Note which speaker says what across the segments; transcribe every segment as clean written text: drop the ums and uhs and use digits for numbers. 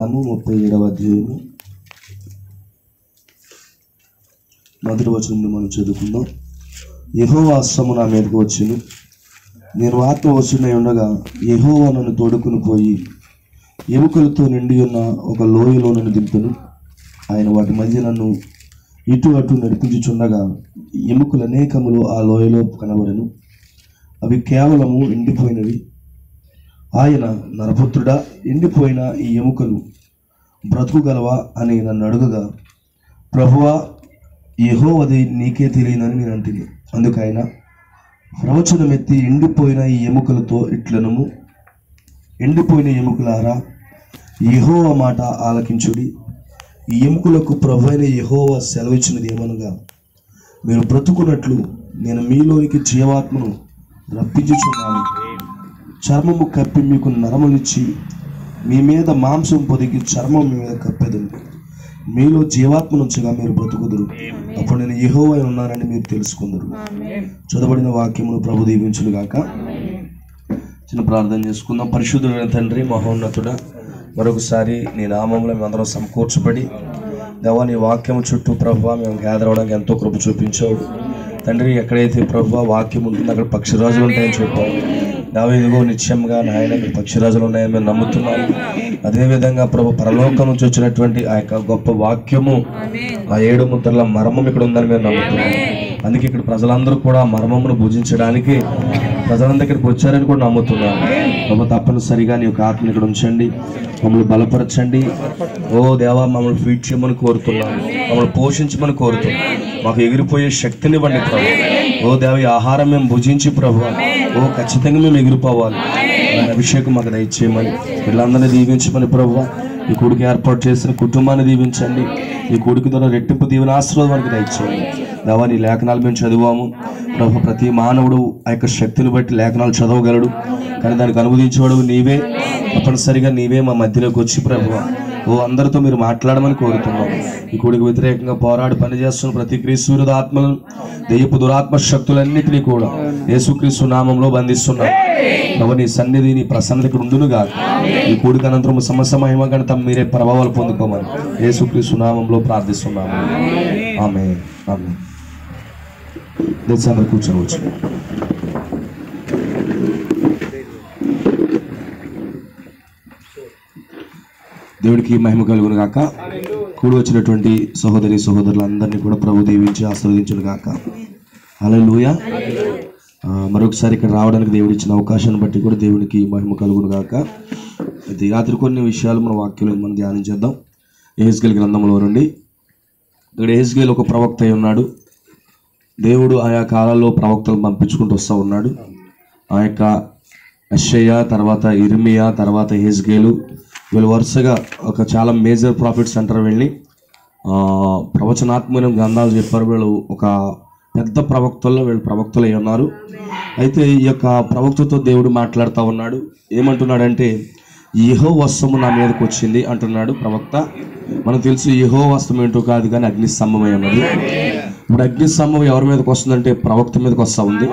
Speaker 1: 37వ అధ్యాయము మొదటి వచనం నుండి మనం చదువుకుందాం. యెహోవా హస్తము నా మీదకు వచ్చెను, నేను ఆత్మవశుడై ఉండగా యెహోవా నన్ను తోడుకుని పోయి ఎముకలతో నిండి ఉన్న ఒక లోయలో నన్ను దింపెను. ఆయన వాటి మధ్య నన్ను ఇటు అటు నడిపించుచుండగా ఎముకలు అనేకములు ఆ లోయలో కనబడెను. అవి కేవలము ఎండిపోయినవి. ఆయన, నరపుత్రుడా, ఎండిపోయిన ఈ ఎముకలు బ్రతుకుగలవా అని నన్ను అడుగగా, ప్రభువా, యెహోవాది నీకే తెలియనని నేను అంటిని. అందుకు ఆయన ప్రవచనమెత్తి, ఎండిపోయిన ఈ ఎముకలతో ఇట్లనము, ఎండిపోయిన ఎముకలారా, యెహోవా మాట ఆలకించుడి. ఈ ఎముకలకు ప్రభువైన యెహోవా సెలవిచ్చినది ఏమనగా, మీరు బ్రతుకున్నట్లు నేను మీలోనికి జీవాత్మను రప్పించుచున్నాను. చర్మము కప్పి మీకు నరములిచ్చి మీ మీద మాంసం పొదిగి చర్మం మీ మీద కప్పెదను. మీలో జీవాత్మ నుంచిగా మీరు బ్రతుకుదురు. అప్పుడు నేను యెహోవా ఉన్నానని మీరు తెలుసుకుందరు. చదవబడిన వాక్యమును ప్రభు దీవించును గాక. చిన్న ప్రార్థన చేసుకుందాం. పరిశుద్ధుడైన తండ్రి, మహోన్నతుడా, మరొకసారి నీ నామంలో మేమందరం సమకూర్చబడి దేవా నీ వాక్యము చుట్టూ ప్రభువా మేము గ్యాదర్ అవడానికి ఎంతో కృప చూపించావు తండ్రి. ఎక్కడైతే ప్రభువా వాక్యం ఉంటుందో అక్కడ పక్షిరాజులు ఉంటాయని చెప్పావు. దావీదుగో నిత్యంగా నాయన ఇక్కడ పక్షిరాజులు ఉన్నాయని మేము నమ్ముతున్నాము. అదేవిధంగా ప్రభు పరలోకం నుంచి వచ్చినటువంటి ఆ యొక్క గొప్ప వాక్యము, ఆ 7 ముద్రల మర్మం ఇక్కడ ఉందని మేము నమ్ముతున్నాము. అందుకే ఇక్కడ ప్రజలందరూ కూడా మర్మమును భుజించడానికి ప్రజలందరూ ఇక్కడికి వచ్చారని కూడా నమ్ముతున్నాము. ప్రభు తప్పనిసరిగా నీ యొక్క ఆత్మను ఇక్కడ ఉంచండి, మమ్మల్ని బలపరచండి. ఓ దేవా, మమ్మల్ని ఫీడ్ చేయమని కోరుతున్నాము, మమ్మల్ని పోషించమని కోరుతున్నాము. మాకు ఎగిరిపోయే శక్తిని ఇవ్వండి ప్రభు. ఓ దేవ, ఈ ఆహారం మేము భుజించి ప్రభు ఓ ఖచ్చితంగా మేము ఎగిరిపోవాలి. అభిషేకం మాకు దయచేయమని, వీళ్ళందరినీ దీవించమని ప్రభు. ఈ కొడుకు ఏర్పాటు చేసిన కుటుంబాన్ని దీవించండి. ఈ కొడుకు ద్వారా రెట్టింపు దీవెన ఆశీర్వాదం మనకి దయచేయండి. దేవా నీ లేఖనాలు మేము చదివాము ప్రభు. ప్రతి మానవుడు ఆ యొక్క శక్తిని బట్టి లేఖనాలు చదవగలడు, కానీ దానికి అనువదించేవాడు నీవే. తప్పనిసరిగా నీవే మా మధ్యలోకి వచ్చి ప్రభు ఓ అందరితో మీరు మాట్లాడమని కోరుతున్నాం. ఈ కొడుకు వ్యతిరేకంగా పోరాడి పనిచేస్తున్న ప్రతి క్రీస్తు ఆత్మలను, దెయ్యపు దురాత్మ శక్తులన్నిటినీ కూడా యేసుక్రీస్తు నామంలో బంధిస్తున్నాం. ప్రభు నీ సన్నిధి, నీ ప్రసన్నత ఇక్కడ ఉండునుగా. ఈ కూడిక అనంతరం సమస్త మహిమ గణత మీరే ప్రభావాలు పొందుకోమని యేసుక్రీస్తు నామంలో ప్రార్థిస్తున్నాము. ఆమేన్, ఆమేన్. అందరూ కూర్చోవచ్చు. దేవుడికి మహిమ కలుగును గాక. కూడి వచ్చినటువంటి సహోదరి సహోదరులందరినీ కూడా ప్రభు దీవించి ఆశీర్వదించును గాక. హల్లెలూయా. మరొకసారి ఇక్కడ రావడానికి దేవుడు ఇచ్చిన అవకాశాన్ని బట్టి కూడా దేవునికి మహిమ కలుగును గాక. అయితే రాత్రి కొన్ని విషయాలు మన వాక్యంలో మనం ధ్యానించేద్దాం. యెహెజ్కేలు గ్రంథంలో నుండి. ఇక్కడ యెహెజ్కేలు ఒక ప్రవక్త అయి ఉన్నాడు. దేవుడు ఆయా కాలాల్లో ప్రవక్తలు పంపించుకుంటూ వస్తూ ఉన్నాడు. ఆ యొక్క యెషయా, తర్వాత ఇర్మియా, తర్వాత యెహెజ్కేలు, వీళ్ళు వరుసగా ఒక చాలా మేజర్ ప్రాఫిట్స్ అంటారు. వెళ్ళి ప్రవచనాత్మక గ్రంథాలు చెప్పారు. వీళ్ళు ఒక పెద్ద ప్రవక్తల్లో వీళ్ళు ప్రవక్తలు అయి ఉన్నారు. అయితే ఈ యొక్క ప్రవక్తతో దేవుడు మాట్లాడుతూ ఉన్నాడు. ఏమంటున్నాడంటే, యెహోవా హస్తము నా మీదకి వచ్చింది అంటున్నాడు ప్రవక్త. మనకు తెలుసు యెహోవా హస్తం ఏంటో కాదు, కానీ అగ్నిస్తంభమై ఉన్నది. ఇప్పుడు అగ్నిస్తంభం ఎవరి మీదకి వస్తుందంటే ప్రవక్త మీదకి వస్తూ ఉంది.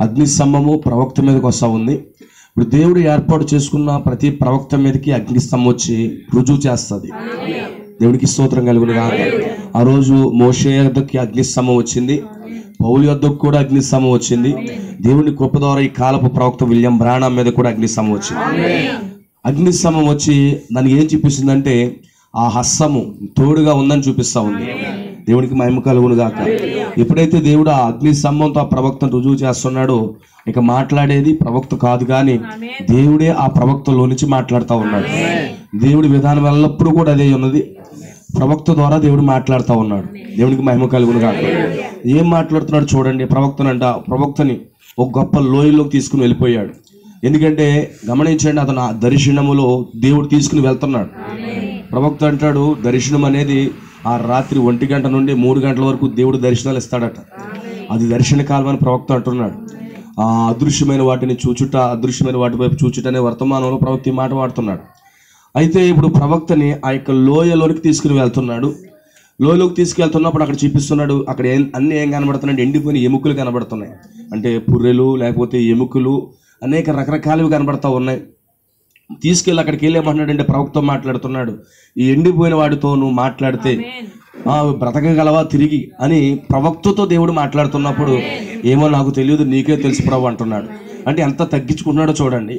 Speaker 1: అగ్నిస్తంభము ప్రవక్త మీదకి వస్తూ ఉంది. ఇప్పుడు దేవుడు ఏర్పాటు చేసుకున్న ప్రతి ప్రవక్త మీదకి అగ్నిస్తంభం వచ్చి రుజువు చేస్తుంది. దేవుడికి స్తోత్రం కలుగునుగా. ఆ రోజు మోషే యొద్దకు అగ్నిస్తంభం వచ్చింది, పౌలు యొద్దకు కూడా అగ్నిస్తంభం వచ్చింది. దేవుని కృప ద్వారా ఈ కాలపు ప్రవక్త విలియం బ్రానమ్ మీద కూడా అగ్నిస్తంభం వచ్చింది. అగ్నిస్తంభం వచ్చి దానికి ఏం చూపిస్తుందంటే ఆ హస్తము తోడుగా ఉందని చూపిస్తా ఉంది. దేవునికి మహిమ కలుగును గాక. ఎప్పుడైతే దేవుడు ఆ అగ్ని స్తంభంతో ఆ ప్రవక్తను రుజువు చేస్తున్నాడో, ఇక మాట్లాడేది ప్రవక్త కాదు, కానీ దేవుడే ఆ ప్రవక్తలో నుంచి మాట్లాడుతూ ఉన్నాడు. దేవుడి విధానం ఎల్లప్పుడూ కూడా అదే ఉన్నది. ప్రవక్త ద్వారా దేవుడు మాట్లాడుతూ ఉన్నాడు. దేవునికి మహిమ కలుగును గాక. ఏం మాట్లాడుతున్నాడు చూడండి. ప్రవక్తని ఒక గొప్ప లోయలోకి తీసుకుని వెళ్ళిపోయాడు. ఎందుకంటే గమనించండి, అతను ఆ దర్శనములో దేవుడు తీసుకుని వెళ్తున్నాడు. ప్రవక్త అంటాడు, దర్శనం అనేది ఆ రాత్రి 1 గంట నుండి 3 గంటల వరకు దేవుడు దర్శనాలు ఇస్తాడట. అది దర్శన కాలం అని ప్రవక్త అంటున్నాడు. ఆ అదృశ్యమైన వాటిని చూచుట, అదృశ్యమైన వాటి వైపు చూచుట అనే వర్తమానంలో ప్రవక్త ఈ మాట వాడుతున్నాడు. అయితే ఇప్పుడు ప్రవక్తని ఆ యొక్క లోయలోనికి తీసుకుని వెళ్తున్నాడు. లోయలోకి తీసుకెళ్తున్నప్పుడు అక్కడ చూపిస్తున్నాడు. అక్కడ అన్ని ఏం కనబడుతున్నాయి? ఎండిపోయిన ఎముకలు కనబడుతున్నాయి. అంటే పుర్రెలు లేకపోతే ఎముకలు అనేక రకరకాలవి కనబడతా ఉన్నాయి. తీసుకెళ్ళి అక్కడికి వెళ్ళేమంటున్నాడంటే ప్రవక్తతో మాట్లాడుతున్నాడు, ఈ ఎండిపోయిన వాడితో నువ్వు మాట్లాడితే బ్రతకగలవా తిరిగి అని ప్రవక్తతో దేవుడు మాట్లాడుతున్నప్పుడు, ఏమో నాకు తెలియదు, నీకే తెలుసు ప్రభు అంటున్నాడు. అంటే ఎంత తగ్గించుకున్నాడో చూడండి,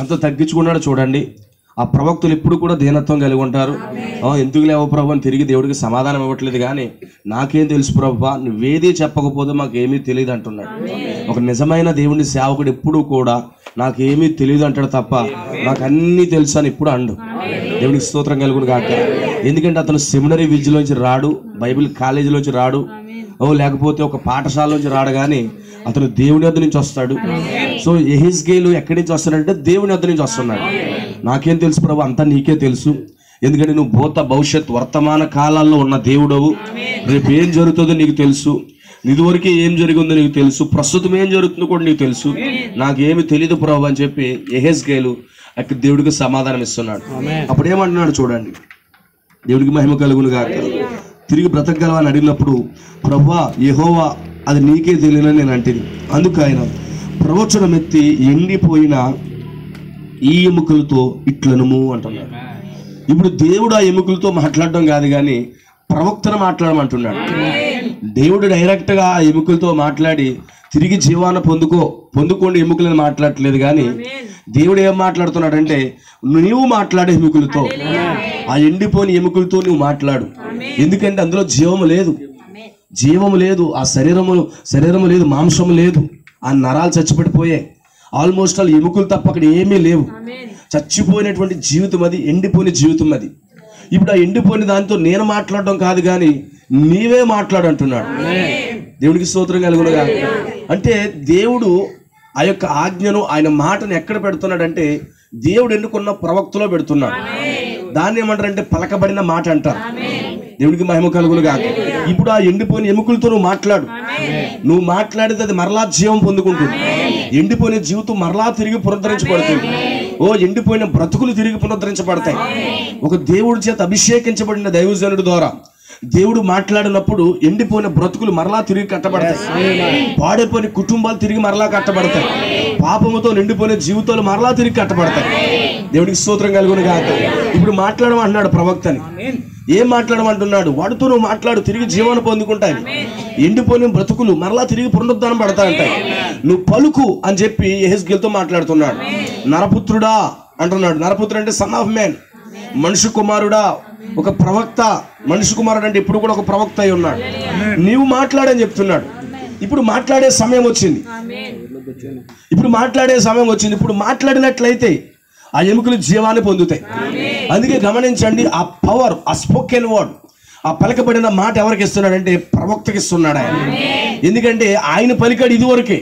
Speaker 1: ఎంత తగ్గించుకున్నాడో చూడండి. ఆ ప్రవక్తలు ఎప్పుడు కూడా దీనత్వం కలిగి ఉంటారు. ఎందుకు లేవు ప్రభు అని తిరిగి దేవుడికి సమాధానం ఇవ్వట్లేదు, కానీ నాకేం తెలుసు ప్రభు, నువ్వేదీ చెప్పకపోతే మాకేమీ తెలియదు అంటున్నాడు. ఒక నిజమైన దేవుని సేవకుడు ఎప్పుడు కూడా నాకేమీ తెలియదు అంటాడు తప్ప నాకు అన్నీ తెలుసు అని ఎప్పుడు అండు. దేవుడికి స్తోత్రం కలుగును గాక. ఎందుకంటే అతను సెమినరీ విద్యలోంచి రాడు, బైబిల్ కాలేజీలోంచి రాడు, లేకపోతే ఒక పాఠశాలలోంచి రాడు, కానీ అతను దేవుని వద్ద నుంచి వస్తాడు. సో యెహెజ్కేలు ఎక్కడి నుంచి వస్తాడంటే దేవుని వద్ద నుంచి వస్తున్నాడు. నాకేం తెలుసు ప్రభు, అంతా నీకే తెలుసు, ఎందుకంటే నువ్వు భూత భవిష్యత్ వర్తమాన కాలాల్లో ఉన్న దేవుడవు. రేపు ఏం జరుగుతుందో నీకు తెలుసు, ఇదివరకే ఏం జరిగిందో నీకు తెలుసు, ప్రస్తుతం ఏం జరుగుతుందో కూడా నీకు తెలుసు, నాకేమి తెలియదు ప్రభు అని చెప్పి యెహెజ్కేలు అక్కడ దేవుడికి సమాధానం ఇస్తున్నాడు. అప్పుడు ఏమంటున్నాడు చూడండి, దేవుడికి మహిమ కలుగును గాక. తిరిగి బ్రతకగలవని అడిగినప్పుడు, ప్రభువా యెహోవా అది నీకే తెలియని నేను అంటేది. అందుకు ఆయన ప్రవచనం ఎత్తి ఎండిపోయిన ఈ ఎముకలతో ఇట్లనుము అంటున్నాడు. ఇప్పుడు దేవుడు ఆ ఎముకలతో మాట్లాడడం కాదు, కానీ ప్రవక్తను మాట్లాడమంటున్నాడు. దేవుడు డైరెక్ట్గా ఆ ఎముకలతో మాట్లాడి తిరిగి జీవాన పొందుకోండి ఎముకలను మాట్లాడట్లేదు, కానీ దేవుడు ఏం మాట్లాడుతున్నాడంటే నువ్వు మాట్లాడే ఎముకలతో, ఆ ఎండిపోని ఎముకలతో నువ్వు మాట్లాడు. ఎందుకంటే అందులో జీవము లేదు, ఆ శరీరము లేదు, మాంసము లేదు, ఆ నరాలు చచ్చిపడిపోయాయి. ఆల్మోస్ట్ ఆల్ ఎముకలు తప్ప అక్కడ ఏమీ లేవు. చచ్చిపోయినటువంటి జీవితం అది, ఎండిపోయిన జీవితం అది. ఇప్పుడు ఆ ఎండిపోయిన దాంతో నేను మాట్లాడడం కాదు, కానీ నీవే మాట్లాడు అంటున్నాడు. దేవుడికి స్తోత్రం కలుగునుగా. అంటే దేవుడు ఆ యొక్క ఆజ్ఞను, ఆయన మాటను ఎక్కడ పెడుతున్నాడంటే దేవుడు ఎన్నుకున్న ప్రవక్తలో పెడుతున్నాడు. దాన్ని ఏమంటారంటే పలకబడిన మాట అంటారు. దేవుడికి మహిమ కలుగునుగా. ఇప్పుడు ఆ ఎండిపోయిన ఎముకలతో నువ్వు మాట్లాడు. నువ్వు మాట్లాడితే అది మరలా జీవం పొందుకుంటుంది. ఎండిపోయిన జీవితం మరలా తిరిగి పునరుద్ధరించబడుతుంది. ఎండిపోయిన బ్రతుకులు తిరిగి పునరుద్ధరించబడతాయి. ఒక దేవుడి చేత అభిషేకించబడిన దైవజనుడి ద్వారా దేవుడు మాట్లాడినప్పుడు ఎండిపోయిన బ్రతుకులు మరలా తిరిగి కట్టబడతాయి. పాడైపోయిన కుటుంబాలు తిరిగి మరలా కట్టబడతాయి. పాపముతో నిండిపోయిన జీవితాలు మరలా తిరిగి కట్టబడతాయి. దేవుడికి స్తోత్రం కలుగును గాక. ఇప్పుడు మాట్లాడమంటున్నాడు ప్రవక్తని. ఏం మాట్లాడమంటున్నాడు? వాడితో నువ్వు మాట్లాడు, తిరిగి జీవాన్ని పొందుకుంటాయి. ఎండిపోయిన బ్రతుకులు మరలా తిరిగి పునరుద్ధరణ పడతాయంటాయి. నువ్వు పలుకు అని చెప్పి యెహెజ్కేలుతో మాట్లాడుతున్నాడు. నరపుత్రుడా అంటున్నాడు. నరపుత్రుడు అంటే సన్ ఆఫ్ మ్యాన్, మనిషి కుమారుడా, ఒక ప్రవక్త. మనిషి కుమారుడు అంటే ఇప్పుడు కూడా ఒక ప్రవక్త అయి ఉన్నాడు. నీవు మాట్లాడని చెప్తున్నాడు. ఇప్పుడు మాట్లాడే సమయం వచ్చింది. ఇప్పుడు మాట్లాడినట్లయితే ఆ ఎముకలు జీవాన్ని పొందుతాయి. అందుకే గమనించండి, ఆ పవర్, ఆ స్పోకెన్ వర్డ్, ఆ పలకబడిన మాట ఎవరికి ఇస్తున్నాడంటే ప్రవక్తకి ఇస్తున్నాడు ఆయన. ఎందుకంటే ఆయన పలికాడు ఇదివరకే.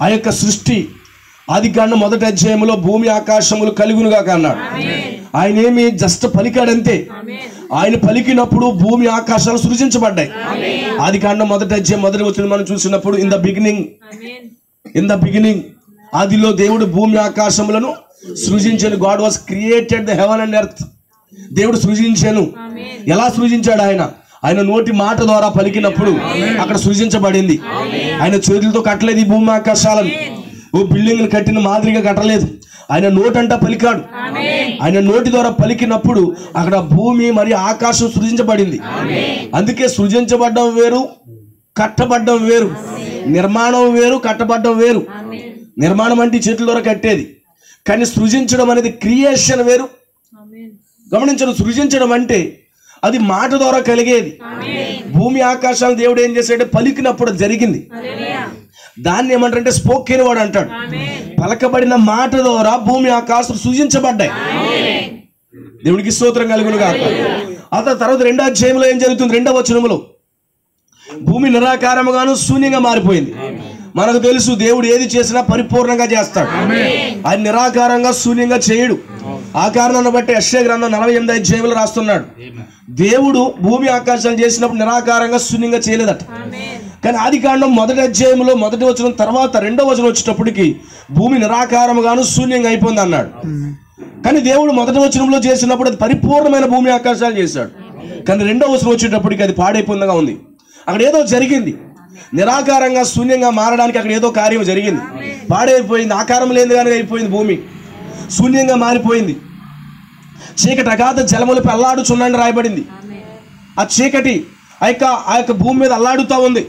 Speaker 1: ఆ యొక్క సృష్టి ఆదికాండం 1వ అధ్యాయంలో భూమి ఆకాశములు కలుగునుగా అన్నాడు. ఆయన ఏమి జస్ట్ పలికాడంతే. ఆయన పలికినప్పుడు భూమి ఆకాశాలు సృజించబడ్డాయి. ఆదికాండం 1వ అధ్యాయం 1వ వచనం మనం చూసినప్పుడు ఇన్ ద బిగినింగ్ ఆదిలో దేవుడు భూమి ఆకాశములను సృజించాను. God was created the heaven and earth. దేవుడు సృజించాను. ఎలా సృజించాడు? ఆయన నోటి మాట ద్వారా పలికినప్పుడు అక్కడ సృజించబడింది. ఆయన చేతులతో కట్టలేదు ఈ భూమి ఆకాశాలను. బిల్డింగ్లు కట్టిన మాదిరిగా కట్టలేదు. ఆయన నోటంట పలికాడు. ఆయన నోటి ద్వారా పలికినప్పుడు అక్కడ భూమి మరియు ఆకాశం సృజించబడింది. అందుకే సృజించబడ్డం వేరు, కట్టబడ్డం వేరు. నిర్మాణం వేరు, కట్టబడ్డం వేరు. నిర్మాణం అంటే చేతుల ద్వారా కట్టేది, కానీ సృజించడం అనేది క్రియేషన్ వేరు. గమనించడం, సృజించడం అంటే అది మాట ద్వారా కలిగేది. భూమి ఆకాశాలు దేవుడు ఏం చేశాడంటే పలికినప్పుడు జరిగింది. దాన్ని ఏమంటారంటే స్పోకెన్ వర్డ్ అంటాడు. పలకబడిన మాట ద్వారా భూమి ఆకాశం సృజించబడ్డాయి. దేవుడికి స్తోత్రం కలుగును గాక. ఆ తర్వాత 2వ అధ్యాయంలో ఏం జరుగుతుంది? 2వ వచనంలో భూమి నిరాకారముగాను శూన్యంగా మారిపోయింది. మనకు తెలుసు దేవుడు ఏది చేసినా పరిపూర్ణంగా చేస్తాడు. ఆయన నిరాకారంగా శూన్యంగా చేయడు. ఆ కారణాన్ని బట్టి యెషయా గ్రంథం 48వ అధ్యాయంలో రాస్తున్నాడు, దేవుడు భూమి ఆకాశాలు చేసినప్పుడు నిరాకారంగా శూన్యంగా చేయలేదట. కానీ ఆదికాండం 1వ అధ్యాయంలో 1వ వచనం తర్వాత 2వ వచనం వచ్చేటప్పటికి భూమి నిరాకారముగాను శూన్యంగా అయిపోయింది అన్నాడు. కానీ దేవుడు 1వ వచనంలో చేసినప్పుడు అది పరిపూర్ణమైన భూమి ఆకాశాలు చేశాడు. కానీ 2వ వచనం వచ్చేటప్పటికి అది పాడైపోయిందిగా ఉంది. అక్కడ ఏదో జరిగింది. నిరాకారంగా శూన్యంగా మారడానికి అక్కడ ఏదో కార్యం జరిగింది. పాడైపోయింది, ఆకారం లేనిదిగానే అయిపోయింది భూమి.
Speaker 2: శూన్యంగా మారిపోయింది. చీకటి అగాధ జలములపై అల్లాడుచున్నాడని రాయబడింది. ఆ చీకటి ఆ యొక్క భూమి మీద అల్లాడుతూ ఉంది.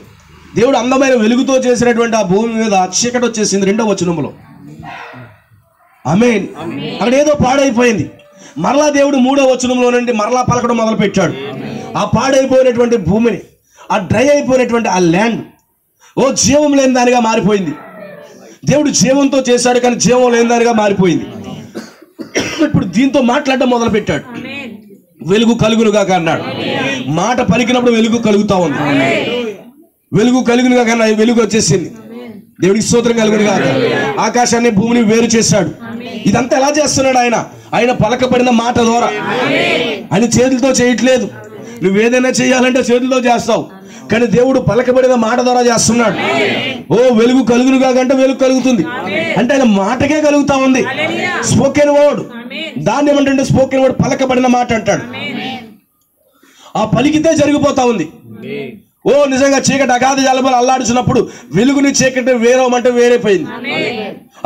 Speaker 2: దేవుడు అందమైన వెలుగుతో చేసినటువంటి ఆ భూమి మీద చీకటి వచ్చేసింది 2వ వచనంలో. ఆమేన్. అక్కడ ఏదో పాడైపోయింది. మరలా దేవుడు 3వ వచనంలో నుండి మరలా పలకడం మొదలు పెట్టాడు. ఆ పాడైపోయినటువంటి భూమిని, ఆ డ్రై అయిపోయినటువంటి ఆ ల్యాండ్ జీవం లేని దానిగా మారిపోయింది. దేవుడు జీవంతో చేశాడు, కానీ జీవం లేని దానిగా మారిపోయింది. ఇప్పుడు దీంతో మాట్లాడడం మొదలు పెట్టాడు. వెలుగు కలుగునుగాక అన్నాడు. మాట పలికినప్పుడు వెలుగు కలుగుతా ఉంది. వెలుగు కలుగునుగాక అన్న వెలుగు వచ్చేసింది. దేవుడికి స్తోత్రం కలుగునుగాక. ఆకాశాన్ని భూమిని వేరు చేశాడు. ఇదంతా ఎలా చేస్తున్నాడు? ఆయన పలకబడిన మాట ద్వారా. ఆయన చేతులతో చేయట్లేదు. నువ్వేదైనా చేయాలంటే చేతులతో చేస్తావు, కానీ దేవుడు పలకబడిన మాట ద్వారా చేస్తున్నాడు. వెలుగు కలుగునుగా అంటే వెలుగు కలుగుతుంది. అంటే ఆయన మాటకే కలుగుతా ఉంది. Spoken word. దాన్ని ఏమంటే స్పోకెన్ వర్డ్, పలకబడిన మాట అంటాడు. ఆ పలికితే జరిగిపోతా ఉంది. నిజంగా చీకటి అగాధ జలములు అల్లాడుచున్నప్పుడు వెలుగుని చీకటి వేరవమంటే వేరైపోయింది.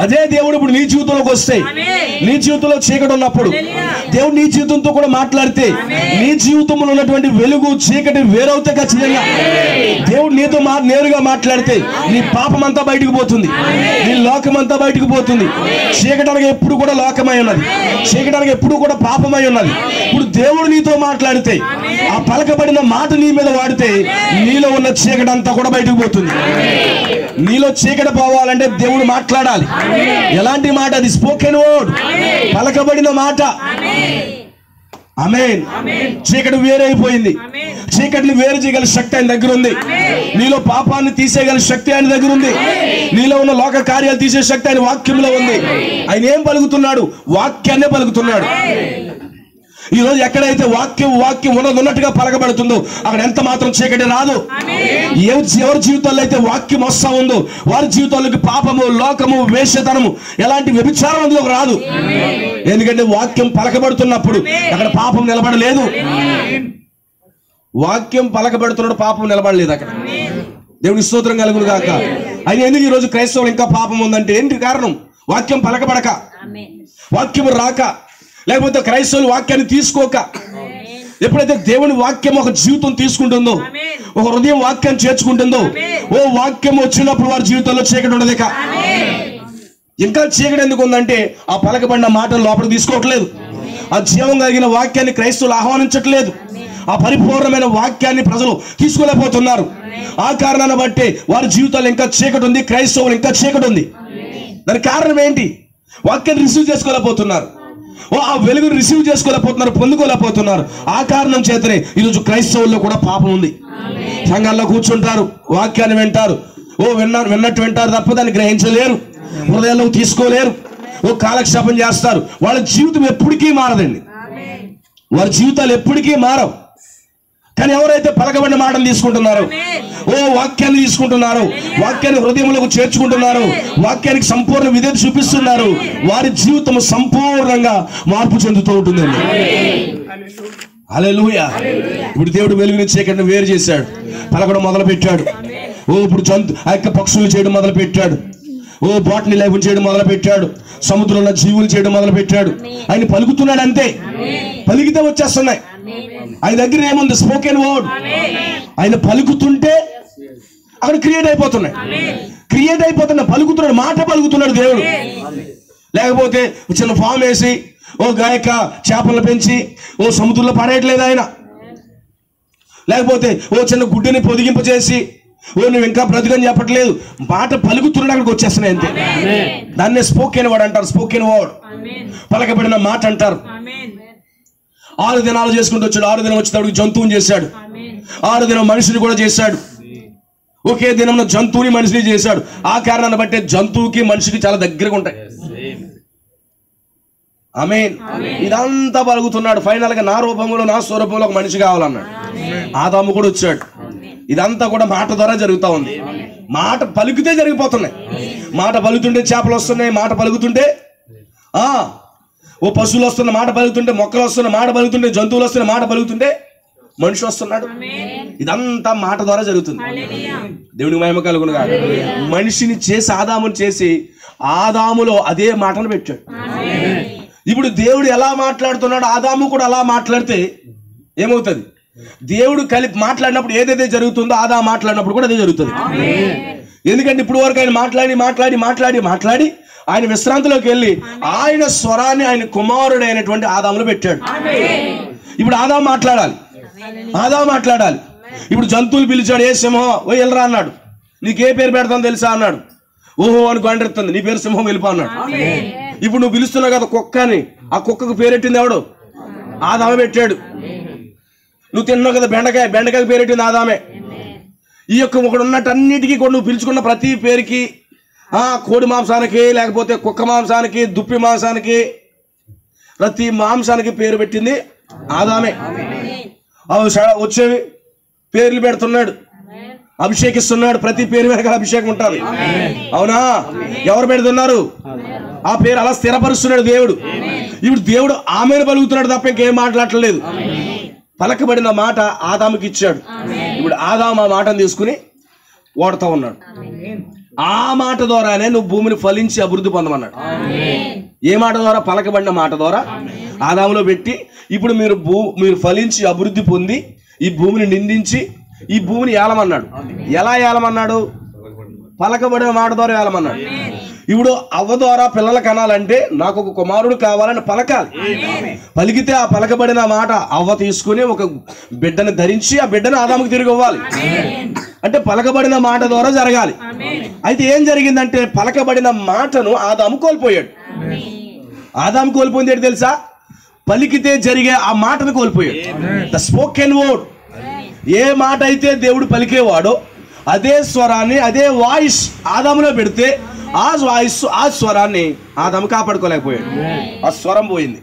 Speaker 2: అదే దేవుడు ఇప్పుడు నీ జీవితంలోకి వస్తే, నీ జీవితంలో చీకటి ఉన్నప్పుడు దేవుడు నీ జీవితంతో కూడా మాట్లాడితే, నీ జీవితంలో ఉన్నటువంటి వెలుగు చీకటి వేరవుతే ఖచ్చితంగా దేవుడు నీతో నేరుగా మాట్లాడితే నీ పాపం అంతా బయటకు పోతుంది, నీ లోకం అంతా బయటకు పోతుంది. చీకటానికి ఎప్పుడు కూడా లోకమై ఉన్నది, చీకటానికి ఎప్పుడు కూడా పాపమై ఉన్నది. ఇప్పుడు దేవుడు నీతో మాట్లాడితే, ఆ పలకబడిన మాట నీ మీద వాడితే నీలో ఉన్న చీకటి అంతా కూడా బయటకు పోతుంది. నీలో చీకటి పోవాలంటే దేవుడు మాట్లాడాలి. ఎలాంటి మాట? అది స్పోకెన్ వర్డ్, పలకబడిన మాట. ఆమేన్. చీకటి వేరైపోయింది. చీకటిని వేరు చేయగల శక్తి ఆయన దగ్గర ఉంది. నీలో పాపాన్ని తీసేయగల శక్తి ఆయన దగ్గర ఉంది. నీలో ఉన్న లోక కార్యాలు తీసే శక్తి ఆయన వాక్యంలో ఉంది. ఆయన ఏం పలుకుతున్నాడు? వాక్యాన్నే పలుకుతున్నాడు. ఈ రోజు ఎక్కడైతే వాక్యం ఉన్నట్టుగా పలకబడుతుందో అక్కడ ఎంత మాత్రం చీకటి రాదు. ఎవరి జీవితాల్లో అయితే వాక్యం వస్తా ఉందో వారి జీవితాల్లోకి పాపము, లోకము, వేశ్యతనము, ఎలాంటి వ్యభిచారం అందులోకి రాదు. ఎందుకంటే వాక్యం పలకబడుతున్నప్పుడు అక్కడ పాపం నిలబడలేదు. వాక్యం పలకబడుతున్నాడు, పాపం నిలబడలేదు అక్కడ. దేవుని స్తోత్రం కలుగును గాక. ఆయన ఎందుకు ఈరోజు క్రైస్తవులు ఇంకా పాపం ఉందంటే ఏంటి కారణం? వాక్యం పలకబడక, వాక్యం రాక, లేకపోతే క్రైస్తవులు వాక్యాన్ని తీసుకోక. ఎప్పుడైతే దేవుని వాక్యం ఒక జీవితం తీసుకుంటుందో, ఒక హృదయం వాక్యాన్ని చేర్చుకుంటుందో, వాక్యం వచ్చినప్పుడు వారి జీవితంలో చీకటి ఉండదు. ఇంకా చీకటి ఎందుకు ఉందంటే ఆ పలకబడిన మాటలు లోపలికి తీసుకోవట్లేదు. ఆ జీవం కలిగిన వాక్యాన్ని క్రైస్తవులు ఆహ్వానించట్లేదు. ఆ పరిపూర్ణమైన వాక్యాన్ని ప్రజలు తీసుకోలేకపోతున్నారు. ఆ కారణాన్ని బట్టి వారి జీవితాలు ఇంకా చీకటి ఉంది, క్రైస్తవులు ఇంకా చీకటి ఉంది. దానికి కారణం ఏంటి? వాక్యాన్ని రిసీవ్ చేసుకోలేకపోతున్నారు. ఆ వెలుగును రిసీవ్ చేసుకోలేకపోతున్నారు, పొందుకోలేకపోతున్నారు. ఆ కారణం చేతనే ఈరోజు క్రైస్తవుల్లో కూడా పాపం ఉంది. సంఘాల్లో కూర్చుంటారు, వాక్యాన్ని వింటారు, విన్నట్టు వింటారు తప్ప దాన్ని గ్రహించలేరు, హృదయాల్లో తీసుకోలేరు, కాలక్షేపం చేస్తారు. వాళ్ళ జీవితం ఎప్పటికీ మారదండి. వారి జీవితాలు ఎప్పటికీ మారవు. కానీ ఎవరైతే పలకబడిన మాటలు తీసుకుంటున్నారో, వాక్యాన్ని తీసుకుంటున్నారు, వాక్యాన్ని హృదయంలోకి చేర్చుకుంటున్నారు, వాక్యానికి సంపూర్ణ విధేయత చూపిస్తున్నారు, వారి జీవితం సంపూర్ణంగా మార్పు చెందుతూ ఉంటుందండి. హల్లెలూయా. ఇప్పుడు దేవుడు వెలుగుని చీకటిని వేరు చేశాడు, పలకడం మొదలు పెట్టాడు. ఇప్పుడు ఆ యొక్క పక్షులు చేయడం మొదలు పెట్టాడు, బాటనీ లైఫ్ చేయడం మొదలు పెట్టాడు, సముద్రంలో జీవులు చేయడం మొదలు పెట్టాడు. ఆయన పలుకుతున్నాడు అంతే, పలికితే వచ్చేస్తున్నాయి. ఆయన దగ్గర ఏముంది? Spoken word. ఆయన పలుకుతుంటే అక్కడ క్రియేట్ అయిపోతున్నాయి. పలుకుతున్నాడు, మాట పలుకుతున్నాడు దేవుడు. లేకపోతే చిన్న ఫామ్ వేసి గాయక చేపలను పెంచి సముద్రంలో పడేయట్లేదు ఆయన. లేకపోతే చిన్న గుడ్డని పొదిగింపచేసి నువ్వు ఇంకా బ్రతుకని చెప్పట్లేదు. మాట పలుకుతున్నాడు, అక్కడికి వచ్చేస్తున్నాయి అంతే. దాన్నే స్పోకెన్ వర్డ్ అంటారు. స్పోకెన్ వర్డ్, పలకబడిన మాట అంటారు. 6 దినాలు చేసుకుంటూ వచ్చాడు. 6 దినం వచ్చేటప్పుడు జంతువుని చేశాడు. 6 దినం మనిషిని కూడా చేశాడు. ఒకే దినంలో జంతువుని మనిషిని చేశాడు. ఆ కారణాన్ని బట్టి జంతువుకి మనిషికి చాలా దగ్గరగా ఉంటాయి. ఆమేన్. ఇదంతా పలుకుతున్నాడు. ఫైనల్ గా నా రూపంలో, నా స్వరూపంలో ఒక మనిషి కావాలన్నాడు. ఆదాము కూడా వచ్చాడు. ఇదంతా కూడా మాట ద్వారా జరుగుతూ ఉంది. మాట పలుకుతే జరిగిపోతున్నాయి. మాట పలుకుతుంటే చేపలు వస్తున్నాయి, మాట పలుకుతుంటే పశువులు వస్తున్న మాట పలుకుతుంటే, మొక్కలు వస్తున్న మాట పలుకుతుంటే, జంతువులు వస్తున్న మాట పలుకుతుంటే మనిషి వస్తున్నాడు. ఇదంతా మాట ద్వారా జరుగుతుంది. దేవునికి మహిమ కలుగును గాక. మనిషిని చేసి ఆదాముని చేసి ఆదాములో అదే మాటను పెట్టాడు. ఇప్పుడు దేవుడు ఎలా మాట్లాడుతున్నాడు, ఆదాము కూడా అలా మాట్లాడితే ఏమవుతుంది? దేవుడు కలిపి మాట్లాడినప్పుడు ఏదైతే జరుగుతుందో ఆదాము మాట్లాడినప్పుడు కూడా అదే జరుగుతుంది. ఎందుకంటే ఇప్పుడు వరకు ఆయన మాట్లాడి మాట్లాడి మాట్లాడి మాట్లాడి ఆయన విశ్రాంతిలోకి వెళ్ళి ఆయన స్వరాన్ని ఆయన కుమారుడు అయినటువంటి ఆదాములో పెట్టాడు. ఇప్పుడు ఆదాము మాట్లాడాలి, ఆదాము మాట్లాడాలి. ఇప్పుడు జంతువులు పిలిచాడు, ఏ సింహం ఓ వెళ్ళరా అన్నాడు. నీకే పేరు పెడతాను తెలుసా అన్నాడు. ఓహో అని గంటెత్తుంది, నీ పేరు సింహం వెళ్ళిపో అన్నాడు. ఇప్పుడు నువ్వు పిలుస్తున్నావు కదా కుక్క అని, ఆ కుక్కకు పేరెట్టింది ఎవడు? ఆదామే పెట్టాడు. నువ్వు తిన్నావు కదా బెండకాయ, బెండకాయకి పేరెట్టింది ఆదామే. ఈ యొక్క ఒకడు ఉన్నట్టన్నిటికీ కూడా నువ్వు పిలుచుకున్న ప్రతి పేరుకి, కోడి మాంసానికి, లేకపోతే కుక్క మాంసానికి, దుప్పి మాంసానికి, ప్రతి మాంసానికి పేరు పెట్టింది ఆదామే. వచ్చేవి పేర్లు పెడుతున్నాడు, అభిషేకిస్తున్నాడు. ప్రతి పేరు వెనకాల అభిషేకం ఉంటుంది. అవునా? ఎవరు పెడుతున్నారు? ఆ పేరు అలా స్థిరపరుస్తున్నాడు దేవుడు. ఇప్పుడు దేవుడు ఆమెను పలుకుతున్నాడు తప్ప ఇంకేం మాట్లాడట్లేదు. పలకబడిన మాట ఆదాముకి ఇచ్చాడు. ఇప్పుడు ఆదాము ఆ మాటను తీసుకుని ఓడుతూ ఉన్నాడు. ఆ మాట ద్వారానే నువ్వు భూమిని ఫలించి అభివృద్ధి పొందమన్నాడు. ఏ మాట ద్వారా? పలకబడిన మాట ద్వారా ఆదాములో పెట్టి ఇప్పుడు మీరు ఫలించి అభివృద్ధి పొంది ఈ భూమిని నిందించి ఈ భూమిని ఏలమన్నాడు. ఎలా ఏలమన్నాడు? పలకబడిన మాట ద్వారా ఏలమన్నాడు. ఇప్పుడు అవ్వ ద్వారా పిల్లలు కనాలంటే నాకు ఒక కుమారుడు కావాలని పలకాలి. పలికితే ఆ పలకబడిన మాట అవ్వ తీసుకుని ఒక బిడ్డను ధరించి ఆ బిడ్డను ఆదాముకు తిరిగి ఇవ్వాలి. అంటే పలకబడిన మాట ద్వారా జరగాలి. అయితే ఏం జరిగిందంటే పలకబడిన మాటను ఆదాము కోల్పోయాడు. ఆదాము కోల్పోయింది ఏంటి తెలుసా? పలికితే జరిగే ఆ మాటను కోల్పోయాడు. The spoken word. ఏ మాట అయితే దేవుడు పలికేవాడో అదే స్వరాన్ని, అదే వాయిస్ ఆదాములో పెడితే ఆ వాయిస్, ఆ స్వరాన్ని ఆదాము కాపాడుకోలేకపోయాడు. ఆ స్వరం పోయింది.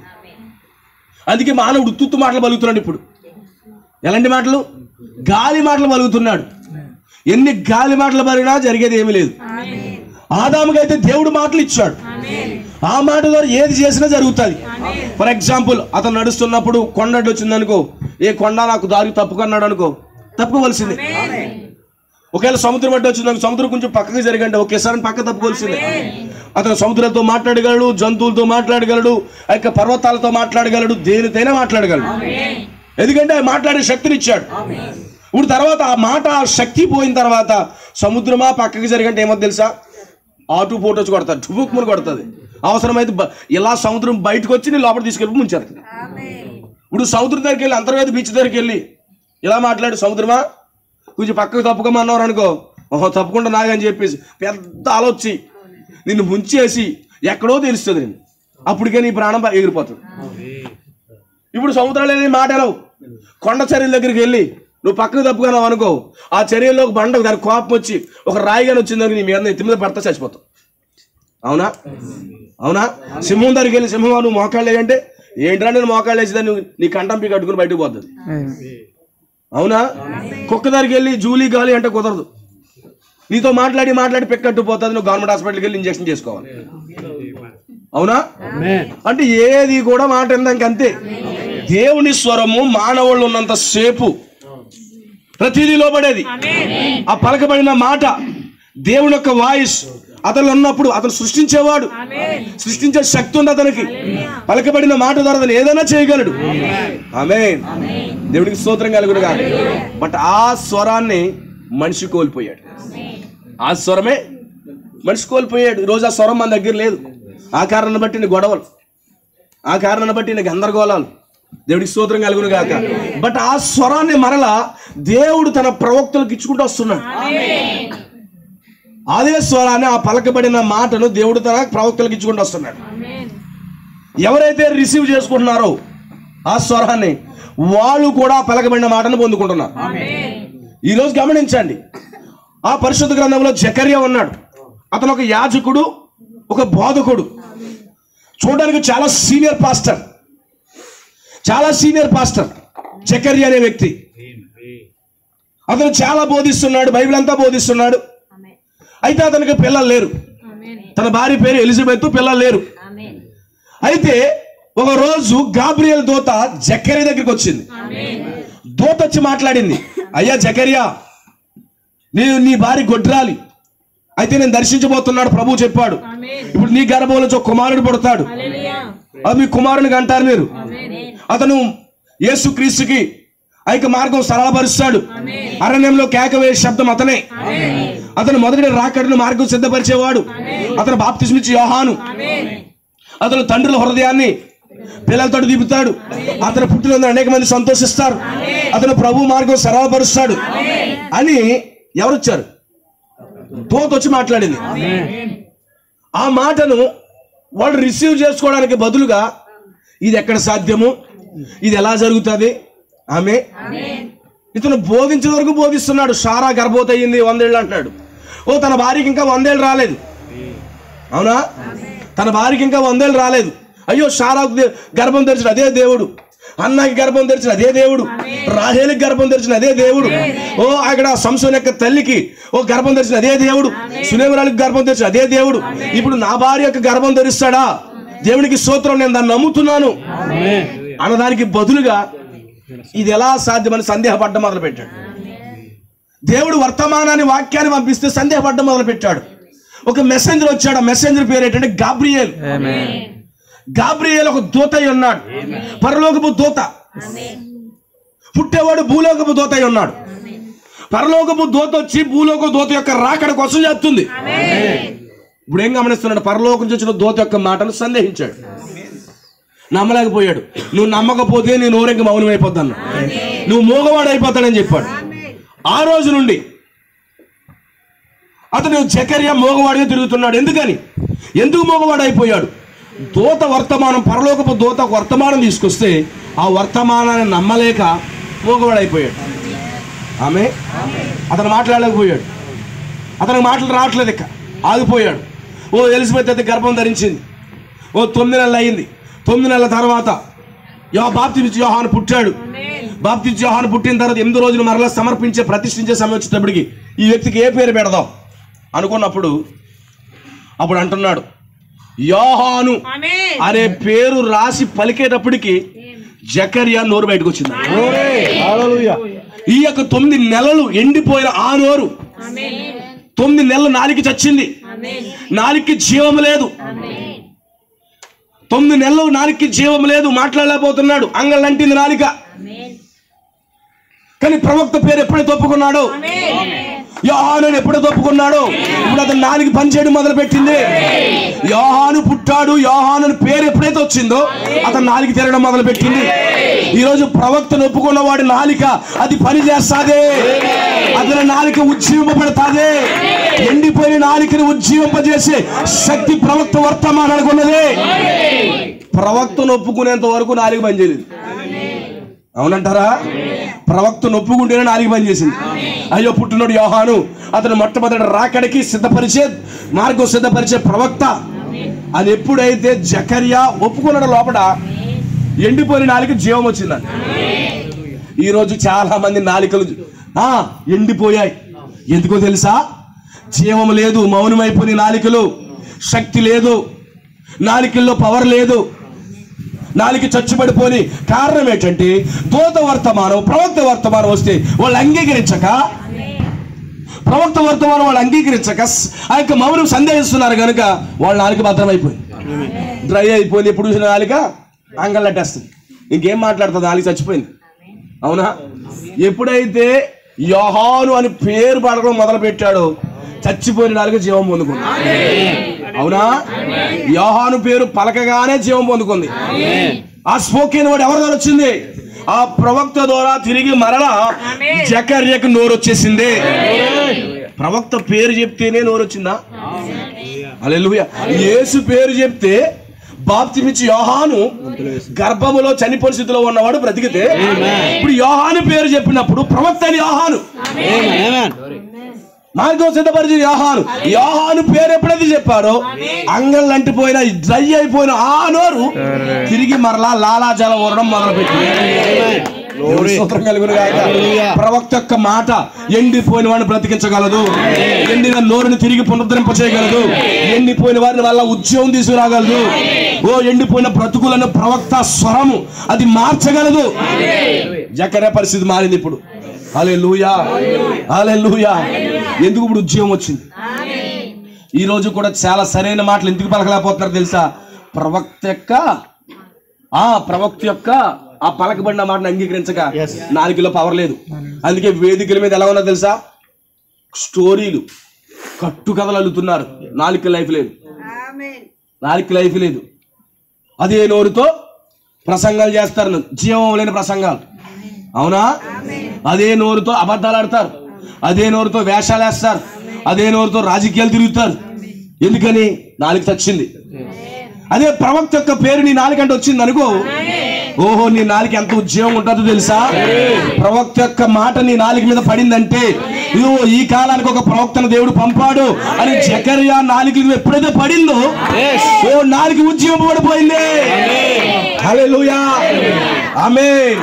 Speaker 2: అందుకే మానవుడు ఉత్తు మాటలు పలుకుతున్నాడు. ఇప్పుడు ఎలాంటి మాటలు? గాలి మాటలు పలుకుతున్నాడు. ఎన్ని గాలి మాటలు పలికినా జరిగేది ఏమీ లేదు. ఆదాముకైతే దేవుడు మాటలు ఇచ్చాడు. ఆ మాట ద్వారా ఏది చేసినా జరుగుతుంది. ఫర్ ఎగ్జాంపుల్, అతను నడుస్తున్నప్పుడు కొండ అడ్డు వచ్చిందనుకో, ఏ కొండ నాకు దారి తప్పుకున్నాడు అనుకో, తప్పుకోవలసింది. ఒకవేళ సముద్రం అడ్డు వచ్చిందనుకో, సముద్రం కొంచెం పక్కకి జరిగంటే ఒకేసారి పక్క తప్పుకోవాల్సిందే. అతను సముద్రంతో మాట్లాడగలడు, జంతువులతో మాట్లాడగలడు, ఆ యొక్క పర్వతాలతో మాట్లాడగలడు, దేనితైనా మాట్లాడగలడు. ఎందుకంటే మాట్లాడే శక్తిని ఇచ్చాడు. ఇప్పుడు తర్వాత ఆ మాట, ఆ శక్తి పోయిన తర్వాత సముద్రమా పక్కకి జరిగంటే ఏమో తెలుసా? ఆటు పోటు వచ్చి కొడతాడు, టుబుక్మని కొడుతుంది. అవసరమైతే ఇలా సముద్రం బయటకు వచ్చి నేను లోపల తీసుకెళ్ళి ముంచారు. ఇప్పుడు సముద్రం దగ్గరికి వెళ్ళి, అంతర్వేది బీచ్ దగ్గరికి వెళ్ళి ఇలా మాట్లాడు, సముద్రమా కొంచెం పక్కకు తప్పుకోమన్నారు అనుకో, ఓహో తప్పకుండా నాగని చెప్పేసి పెద్ద ఆలోచి నిన్ను ముంచేసి ఎక్కడో తెలుస్తుంది. నేను అప్పటికే నీ ప్రాణం ఎగిరిపోతుంది. ఇప్పుడు సముద్రాలు ఏది మాటలవు. కొండ చర్యల దగ్గరికి వెళ్ళి నువ్వు పక్కకు తప్పుకున్నావు అనుకో, ఆ చర్యల్లో ఒక బండ దానికి కోపం వచ్చి ఒక రాయిగాని వచ్చిందని నీ మీద ఎత్తి మీద పడతా చచ్చిపోతావు. అవునా? అవునా? సింహం దగ్గరికి వెళ్ళి, సింహం నువ్వు మోకాళ్ళు లేదంటే ఏంటంటే నేను మోకాళ్ళు వేసేదాన్ని నీ కంటంపి కట్టుకుని బయటకు పోతుంది. అవునా? కుక్క దగ్గరికి వెళ్ళి జూలీ గాలి అంటే కుదరదు. నీతో మాట్లాడి మాట్లాడి పెక్కట్టు పోతుంది. నువ్వు గవర్నమెంట్ హాస్పిటల్కి వెళ్ళి ఇంజక్షన్ చేసుకోవాలి. అవునా? అంటే ఏది కూడా మాట ఇందాక అంతే. దేవుని స్వరము మానవుళ్ళు ఉన్నంత సేపు ప్రతిదీ లోబడేది. ఆ పలకబడిన మాట, దేవుని యొక్క వాయిస్ అతను ఉన్నప్పుడు అతను సృష్టించేవాడు. సృష్టించే శక్తి ఉంది అతనికి. పలకబడిన మాట ద్వారా అతను ఏదైనా చేయగలడు. ఆమేన్. దేవుడికి స్తోత్రం కలుగును గాక. బట్ ఆ స్వరాన్ని మనిషి కోల్పోయాడు. ఆ స్వరమే మనిషి కోల్పోయాడు. ఈరోజు ఆ స్వరం మన దగ్గర లేదు. ఆ కారణాన్ని బట్టి గొడవలు, ఆ కారణాన్ని బట్టి గందరగోళాలు. దేవుడికి స్తోత్రం కలుగును గాక. బట్ ఆ స్వరాన్ని మరలా దేవుడు తన ప్రవక్తలకు ఇచ్చుకుంటూ వస్తున్నాడు. అదే స్వరాన్ని, ఆ పలకబడిన మాటను దేవుడు తన ప్రవక్తలకు ఇచ్చుకుంటూ వస్తున్నాడు. ఎవరైతే రిసీవ్ చేసుకుంటున్నారో ఆ స్వరాన్ని, వాళ్ళు కూడా పలకబడిన మాటను పొందుకుంటున్నారు. ఈరోజు గమనించండి, ఆ పరిశుద్ధ గ్రంథంలో జకర్యా ఉన్నాడు. అతను ఒక యాజకుడు, ఒక బోధకుడు. చూడడానికి చాలా సీనియర్ పాస్టర్, చాలా సీనియర్ పాస్టర్ జకర్యా అనే వ్యక్తి. అతను చాలా బోధిస్తున్నాడు, బైబిల్ అంతా బోధిస్తున్నాడు. అయితే అతనికి పిల్లలు లేరు. తన భార్య పేరు ఎలిజబెత్, పిల్లలు లేరు. అయితే ఒక రోజు గాబ్రియల్ దూత జకర్యా దగ్గరికి వచ్చింది. దూత వచ్చి మాట్లాడింది, అయ్యా జకర్యా, నీ భార్య గొడ్రాలి, అయితే నేను దర్శించబోతున్నాడు, ప్రభువు చెప్పాడు. ఇప్పుడు నీ గర్భంలో కుమారుడు పుడతాడు. అది మీ కుమారునికి అంటారు మీరు. అతను యేసుక్రీస్తుకి ఐక మార్గం సరళపరుస్తాడు. అరణ్యంలో కేక వేసే శబ్దం అతనే. అతను మొదటి రాకడను మార్గం సిద్ధపరిచేవాడు. అతను బాప్తిస్మిచ్చి యోహాను. అతను తండ్రుల హృదయాన్ని పిల్లలతో దిపుతాడు. అతను పుట్టినందుకు అనేక మంది సంతోషిస్తారు. అతను ప్రభు మార్గం సరళపరుస్తాడు అని ఎవరు వచ్చారు? దూత వచ్చి మాట్లాడింది. ఆ మాటను వాళ్ళు రిసీవ్ చేసుకోవడానికి బదులుగా ఇది ఎక్కడ సాధ్యము, ఇది ఎలా జరుగుతుంది, ఆమె ఇతను బోధించిన వరకు బోధిస్తున్నాడు. సారా గర్భవతి అయ్యింది 100 ఏళ్ళు అంటున్నాడు. ఓ తన భార్యకి ఇంకా 100 ఏళ్ళు రాలేదు. అవునా? తన భార్యకి ఇంకా 100 ఏళ్ళు రాలేదు. అయ్యో సారాకు గర్భం తెరిచిన అదే దేవుడు, అన్నకి గర్భం తెరిచిన అదే దేవుడు, రాహేలుకి గర్భం తెరిచిన అదే దేవుడు, ఓ అక్కడ సంసోను యొక్క తల్లికి గర్భం తెరిచిన అదే దేవుడు, సునేమరాలకు గర్భం తెరిచిన అదే దేవుడు. ఇప్పుడు నా భార్య యొక్క గర్భం తెరిస్తాడా? దేవునికి స్తోత్రం, నేను దాన్ని నమ్ముతున్నాను అన్నదానికి బదులుగా ఇది ఎలా సాధ్యమని సందేహపడ్డం మొదలు పెట్టాడు. దేవుడు వర్తమానాన్ని వాక్యాన్ని పంపిస్తే సందేహపడ్డం మొదలు పెట్టాడు. ఒక మెసెంజర్ వచ్చాడు. ఆ మెసెంజర్ పేరు ఏంటంటే గాబ్రియేల్. గాబ్రియేల్ ఒక దూత అయి ఉన్నాడు, పరలోకపు దూత. పుట్టేవాడు భూలోకపు దూత అయి ఉన్నాడు. పరలోకపు దూత వచ్చి భూలోక దూత యొక్క రాకడ కోసం చేస్తుంది. ఇప్పుడు ఏం గమనిస్తున్నాడు? పరలోకం నుంచి వచ్చిన దూత యొక్క మాటను సందేహించాడు, నమ్మలేకపోయాడు. నువ్వు నమ్మకపోతే నీ నోరెంక మౌనం అయిపోతాను, నువ్వు మూగవాడు అయిపోతాడని చెప్పాడు. ఆ రోజు నుండి అతను జకర్యా మూగవాడిగా తిరుగుతున్నాడు. ఎందుకు మూగవాడు అయిపోయాడు? దూత వర్తమానం, పరలోకపు దూత వర్తమానం తీసుకొస్తే ఆ వర్తమానాన్ని నమ్మలేక మూగవాడు అయిపోయాడు. ఆమె అతను మాట్లాడలేకపోయాడు. అతనికి మాటలు రావట్లేదు, ఇక ఆగిపోయాడు. ఎలిజబెత్ అయితే గర్భం ధరించింది. 9 నెలలు అయింది. 9 నెలల తర్వాత బాప్తిస్మ యోహాను పుట్టాడు. బాప్తిస్మ యోహాను పుట్టిన తర్వాత 8 రోజులు మరలా సమర్పించే ప్రతిష్ఠించే సమయం వచ్చేటప్పటికి ఈ వ్యక్తికి ఏ పేరు పెడదాం అనుకున్నప్పుడు అప్పుడు అంటున్నాడు యోహాను అనే పేరు రాసి పలికేటప్పటికి జకర్యా నోరు బయటకు వచ్చింది. ఈ యొక్క 9 నెలలు ఎండిపోయిన ఆ నోరు, 9 నెలలు నాలిక చచ్చింది, నాలికి జీవం లేదు. 9 నెలలు నాలికి జీవం లేదు, మాట్లాడలేకపోతున్నాడు, అంగళ్ళంటింది నాలిక. కానీ ప్రవక్త పేరు ఎప్పుడైతే ఒప్పుకున్నాడో, యోహాను ఎప్పుడైతే ఒప్పుకున్నాడో, ఇప్పుడు అతను నాలుగు పని చేయడం మొదలు పెట్టింది. యోహాను పుట్టాడు, యోహాను పేరు ఎప్పుడైతే వచ్చిందో అతను నాలుగు తిరగడం మొదలు పెట్టింది. ఈరోజు ప్రవక్తను ఒప్పుకున్న వాడి నాలిక అది పని చేస్తాదే, అతని నాలిక ఉజ్జీవింపబడతాదే. ఎండిపోయిన నాలికను ఉజ్జీవింపజేసే శక్తి ప్రవక్త వర్తమానానికి ఉన్నది. ప్రవక్తను ఒప్పుకునేంత వరకు నాలుగు పని చేయలేదు. అవునంటారా? ప్రవక్తను ఒప్పుకుంటేనే నాలుగు పని చేసింది. అయ్యో పుట్టినోడు యోహాను, అతను మొట్టమొదటి రాకడికి మార్గం సిద్ధపరిచే ప్రవక్త అని ఎప్పుడైతే జకర్యా ఒప్పుకున్నాడు, లోపల ఎండిపోయిన నాలుక జీవం వచ్చిందని. ఈరోజు చాలా మంది నాలికలు ఎండిపోయాయి. ఎందుకో తెలుసా? జీవం లేదు, మౌనమైపోయిన నాలికలు, శక్తి లేదు, నాలికల్లో పవర్ లేదు, నాలిక చచ్చుబడిపోని. కారణం ఏంటంటే దూత వర్తమానం, ప్రవక్త వర్తమానం వస్తే వాళ్ళు అంగీకరించక, ప్రవక్త వర్తమానం వాళ్ళు అంగీకరించక ఆ యొక్క మౌనం సందేహిస్తున్నారు కనుక వాళ్ళ నాలిక భద్రమైపోయింది, డ్రై అయిపోయింది. ఎప్పుడు చూసిన నాలిక అంగళ్ళట్టేస్తుంది, ఇంకేం మాట్లాడుతుంది, నాలిక చచ్చిపోయింది. అవునా? ఎప్పుడైతే యోహాను అని పేరు పడడం మొదలు పెట్టాడో చచ్చిపోయిన నాలుక జీవం పొందుకుంది. అవునా? యోహాను పేరు పలకగానే జీవం పొందుకుంది. ఆ స్పోకెన్ వర్డ్ ఎవరి ద్వారా వచ్చింది? ఆ ప్రవక్త ద్వారా తిరిగి మరలా జకర్యాకు నోరు వచ్చేసింది. ప్రవక్త పేరు చెప్తేనే నోరు వచ్చిందా? హల్లెలూయా. యేసు పేరు చెప్తే బాప్తిస్మిచ్చి యోహాను గర్భములో చనిపోయిన స్థితిలో ఉన్నవాడు బ్రతికితే, ఇప్పుడు యోహాను పేరు చెప్పినప్పుడు ప్రవక్త అని యోహాను, మార్గం సిద్ధపరిచి యోహాను పేరు ఎప్పుడైతే చెప్పారో అంగళ్ళంటిపోయిన డ్రై అయిపోయిన ఆ నోరు తిరిగి మరలా లాలాజలం ఊరడం మొదలుపెట్టింది. ప్రవక్త యొక్క మాట ఎండిపోయిన వాడిని బ్రతికించగలదు, ఎండిన నోరుని తిరిగి పునరుద్ధరింప చేయగలదు, ఎండిపోయిన వారిని వల్ల ఉద్యోగం తీసుకురాగలదు. ఎండిపోయిన బ్రతుకులను ప్రవక్త స్వరము అది మార్చగలదు. జకర్యా పరిస్థితి మారింది ఇప్పుడు. హల్లెలూయా, హల్లెలూయా. ఎందుకు ఇప్పుడు ఉద్యోగం వచ్చింది? ఈ రోజు కూడా చాలా సరైన మాటలు ఎందుకు పలకలేకపోతున్నారు తెలుసా? ప్రవక్త యొక్క ఆ ప్రవక్త యొక్క ఆ పలకబడిన మాటను అంగీకరించక నాలుగులో పవర్ లేదు. అందుకే వేదికల మీద ఎలా ఉన్నదో తెలుసా, స్టోరీలు కట్టు కథలు అల్లుతున్నారు. నాలుగు లైఫ్ లేదు, నాలుగు లైఫ్ లేదు. అదే నోరుతో ప్రసంగాలు చేస్తారు, జీవం లేని ప్రసంగాలు. అవునా? అదే నోరుతో అబద్ధాలు ఆడతారు, అదే నోరుతో వేషాలు వేస్తారు, అదే నోరుతో రాజకీయాలు తిరుగుతారు. ఎందుకని? నాలుగు చచ్చింది. అదే ప్రవక్త యొక్క పేరు నీ నాలుగంటే వచ్చింది అనుకో, ఓహో నీ నాలుగు ఎంత ఉద్యోగం ఉంటుందో తెలుసా. ప్రవక్త యొక్క మాట నీ నాలుగు మీద పడిందంటే, ఇదిగో ఈ కాలానికి ఒక ప్రవక్తను దేవుడు పంపాడు అని జకర్యా నాలుగు ఎప్పుడైతే పడిందో, ఓ నాలుగు ఉద్యోగం పడిపోయింది. హల్లెలూయా, ఆమేన్.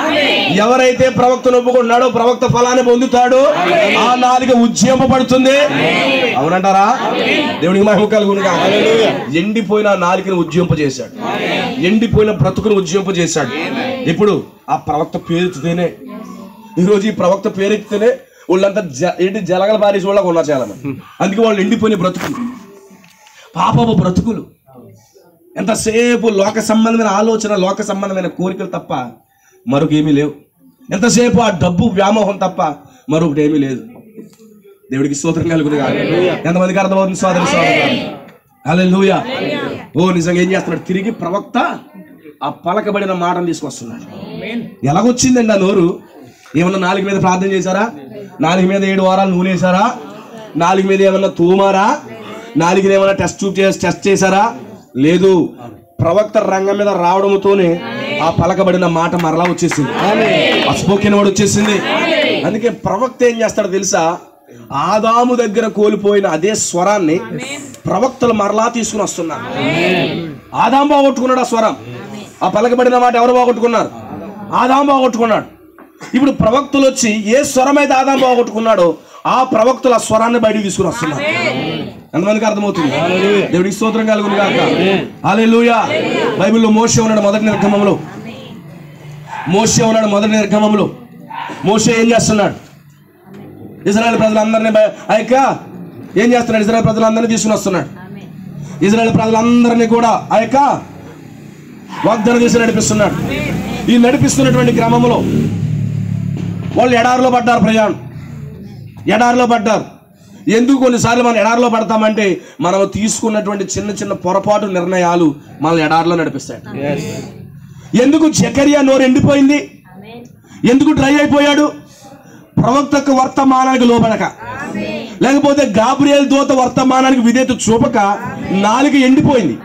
Speaker 2: ఎవరైతే ప్రవక్తను ఒప్పుకున్నాడో ప్రవక్త ఫలాన్ని పొందుతాడో ఆ నాలుగు ఉజ్జింపబడుతుంది. అవునంటారా? దేవునికి మహిమ కలుగును గాక. ఎండిపోయిన నాలుకను ఉజ్జింపజేశాడు, ఎండిపోయిన బ్రతుకును ఉజ్జింపజేశాడు. ఇప్పుడు ఆ ప్రవక్త పేరెత్తితేనే, ఈరోజు ఈ ప్రవక్త పేరెత్తితేనే వాళ్ళంతా ఏంటి జలగల బారేసి వాళ్ళకు ఉన్నారు చాలా మంది. అందుకే వాళ్ళు ఎండిపోయిన బ్రతుకులు, పాపపు బ్రతుకులు, ఎంతసేపు లోక సంబంధమైన ఆలోచన, లోక సంబంధమైన కోరికలు తప్ప మరొకేమీ లేవు. ఎంతసేపు ఆ డబ్బు వ్యామోహం తప్ప మరొకటి ఏమీ లేదు. దేవుడికి స్తోత్రం కలుగును గాక. ఎంతమందికి అర్థమవుతుంది సోదరి సోదరులారా? హల్లెలూయా. ఓ నిజంగా ఏం చేస్తున్నాడు? తిరిగి ప్రవక్త ఆ పలకబడిన మాటను తీసుకొస్తున్నాడు. ఎలాగొచ్చిందండి ఆ నోరు? ఏమన్నా నాలుగు మీద ప్రార్థన చేశారా? నాలుగు మీద 7 వారాలు నూనె వేసారా? నాలుగు మీద ఏమన్నా తూమారా? నాలుగు ఏమన్నా టెస్ట్ చేశారా? లేదు. ప్రవక్త రంగం మీద రావడంతోనే ఆ పలకబడిన మాట మరలా వచ్చేసింది, ఆ స్పోకెన్ వర్డ్ వచ్చేసింది. అందుకే ప్రవక్త ఏం చేస్తాడో తెలుసా? ఆదాము దగ్గర కోల్పోయిన అదే స్వరాన్ని ప్రవక్తలు మరలా తీసుకుని వస్తున్నారు. ఆదాము బాగొట్టుకున్నాడు ఆ స్వరం, ఆ పలకబడిన మాట ఎవరు బాగొట్టుకున్నారు? ఆదాము బాగొట్టుకున్నాడు. ఇప్పుడు ప్రవక్తలు వచ్చి ఏ స్వరం అయితే ఆదాము బాగొట్టుకున్నాడో ఆ ప్రవక్తలు ఆ స్వరాన్ని బయటికి తీసుకుని వస్తున్నారు. ఎంతమందికి అర్థమవుతుంది? దేవుడికి స్తోత్రం కలుగును గాక. హల్లెలూయా. బైబిల్లో మోషే ఉన్నాడు మొదటి నిర్గమంలో. మోషే ఉన్నాడు మొదటి నిర్గమంలో. మోషే ఏం చేస్తున్నాడు? ఇశ్రాయేలు ప్రజలందరినీ ఏం చేస్తున్నాడు? ఇశ్రాయేలు ప్రజలందరినీ తీసుకుని వస్తున్నాడు. ఇశ్రాయేలు ప్రజలందరినీ కూడా ఆ యొక్క వాగ్దాన దేశం నడిపిస్తున్నాడు. ఈ నడిపిస్తున్నటువంటి క్రమంలో వాళ్ళు ఎడారిలో పడ్డారు, ప్రయాణం ఎడారిలో పడ్డారు. ఎందుకు కొన్నిసార్లు మనం ఎడారిలో పడతామంటే మనం తీసుకున్నటువంటి చిన్న చిన్న పొరపాటు నిర్ణయాలు మనల్ని ఎడారిలో నడిపిస్తాయి. ఎందుకు జకర్యా నోరు ఎండిపోయింది? ఎందుకు డ్రై అయిపోయాడు? ప్రవక్తకు వర్తమానానికి లోబడక, లేకపోతే గాబ్రియేల్ దూత వర్తమానానికి విధేయత చూపక నాలుక ఎండిపోయింది.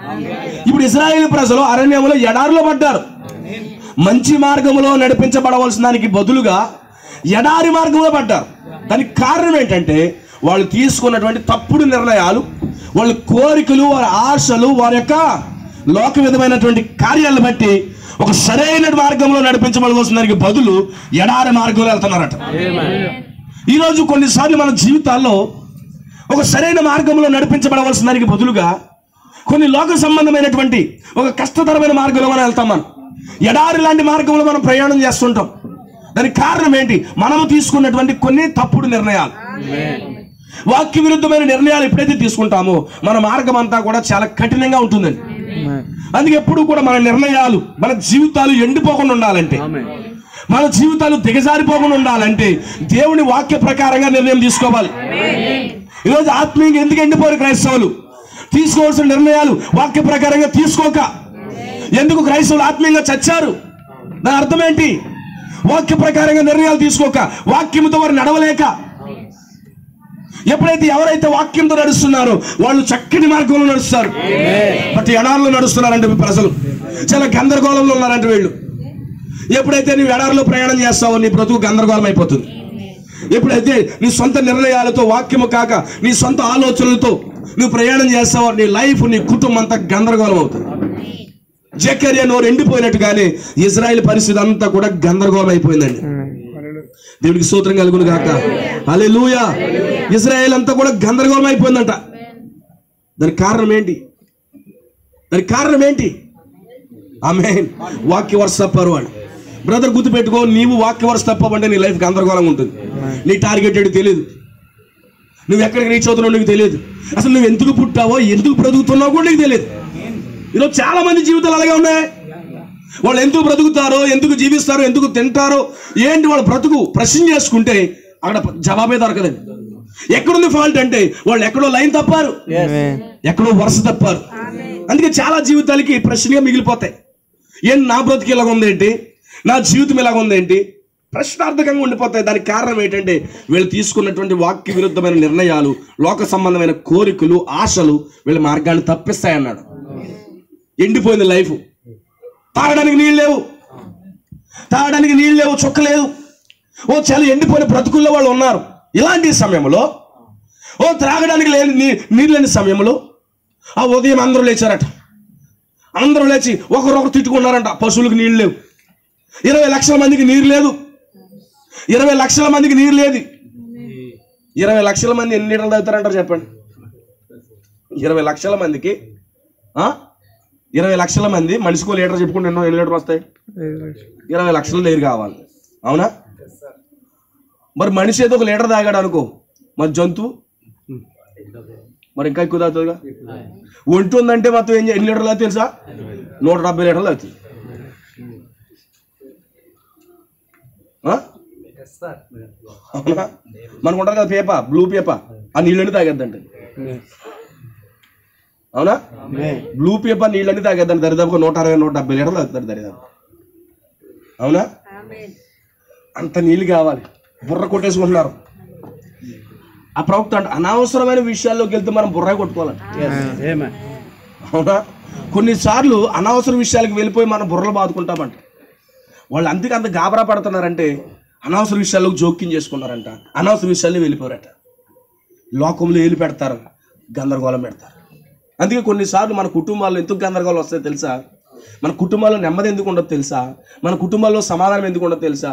Speaker 2: ఇప్పుడు ఇశ్రాయేలు ప్రజలు అరణ్యంలో ఎడారిలో పడ్డారు. మంచి మార్గంలో నడిపించబడవలసిన దానికి బదులుగా ఎడారి మార్గంలో పడ్డారు. దానికి కారణం ఏంటంటే వాళ్ళు తీసుకున్నటువంటి తప్పుడు నిర్ణయాలు, వాళ్ళ కోరికలు, వారి ఆశలు, వారి యొక్క లోక విధమైనటువంటి కార్యాలను బట్టి ఒక సరైన మార్గంలో నడిపించబడవలసిన దానికి బదులు ఎడారి మార్గంలో వెళ్తున్నారట. ఈరోజు కొన్నిసార్లు మన జీవితాల్లో ఒక సరైన మార్గంలో నడిపించబడవలసిన దానికి బదులుగా కొన్ని లోక సంబంధమైనటువంటి ఒక కష్టతరమైన మార్గంలో మనం వెళ్తాం. మనం ఎడారి లాంటి మార్గంలో మనం ప్రయాణం చేస్తుంటాం. దానికి కారణం ఏంటి? మనము తీసుకున్నటువంటి కొన్ని తప్పుడు నిర్ణయాలు, వాక్య విరుద్ధమైన నిర్ణయాలు ఎప్పుడైతే తీసుకుంటామో మన మార్గం అంతా కూడా చాలా కఠినంగా ఉంటుందండి. అందుకే ఎప్పుడు కూడా మన నిర్ణయాలు, మన జీవితాలు ఎండిపోకుండా ఉండాలంటే, మన జీవితాలు దిగజారిపోకుండా ఉండాలంటే దేవుని వాక్య ప్రకారంగా నిర్ణయం తీసుకోవాలి. ఈరోజు ఆత్మీయంగా ఎందుకు ఎండిపోయారు క్రైస్తవులు? తీసుకోవాల్సిన నిర్ణయాలు వాక్య ప్రకారంగా తీసుకోక. ఎందుకు క్రైస్తవులు ఆత్మీయంగా చచ్చారు? దాని అర్థం ఏంటి? వాక్య ప్రకారంగా నిర్ణయాలు తీసుకోక, వాక్యంతో వారు నడవలేక. ఎప్పుడైతే ఎవరైతే వాక్యంతో నడుస్తున్నారో వాళ్ళు చక్కటి మార్గంలో నడుస్తారు. బట్ ఎడారిలో నడుస్తున్నారంటే ప్రజలు చాలా గందరగోళంలో ఉన్నారంటే వీళ్ళు. ఎప్పుడైతే నీవు ఎడారిలో ప్రయాణం చేస్తావో నీ బ్రతుకు గందరగోళం అయిపోతుంది. ఎప్పుడైతే నీ సొంత నిర్ణయాలతో, వాక్యము కాక నీ సొంత ఆలోచనలతో నువ్వు ప్రయాణం చేస్తావో నీ లైఫ్, నీ కుటుంబం అంతా గందరగోళం అవుతుంది. జకర్యా నోరు ఎండిపోయినట్టుగానే ఇశ్రాయేల్ పరిస్థితి అంతా కూడా గందరగోళం అయిపోయిందండి. దేవుడికి స్తోత్రం కలుగును గాక. హల్లెలూయా. ఇశ్రాయేల్ అంతా కూడా గందరగోళం అయిపోయిందంట. దానికి కారణం ఏంటి? దానికి కారణం ఏంటి? ఆమేన్. వాక్య వరుస తప్పారు వాళ్ళు. బ్రదర్ గుర్తుపెట్టుకో, నీవు వాక్య వరుస తప్పవంటే నీ లైఫ్ గందరగోళంగా ఉంటుంది. నీ టార్గెట్ ఏంటి తెలియదు, నువ్వు ఎక్కడికి రీచ్ అవుతున్నావు నీకు తెలియదు, అసలు నువ్వు ఎందుకు పుట్టావో ఎందుకు బ్రతుకుతున్నావో కూడా నీకు తెలియదు. ఈరోజు చాలా మంది జీవితాలు అలాగే ఉన్నాయి. వాళ్ళు ఎందుకు బ్రతుకుతారో, ఎందుకు జీవిస్తారో, ఎందుకు తింటారో, ఏంటి వాళ్ళ బ్రతుకు ప్రశ్న చేసుకుంటే అక్కడ జవాబే దొరకదండి. ఎక్కడుంది ఫాల్ట్ అంటే వాళ్ళు ఎక్కడో లైన్ తప్పారు, ఎక్కడో వరుస తప్పారు. అందుకే చాలా జీవితాలకి ప్రశ్నగా మిగిలిపోతాయి. ఏంటి నా బ్రతుకు ఇలాగ ఉందేంటి, నా జీవితం ఇలాగ ఉందేంటి, ప్రశ్నార్థకంగా ఉండిపోతాయి. దానికి కారణం ఏంటంటే వీళ్ళు తీసుకున్నటువంటి వాక్య విరుద్ధమైన నిర్ణయాలు, లోక సంబంధమైన కోరికలు, ఆశలు వీళ్ళ మార్గాన్ని తప్పిస్తాయన్నాడు. ఎండిపోయింది లైఫ్. తాగడానికి నీళ్ళు లేవు, తాగడానికి నీళ్ళు లేవు, చుక్క లేదు. చాలా ఎండిపోయిన బ్రతుకుల్లో వాళ్ళు ఉన్నారు. ఇలాంటి సమయంలో త్రాగడానికి నీళ్ళు లేని సమయంలో ఉదయం అందరూ లేచారట. అందరూ లేచి ఒకరొకరు తిట్టుకున్నారంట. పశువులకు నీళ్ళు లేవు. 20 లక్షల మందికి నీరు లేదు. 20 లక్షల మందికి నీరు లేదు. 20 లక్షల మంది ఎన్ని లీటర్లు తాగుతారంటారు చెప్పండి? 20 లక్షల మందికి 20 లక్షల మంది మనిషికో లీటర్ చెప్పుకుంటే ఎన్ని లీటర్లు వస్తాయి? 20 లక్షల నీరు కావాలి. అవునా? మరి మనిషి ఏదో ఒక లీటర్ తాగాడు అనుకో, మరి జంతువు మరి ఇంకా ఎక్కువ తాగుతుందిగా. ఒంటి ఉందంటే మొత్తం ఎన్ని లీటర్లు అవుతుంది తెలుసా? 170 లీటర్లు అవుతుంది. అవునా? మనకు ఉంటుంది కదా పేప, బ్లూ పేప, ఆ నీళ్ళని తాగేద్దండి. అవునా? బ్లూ పేపర్ నీళ్ళని తాగేద్దండి. దరిదాపుగా 160-170 లీటర్లు తాగుతాడు దరిదాపు. అవునా? అంత నీళ్ళు కావాలి. బుర్ర కొట్టేసుకుంటున్నారు. ఆ ప్రవక్త అంటే అనవసరమైన విషయాల్లోకి వెళ్తే మనం బుర్ర కొట్టుకోవాలండి. అవునా? కొన్నిసార్లు అనవసర విషయాలకు వెళ్ళిపోయి మనం బుర్రలు బాదుకుంటామంట. వాళ్ళు అందుకే అంత గాబరా పడుతున్నారంటే అనవసర విషయాల్లోకి జోక్యం చేసుకున్నారంట. అనవసర విషయాల్లో వెళ్ళిపోయారట. లోకంలో ఏలు పెడతారు, గందరగోళం పెడతారు. అందుకే కొన్నిసార్లు మన కుటుంబాల్లో ఎందుకు గందరగోళం వస్తాయో తెలుసా? మన కుటుంబాల్లో నెమ్మది ఎందుకు ఉండదు తెలుసా? మన కుటుంబాల్లో సమాధానం ఎందుకు ఉండదు తెలుసా?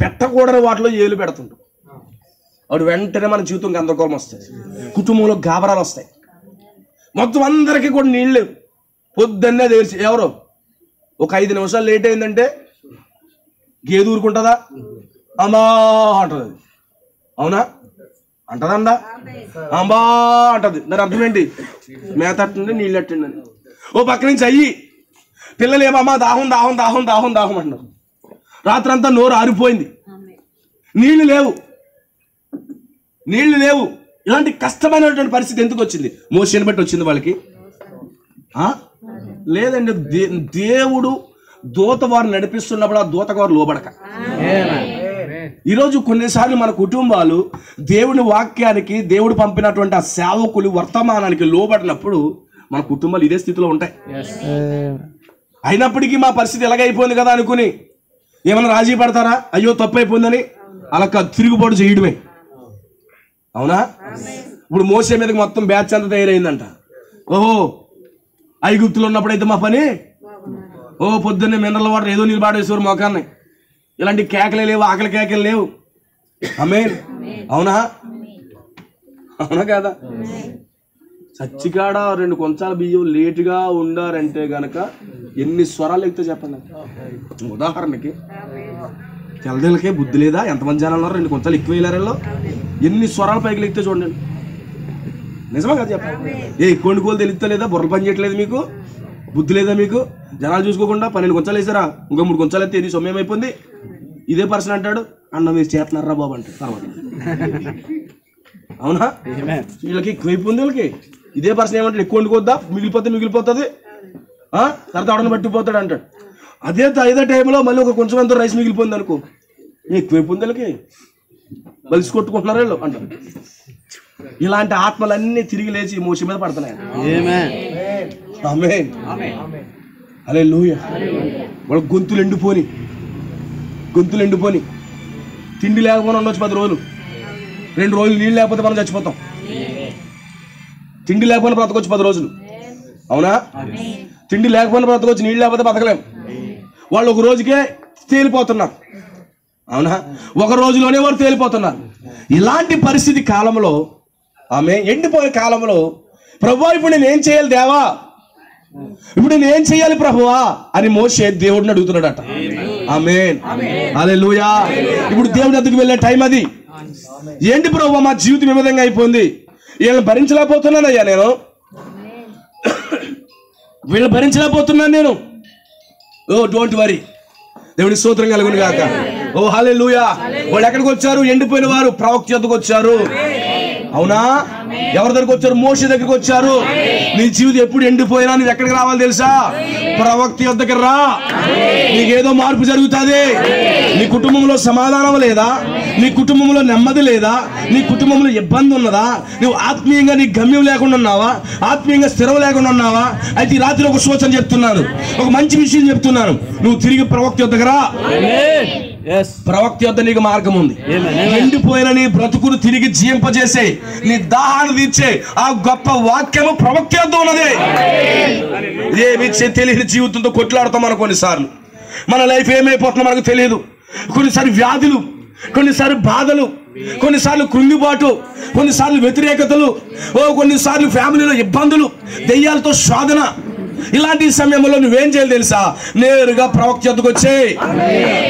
Speaker 2: పెట్టకూడని వాటిలో ఏలు పెడుతుంటాం. వాడు వెంటనే మన జీవితం గందరగోళం వస్తుంది. కుటుంబంలో గాబరాలు వస్తాయి. మొత్తం అందరికీ కూడా నీళ్ళు లేవు. పొద్దున్నే తెరిచి ఎవరో ఒక 5 నిమిషాలు లేట్ అయిందంటే గేదె ఊరుకుంటుందా? అమ్మా అంటది. అవునా? అంటదండా? అమ్మా అంటది. దాని అర్థం ఏంటి? మేత అట్టుండి నీళ్ళు అట్టండి అని. ఓ పక్క నుంచి అయ్యి పిల్లలు ఏమమ్మా దాహం దాహం దాహం దాహం దాహం అంటున్నారు. రాత్రంతా నోరు ఆరిపోయింది. నీళ్లు లేవు, నీళ్లు లేవు. ఇలాంటి కష్టమైనటువంటి పరిస్థితి ఎందుకు వచ్చింది? మోషేని బట్టి వచ్చింది వాళ్ళకి? లేదండి. దేవుడు దూత వారు నడిపిస్తున్నప్పుడు ఆ దూతకు వారు లోబడక. ఈరోజు కొన్నిసార్లు మన కుటుంబాలు దేవుని వాక్యానికి, దేవుడు పంపినటువంటి ఆ సేవకులు వర్తమానానికి లోబడినప్పుడు మన కుటుంబాలు ఇదే స్థితిలో ఉంటాయి. అయినప్పటికీ మా పరిస్థితి ఎలాగైపోయింది కదా అనుకుని ఏమైనా రాజీ పడతారా? అయ్యో తప్పు అయిపోయిందని అలా తిరుగుబాటు చేయడమే. అవునా? ఇప్పుడు మోసే మీదకి మొత్తం బ్యాచ్ అంతా తయారైందంట. ఓహో, ఐగుప్తులు ఉన్నప్పుడైతే మా పని పొద్దున్నే మినరల్ వాటర్ ఏదో నీళ్ళు పాడేసేవారు మోకాన్ని. ఇలాంటి కేకలే లేవు, ఆకలి కేకలు లేవు. ఆమేన్. అవునా? అవునా కాదా? చచ్చికాడ 2 కొంచాల బియ్యం లేటుగా ఉండారంటే గనక ఎన్ని స్వరాలు ఎక్కితే చెప్పండి. ఉదాహరణకి తెల్లదలకే బుద్ధి లేదా? ఎంతమంది జనాలు ఉన్నారు? 2 కొంచాలు ఎక్కువ వేయలేరలో ఎన్ని స్వరాలు పైకి ఎక్కితే చూడండి. నిజమా కదా చెప్పండి? ఎక్కువ కోళ్ళు తెలుస్తలేదా? బుర్ర పని చేయట్లేదు మీకు? బుద్ధి లేదా మీకు? జనాలు చూసుకోకుండా 12 కొంచాలు వేసారా, ఇంకో 3 కొంచాలు అయితే ఇది సొమ్మేం అయిపోయింది. ఇదే పర్సన్ అంటాడు, అన్న మీరు చేస్తున్నారా బాబు అంటే తర్వాత. అవునా? వీళ్ళకి ఎక్కువైపోయింది. వీళ్ళకి ఇదే పర్సన్ ఏమంటాడు, ఎక్కువ వండుకోద్దా, మిగిలిపోతుంది తర్వాత అవడని పట్టిపోతాడు అంటాడు. అదే టైంలో మళ్ళీ ఒక కొంచెం అంత రైస్ మిగిలిపోయింది అనుకో, ఎక్కువైపోయింది వీళ్ళకి, బలిసి కొట్టుకుంటున్నారు వీళ్ళు అంటారు. ఇలాంటి ఆత్మలన్నీ తిరిగి లేచి మోషే మీద పడుతున్నాయి. ఆమేన్. హల్లెలూయా. వాళ్ళ గొంతులు ఎండిపోని తిండి లేకపోయినా ఉండొచ్చు 10 రోజులు. 2 రోజులు నీళ్ళు లేకపోతే మనం చచ్చిపోతాం. తిండి లేకపోయినా బ్రతకొచ్చు 10 రోజులు. అవునా? తిండి లేకపోయినా బ్రతకొచ్చు, నీళ్ళు లేకపోతే బతకలేం. వాళ్ళు ఒక రోజుకే తేలిపోతున్నారు. అవునా? ఒక రోజులోనే వారు తేలిపోతున్నారు. ఇలాంటి పరిస్థితి కాలంలో, ఆమె ఎండిపోయే కాలంలో ప్రభువా ఇప్పుడు నేను ఏం చేయాలి దేవా, ఇప్పుడు నేను ఏం చేయాలి ప్రభువా అని మోషే దేవుడిని అడుగుతున్నాడట. ఆమేన్. హల్లెలూయా. ఇప్పుడు దేవుడి దగ్గరికి వెళ్ళే టైం అది. ఏంటి ప్రభువా మా జీవితం ఏ విధంగా అయిపోయింది, వీళ్ళని భరించలేకపోతున్నానయ్యా, వీళ్ళని భరించలేకపోతున్నాను నేను. ఓ డోంట్ వరీ. దేవుని స్తోత్రం కలుగును గాక. ఓ హల్లెలూయా. వాళ్ళు ఎక్కడికి వచ్చారు? ఎండిపోయిన వారు ప్రవక్త యొద్దకు వచ్చారు. అవునా? ఎవరి దగ్గరికి వచ్చారు? మోషే దగ్గరికి వచ్చారు. నీ జీవితం ఎప్పుడు ఎండిపోయినా నువ్వు ఎక్కడికి రావాలి తెలుసా? ప్రవక్త యొద్దకు రా. నీకేదో మార్పు జరుగుతుంది. నీ కుటుంబంలో సమాధానం లేదా? నీ కుటుంబంలో నెమ్మది లేదా? నీ కుటుంబంలో ఇబ్బంది ఉన్నదా? నువ్వు ఆత్మీయంగా నీ గమ్యం లేకుండా ఉన్నావా? ఆత్మీయంగా స్థిరం లేకుండా ఉన్నావా? అయితే ఈ రాత్రి ఒక సూచన చెప్తున్నాను, ఒక మంచి విషయం చెప్తున్నాను. నువ్వు తిరిగి ప్రవక్త యొద్దకు రా. ప్రవక్త యొద్ద నీకు మార్గం ఉంది. ఎండిపోయిన నీ బ్రతుకును తిరిగి జీవింపజేసే, నీ దాహాన్ని తీర్చే ఆ గొప్ప వాక్యము ప్రవక్త యొద్ద ఉన్నది. ఏమి తెలియని జీవితంతో కొట్లాడుతాం మనం. కొన్నిసార్లు మన లైఫ్ ఏమైపోతుందో మనకు తెలియదు. కొన్నిసార్లు వ్యాధులు, కొన్నిసార్లు బాధలు, కొన్నిసార్లు కృంగిబాటు, కొన్నిసార్లు వ్యతిరేకతలు, కొన్నిసార్లు ఫ్యామిలీలో ఇబ్బందులు, దెయ్యాలతో శోధన. ఇలాంటి సమయంలో నువ్వేం చేయాలి తెలుసా? నేరుగా ప్రవక్త యొద్దకు వచ్చే,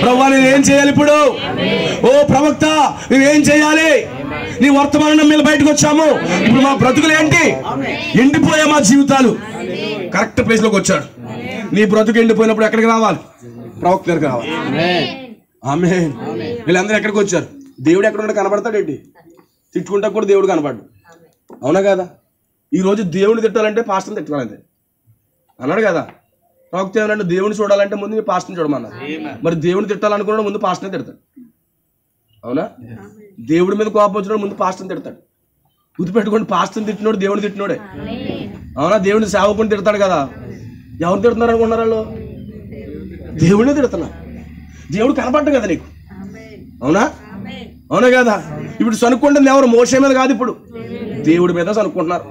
Speaker 2: ప్రభువా నేనేం చేయాలి ఇప్పుడు? ఓ ప్రవక్త నువ్వేం చేయాలి? నీ వర్తమానం మీద బయటకు వచ్చాము. ఇప్పుడు మా బ్రతుకులు ఏంటి? ఎండిపోయే మా జీవితాలు. కరెక్ట్ ప్లేస్ లోకి వచ్చాడు. నీ బ్రతుకు ఎండిపోయినప్పుడు ఎక్కడికి రావాలి? ప్రవక్త దగ్గరికి రావాలి. ఆమేన్. వీళ్ళందరూ ఎక్కడికి వచ్చారు? దేవుడు ఎక్కడ ఉన్నాడు? కనబడతాడేంటి? తిట్టుకుంటా కూడా దేవుడు కనబడ్డు. అవునా కదా? ఈరోజు దేవుడిని తిట్టాలంటే పాస్టర్ని తిట్టాలంటే అన్నాడు కదా. ప్రవక్త ఏమన్నాడు? దేవుడిని చూడాలంటే ముందు పాస్టర్ని చూడమన్నారు. మరి దేవుడిని తిట్టాలనుకున్నాడు, ముందు పాస్టర్ని తిడతాడు. అవునా? దేవుడి మీద కోపం వచ్చినాడు, ముందు పాస్టర్ని తిడతాడు. గుర్తుపెట్టుకోండి, పాస్టర్ని తిట్టినోడు దేవుడిని తిట్టినోడే. అవునా? దేవుడిని సేవకుని తిడతాడు కదా. ఎవరు తిడుతున్నారు అనుకున్నారు వాళ్ళు? దేవుడిని తిడుతున్నారు. దేవుడు కనపడ్డు కదా నీకు. అవునా? అవునా కదా? ఇప్పుడు సనుక్కుంటుంది ఎవరు? మోషే మీద కాదు, ఇప్పుడు దేవుడి మీద సనుక్కుంటున్నారు.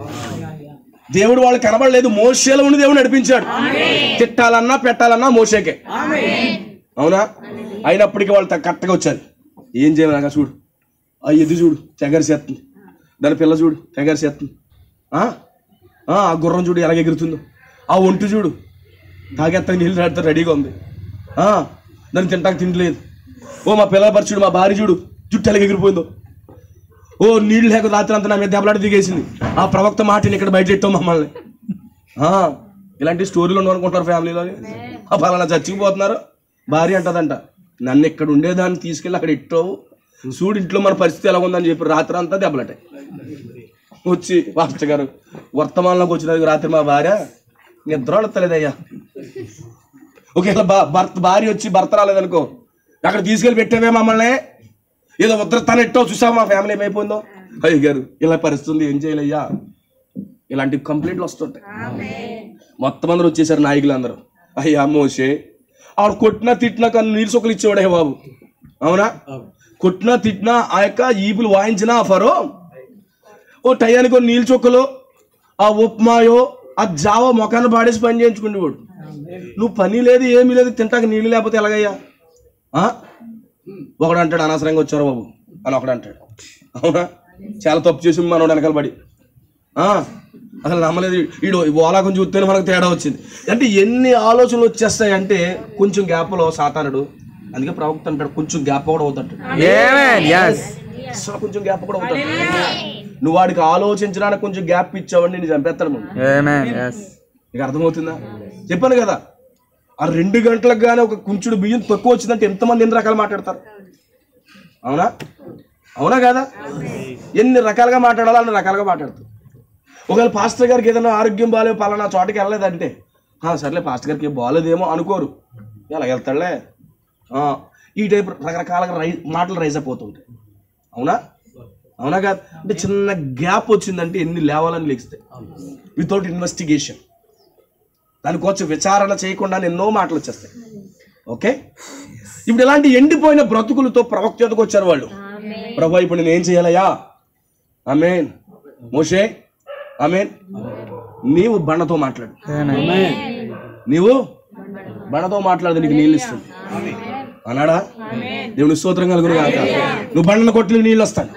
Speaker 2: దేవుడు వాళ్ళు కనబడలేదు, మోషేలో ఉండి దేవుడు నడిపించాడు. తిట్టాలన్నా పెట్టాలన్నా మోషేకే. అవునా? అయినప్పటికీ వాళ్ళు కరెక్ట్గా వచ్చారు. ఏం చేయమనగా చూడు, ఆ ఎద్దు చూడు తెగరిసేస్తుంది, దాని పిల్ల చూడు తెగరిసేస్తుంది, ఆ గుర్రం చూడు ఎలాగ ఎగురుతుందో, ఆ ఒంటు చూడు తాగెత్త నీళ్ళు రాడితే రెడీగా ఉంది, దాన్ని తింటాక తింటలేదు. ఓ మా పిల్లల పరిచుడు, మా భార్య చూడు జుట్టు ఎలాగ ఎగిరిపోయిందో, ఓ నీళ్ళు లేక రాత్రి అంతా నా మీద దెబ్బలాట దిగేసింది. ఆ ప్రవక్త మాటని ఇక్కడ బయట పెట్టాం మమ్మల్ని. ఇలాంటి స్టోరీలు ఉండవనుకుంటున్నారు ఫ్యామిలీలో. ఆ పలానా చచ్చిపోతున్నారు, భార్య అంటదంట నన్ను ఇక్కడ ఉండేదాన్ని తీసుకెళ్ళి అక్కడ ఇట్టావు చూడు, ఇంట్లో మన పరిస్థితి ఎలా ఉందని చెప్పి రాత్రి అంతా దెబ్బలాటే. వచ్చి పాస్టర్ గారు వర్తమానంలోకి వచ్చిన రాత్రి మా భార్య నిద్ర వస్తలేదయ్యా. ఒకవేళ భార్య వచ్చి భర్త రాలేదనుకో, అక్కడ తీసుకెళ్ళి పెట్టావే మమ్మల్ని, ఏదో ఉద్రతాన్ని ఎట్టో చూసావా మా ఫ్యామిలీ ఏమైపోయిందో. అయ్య గారు ఇలా పరిస్థితుంది, ఏం చేయాలయ్యా? ఇలాంటి కంప్లైంట్లు వస్తుంటాయి. మొత్తం అందరూ వచ్చేసారు నాయకులు అందరూ. అయ్యా మోషే ఆవిడ కొట్టినా తిట్టినా కానీ నీళ్ళు సొక్కలు ఇచ్చేవాడే బాబు. అవునా? కొట్టినా తిట్టినా ఆ యొక్క ఈపులు వాయించినా ఆ ఫరో ఓ టయానికి నీళ్ళు చొక్కలు, ఆ ఉప్మాయో ఆ జావో మొఖాన్ని పాడేసి పని చేయించుకునేవాడు. నువ్వు పని లేదు ఏమీ లేదు, తింటాక నీళ్ళు లేకపోతే ఎలాగయ్యా? ఒకడు అంటాడు అనవసరంగా వచ్చారు బాబు అని ఒకడు అంటాడు. అవునా? చాలా తప్పు చేసి మనోడు వెనకాల పడి అసలు నమ్మలేదు, వీడు ఓలాకం చూస్తేనే మనకు తేడా వచ్చింది అంటే ఎన్ని ఆలోచనలు వచ్చేస్తాయి అంటే కొంచెం గ్యాప్లో సాతానుడు. అందుకే ప్రవక్త అంటాడు కొంచెం గ్యాప్ కూడా అవుతాడు, కొంచెం గ్యాప్ కూడా అవుతాడు. నువ్వు వాడికి ఆలోచించడానికి కొంచెం గ్యాప్ ఇచ్చావని నేను చంపేస్తాడు ముందు. నీకు అర్థమవుతుందా? చెప్పాను కదా, ఆ 2 గంటలకు కానీ ఒక కుంచుడు బియ్యం తక్కువ వచ్చిందంటే ఎంతమంది ఎన్ని రకాలు మాట్లాడతారు. అవునా? అవునా కదా? ఎన్ని రకాలుగా మాట్లాడాలో అన్ని రకాలుగా మాట్లాడతారు. ఒకవేళ పాస్టర్ గారికి ఏదైనా ఆరోగ్యం బాగాలేదు, పలానా చోటకి వెళ్ళలేదంటే సర్లే పాస్టర్ గారికి ఏం బాగాలేదేమో అనుకోరు, ఎలా వెళ్తాడులే, ఈ టైప్ రకరకాలుగా మాటలు రైజ్ అయిపోతుంటాయి. అవునా? అవునా కాదు? అంటే చిన్న గ్యాప్ వచ్చిందంటే ఎన్ని లేవాలని లెగిస్తాయి వితౌట్ ఇన్వెస్టిగేషన్. దానికోసం విచారణ చేయకుండా ఎన్నో మాటలు వచ్చేస్తాయి. ఓకే, ఇప్పుడు ఇలాంటి ఎండిపోయిన బ్రతుకులతో ప్రవక్త యొద్దకు వచ్చారు వాళ్ళు. ప్రభు ఇప్పుడు నేను ఏం చేయాలయ్యా? ఆమేన్. మోషే ఆమేన్, నీవు బండతో మాట్లాడు, నీవు బండతో మాట్లాడు, నీకు నీళ్ళు ఇస్తుంది అన్నాడా? దేవుని స్తోత్రం కలుగును గాక. నువ్వు బండను కొట్టి నీళ్ళు వస్తాయి.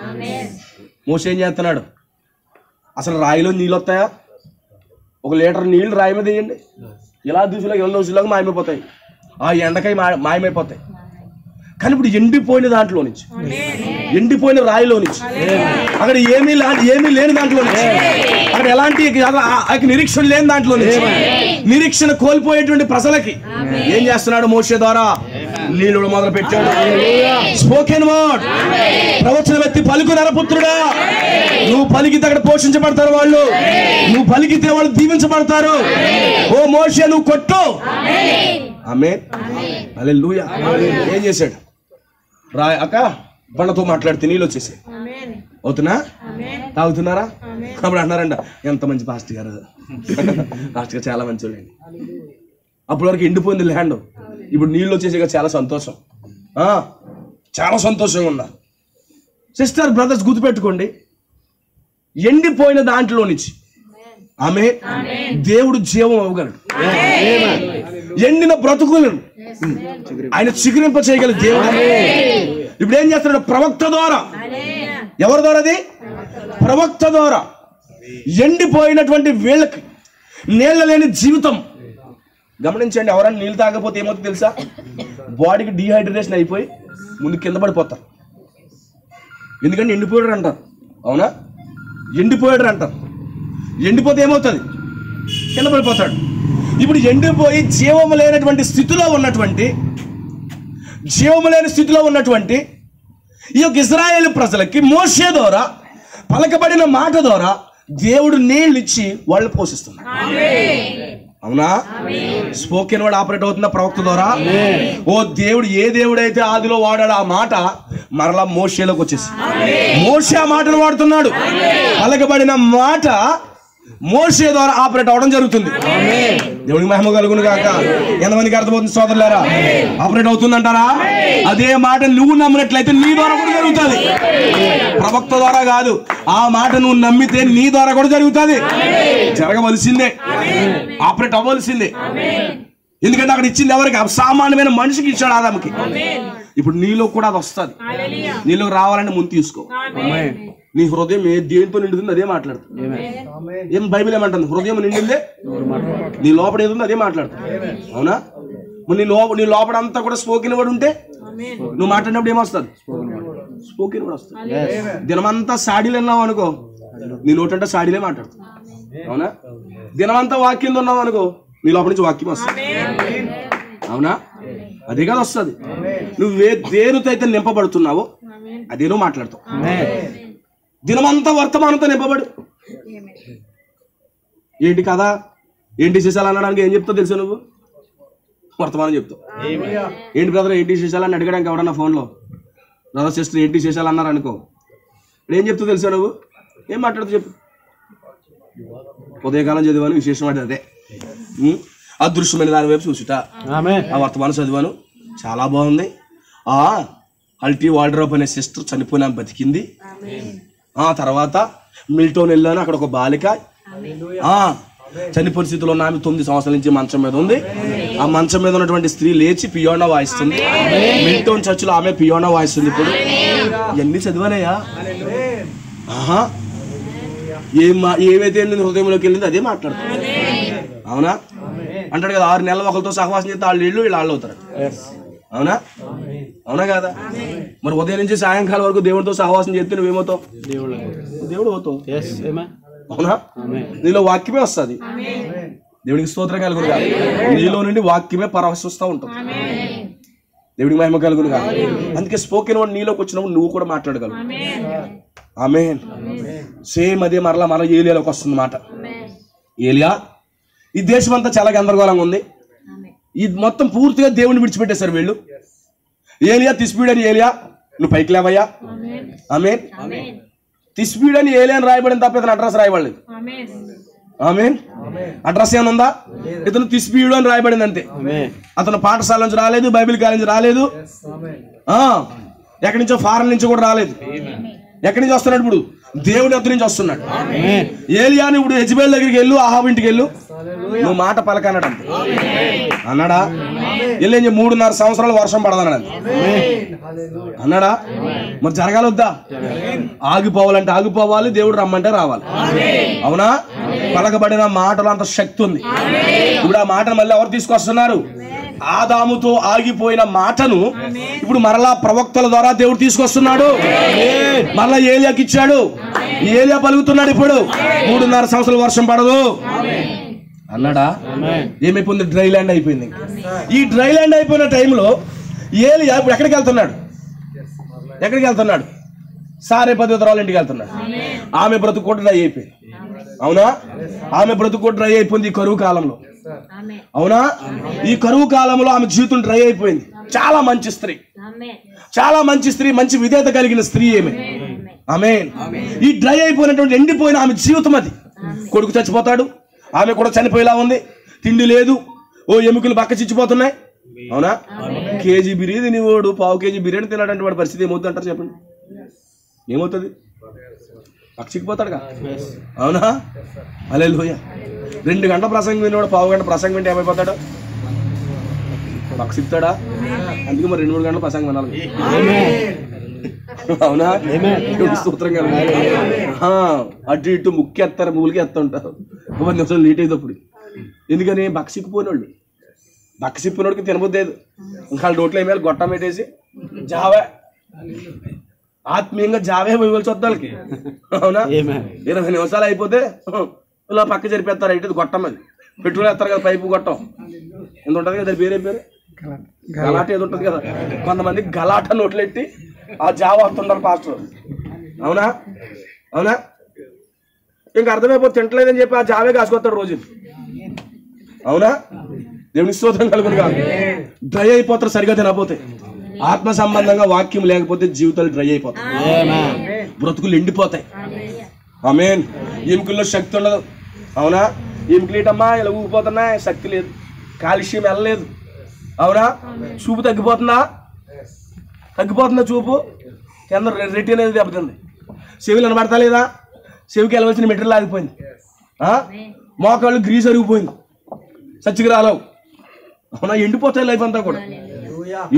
Speaker 2: మోషే ఏం చేస్తున్నాడు? అసలు రాయిలో నీళ్ళు వస్తాయా? 1 లీటర్ నీళ్ళు రాయి మీద వేయండి, ఇలా దూసులాగా 2 రోజులాగా మాయమైపోతాయి, ఆ ఎండకాయ మాయమైపోతాయి. కానీ ఇప్పుడు ఎండిపోయిన దాంట్లో నుంచి, ఎండిపోయిన రాయిలో నుంచి, అక్కడ ఏమీ లేని దాంట్లో నుంచి, అక్కడ ఎలాంటి నిరీక్షణ లేని దాంట్లో నుంచి, నిరీక్షణ కోల్పోయేటువంటి ప్రజలకి ఏం చేస్తున్నాడు? మోషే ద్వారా నీళ్ళు మొదలు పెట్టాడు. స్పోకెన్ వర్డ్, ప్రవచనం ఎత్తి పలుకు నరపుత్రుడా, నువ్వు పలికితే అక్కడ పోషించబడతారు వాళ్ళు, నువ్వు పలికితే వాళ్ళు దీవించబడతారు. ఓ మోషే నువ్వు కొట్టు. ఆమేన్, హల్లెలూయా. ఏం చేశాడు? అక్క బండతో మాట్లాడితే నీళ్ళు వచ్చేసాయి. అవుతున్నా? తాగుతున్నారా? అప్పుడు అన్నారంట, ఎంత మంచి పాస్టర్ గారు, పాస్టర్ గారు చాలా మంచి వాళ్ళండి. అప్పటి వరకు ఎండిపోయింది ల్యాండ్, ఇప్పుడు నీళ్ళు వచ్చేసి చాలా సంతోషం, చాలా సంతోషంగా ఉన్నారు. సిస్టర్ బ్రదర్స్ గుర్తుపెట్టుకోండి, ఎండిపోయిన దాంట్లో నుంచి ఆమె దేవుడు జీవం అవ్వగలడు. ఎండిన బ్రతుకులను ఆయన చిగురింప చేయగల దేవుడు. ఇప్పుడు ఏం చేస్తున్నాడు? ప్రవక్త ద్వారా. ఎవరి ద్వారా? అది ప్రవక్త ద్వారా. ఎండిపోయినటువంటి వీళ్ళకి నీళ్ళ లేని జీవితం. గమనించండి, ఎవరైనా నీళ్ళు తాగకపోతే ఏమవుతుంది తెలుసా? బాడీకి డీహైడ్రేషన్ అయిపోయి ముందు కింద పడిపోతారు. ఎందుకంటే ఎండిపోయాడు అంటారు. అవునా? ఎండిపోయాడు అంటారు. ఎండిపోతే ఏమవుతుంది? కింద పడిపోతాడు. ఇప్పుడు ఎండిపోయి జీవము లేని స్థితిలో ఉన్నటువంటి ఈ యొక్క ఇశ్రాయేలు ప్రజలకి మోషే ద్వారా పలకబడిన మాట ద్వారా దేవుడు నీళ్ళు ఇచ్చి వాళ్ళు పోషిస్తున్నారు. అవునా? స్పోకెన్ వర్డ్ ఆపరేట్ అవుతున్న ప్రవక్త ద్వారా. ఓ దేవుడు ఏ దేవుడైతే ఆదిలో వాడాడు ఆ మాట మరలా మోషేలోకి వచ్చేసి మోషే ఆ మాటను వాడుతున్నాడు. పలకబడిన మాట మోషే ద్వారా ఆపరేట్ అవడం జరుగుతుంది. దేవునికి మహిమ కలుగును గాక. ఎంతమందికి అర్థమవుతుంది సోదరులారా? ఆపరేట్ అవుతుందంటారా? అదే మాట నువ్వు నమ్మినట్లయితే నీ ద్వారా కూడా జరుగుతుంది. ప్రవక్త ద్వారా కాదు, ఆ మాట నువ్వు నమ్మితే నీ ద్వారా కూడా జరుగుతుంది. జరగవలసిందే, ఆపరేట్ అవ్వాల్సిందే. ఎందుకంటే అక్కడ ఇచ్చింది ఎవరికి? అసామాన్యమైన మనిషికి ఇచ్చాడు, ఆదాముకి. ఇప్పుడు నీలో కూడా అది వస్తుంది. నీలో రావాలంటే ముందు తీసుకో. నీ హృదయం దేనితో నిండుతుంది అదే మాట్లాడుతుంది. ఏం బైబిల్ ఏమంటుంది? హృదయం నిండిందే నీ లోపల ఏది ఉంది అదే మాట్లాడుతుంది. అవునా? నీ లోపల అంతా కూడా స్పోకెన్ వర్డ్ ఉంటే నువ్వు మాట్లాడినప్పుడు ఏమొస్తుంది? స్పోకెన్ వర్డ్ వస్తుంది. దినమంతా సాడీలు విన్నావు అనుకో, నీ నోటంటే సాడీలే మాట్లాడుతుంది. అవునా? దినమంతా వాక్యం ఉన్నావు అనుకో, నీ లోపల నుంచి వాక్యం వస్తుంది. అవునా? అదే కాదు వస్తుంది. నువ్వే దేనితో అయితే నింపబడుతున్నావో అదే నువ్వు మాట్లాడతావు. దినమంతా వర్తమానంతో నింపబడు. ఏంటి కదా, ఏంటి విశేషాలు అనడానికి ఏం చెప్తావు తెలుసా? నువ్వు వర్తమానం చెప్తావు. ఏంటి బ్రదర్ ఏంటి విశేషాలు అని అడగడానికి ఎవడన్నా ఫోన్లో బ్రదర్ సిస్టర్ ఏంటి విశేషాలు అన్నారు అనుకో, ఏం చెప్తావు తెలుసా? నువ్వు ఏం మాట్లాడుతూ చెప్పు. ఉదయకాలం చదివాను, విశేషం అంటే అదే అదృశ్యమైన దాని వైపు చూసుట. ఆ వర్తమానం చదివాను, చాలా బాగుంది. అల్టీ వాల్డ్రోప్ అనే సిస్టర్ చనిపోయినా బతికింది. తర్వాత మిల్టోన్ వెళ్ళాను, అక్కడ ఒక బాలిక చనిపోయిన స్థితిలో ఉన్న ఆమె 9 సంవత్సరాల నుంచి మంచం మీద ఉంది. ఆ మంచం మీద ఉన్నటువంటి స్త్రీ లేచి పియోనా వాయిస్తుంది. మిల్టోన్ చర్చిలో ఆమె పియోనా వాయిస్తుంది. ఇప్పుడు ఇవన్నీ చదివానయ్యా. ఏమైతే హృదయంలోకి వెళ్ళింది అదే మాట్లాడుతుంది. అవునా? అంటాడు కదా, 6 నెలలు ఒకరితో సహవాసం చేస్తే వాళ్ళు వీళ్ళు అవుతారు. అవునా? అవునా కదా? మరి ఉదయం నుంచి సాయంకాలం వరకు దేవుడితో సహవాసం చేస్తే నువ్వేమవుతావు? దేవుడు అవుతావు. అవునా? నీలో వాక్యమే వస్తుంది. దేవుడికి స్తోత్రం కలుగును కాదు. నీలో నుండి వాక్యమే పరవశిస్తూ ఉంటుంది. దేవుడికి మహిమ కలుగును కాదు. అందుకే స్పోకెన్ వర్డ్ నీలోకి వచ్చినప్పుడు నువ్వు కూడా మాట్లాడగలవు. ఆమేన్. సేమ్ అదే మరలా ఏలియాలోకి వస్తుంది మాట. ఏలియా, ఈ దేశం అంతా చాలా గందరగోళంగా ఉంది. ఇది మొత్తం పూర్తిగా దేవుడిని విడిచిపెట్టేశారు వీళ్ళు. ఏలియా తిస్బీడని, ఏలియా నువ్వు పైకి లేవయ్యా. ఆమేన్. తిస్బీడని ఏలియా అని రాయబడిన తప్ప ఇతను అడ్రస్ రాయబడలేదు. ఆమేన్. అడ్రస్ ఏమనుందా? ఇతను తిస్బీడు అని రాయబడింది అంతే. అతను పాఠశాల నుంచి రాలేదు, బైబిల్ కాలేజ్ రాలేదు, ఎక్కడి నుంచో ఫారెన్ నుంచి కూడా రాలేదు. ఎక్కడి నుంచి వస్తున్నాడు? ఇప్పుడు దేవుడి వద్ద నుంచి వస్తున్నాడు. ఏలియాని ఇప్పుడు యెజబెల్ దగ్గరికి వెళ్ళు, అహాబు ఇంటికి వెళ్ళు, నువ్వు మాట పలకన్నాడు అన్నాడా? వెళ్ళి 3.5 సంవత్సరాలు వర్షం పడదన్నాడు అన్నాడా? మరి జరగాలొద్దా? ఆగిపోవాలంటే ఆగిపోవాలి, దేవుడు రమ్మంటే రావాలి. అవునా? పలకబడిన మాటలో అంత శక్తి ఉంది. ఇప్పుడు ఆ మాటను మళ్ళీ ఎవరు తీసుకొస్తున్నారు? ఆదాముతో ఆగిపోయిన మాటను ఇప్పుడు మరలా ప్రవక్తల ద్వారా దేవుడు తీసుకొస్తున్నాడు. మరలా ఏలియాకి ఇచ్చాడు. ఏలియా పలుకుతున్నాడు. ఇప్పుడు 3.5 సంవత్సరాల వర్షం పడదు అన్నాడా? ఏమైపోయింది? డ్రై ల్యాండ్ అయిపోయింది. ఈ డ్రై ల్యాండ్ అయిపోయిన టైంలో ఏలియా ఇప్పుడు ఎక్కడికి వెళ్తున్నాడు? సారేపతి విధవరాలు ఇంటికి వెళ్తున్నాడు. ఆమె బ్రతుకు కూడా డ్రై అయిపోయింది. అవునా? ఆమె బ్రతుకు కూడా డ్రై అయిపోయింది ఈ కరువు కాలంలో. అవునా? ఈ కరువు కాలంలో ఆమె జీవితం డ్రై అయిపోయింది. చాలా మంచి స్త్రీ, మంచి విధేయత కలిగిన స్త్రీ ఏమి. ఆమేన్. ఈ డ్రై అయిపోయినటువంటి ఎండిపోయిన ఆమె జీవితం అది. కొడుకు చచ్చిపోతాడు, ఆమె కూడా చనిపోయేలా ఉంది. తిండి లేదు, ఎముకలు పక్క చిచ్చిపోతున్నాయి. అవునా? కేజీ బిర్యానీ తినేవాడు 1/2 కేజీ బిర్యానీ తినాడంటే వాడి పరిస్థితి ఏమవుతుంది అంటారు? చెప్పండి, ఏమవుతుంది? పక్షికిపోతాడుగా. అవునా? హల్లెలూయా. 2 గంటల ప్రసంగం వినేవాడు 1/2 గంట ప్రసంగం వింటే ఏమైపోతాడు? పక్షిస్తాడా? అందుకే మరి 2-3 గంటల ప్రసంగం వినాలి. అవునా? సూత్రం కదా. అటు ఇటు ముక్కేస్తారు, మూలికి ఎత్తుంటారు. 10 నిమిషాలు లేట్ అయ్యేటప్పుడు. ఎందుకని? బక్కసిప్పినోడికి తినబుద్దేదు. ఇంకా రోట్లో ఏమేయాలి? గొట్టం పెట్టేసి జావే, ఆత్మీయంగా జావే పోయవలసి వద్ద వాళ్ళకి. అవునా? 20 నిమిషాలు అయిపోతే ఇలా పక్క జరిపేస్తారు. అయితే గొట్టం అది పెట్రోల్ వేస్తారు కదా, పైపు గొట్టం ఎంత ఉంటుంది కదా, పేరు గలాట ఏది ఉంటుంది కదా. కొంతమంది గలాట నోట్లెట్టి ఆ జావ వస్తుంటారు పాస్టర్. అవునా? ఇంకా అర్థమైపోతే తింటలేదని చెప్పి ఆ జావే కాసుకొస్తాడు రోజు. అవునా? దేవుని స్తోత్రం కలుగును కాదు. డ్రై అయిపోతారు సరిగా తినకపోతే. ఆత్మ సంబంధంగా వాక్యం లేకపోతే జీవితాలు డ్రై అయిపోతాయి, బ్రతుకులు ఎండిపోతాయి. ఆమేన్. ఎముకల్లో శక్తి ఉండదు. అవునా? ఎముకలేటమ్మా ఇలా ఊగిపోతున్నాయి, శక్తి లేదు, కాల్షియం వెళ్ళలేదు. అవునా? చూపు తగ్గిపోతుందా చూపు? కింద రెట్టి అనేది దెబ్బతింది. చెవులు వినబడతా లేదా? చెవికి వెళ్ళవలసిన మెటీరియల్ ఆగిపోయింది. మోకాళ్ళు గ్రీస్ అరిగిపోయింది, చచ్చికి రాలవు. అవునా? ఎండిపోతాయి లైఫ్ అంతా కూడా.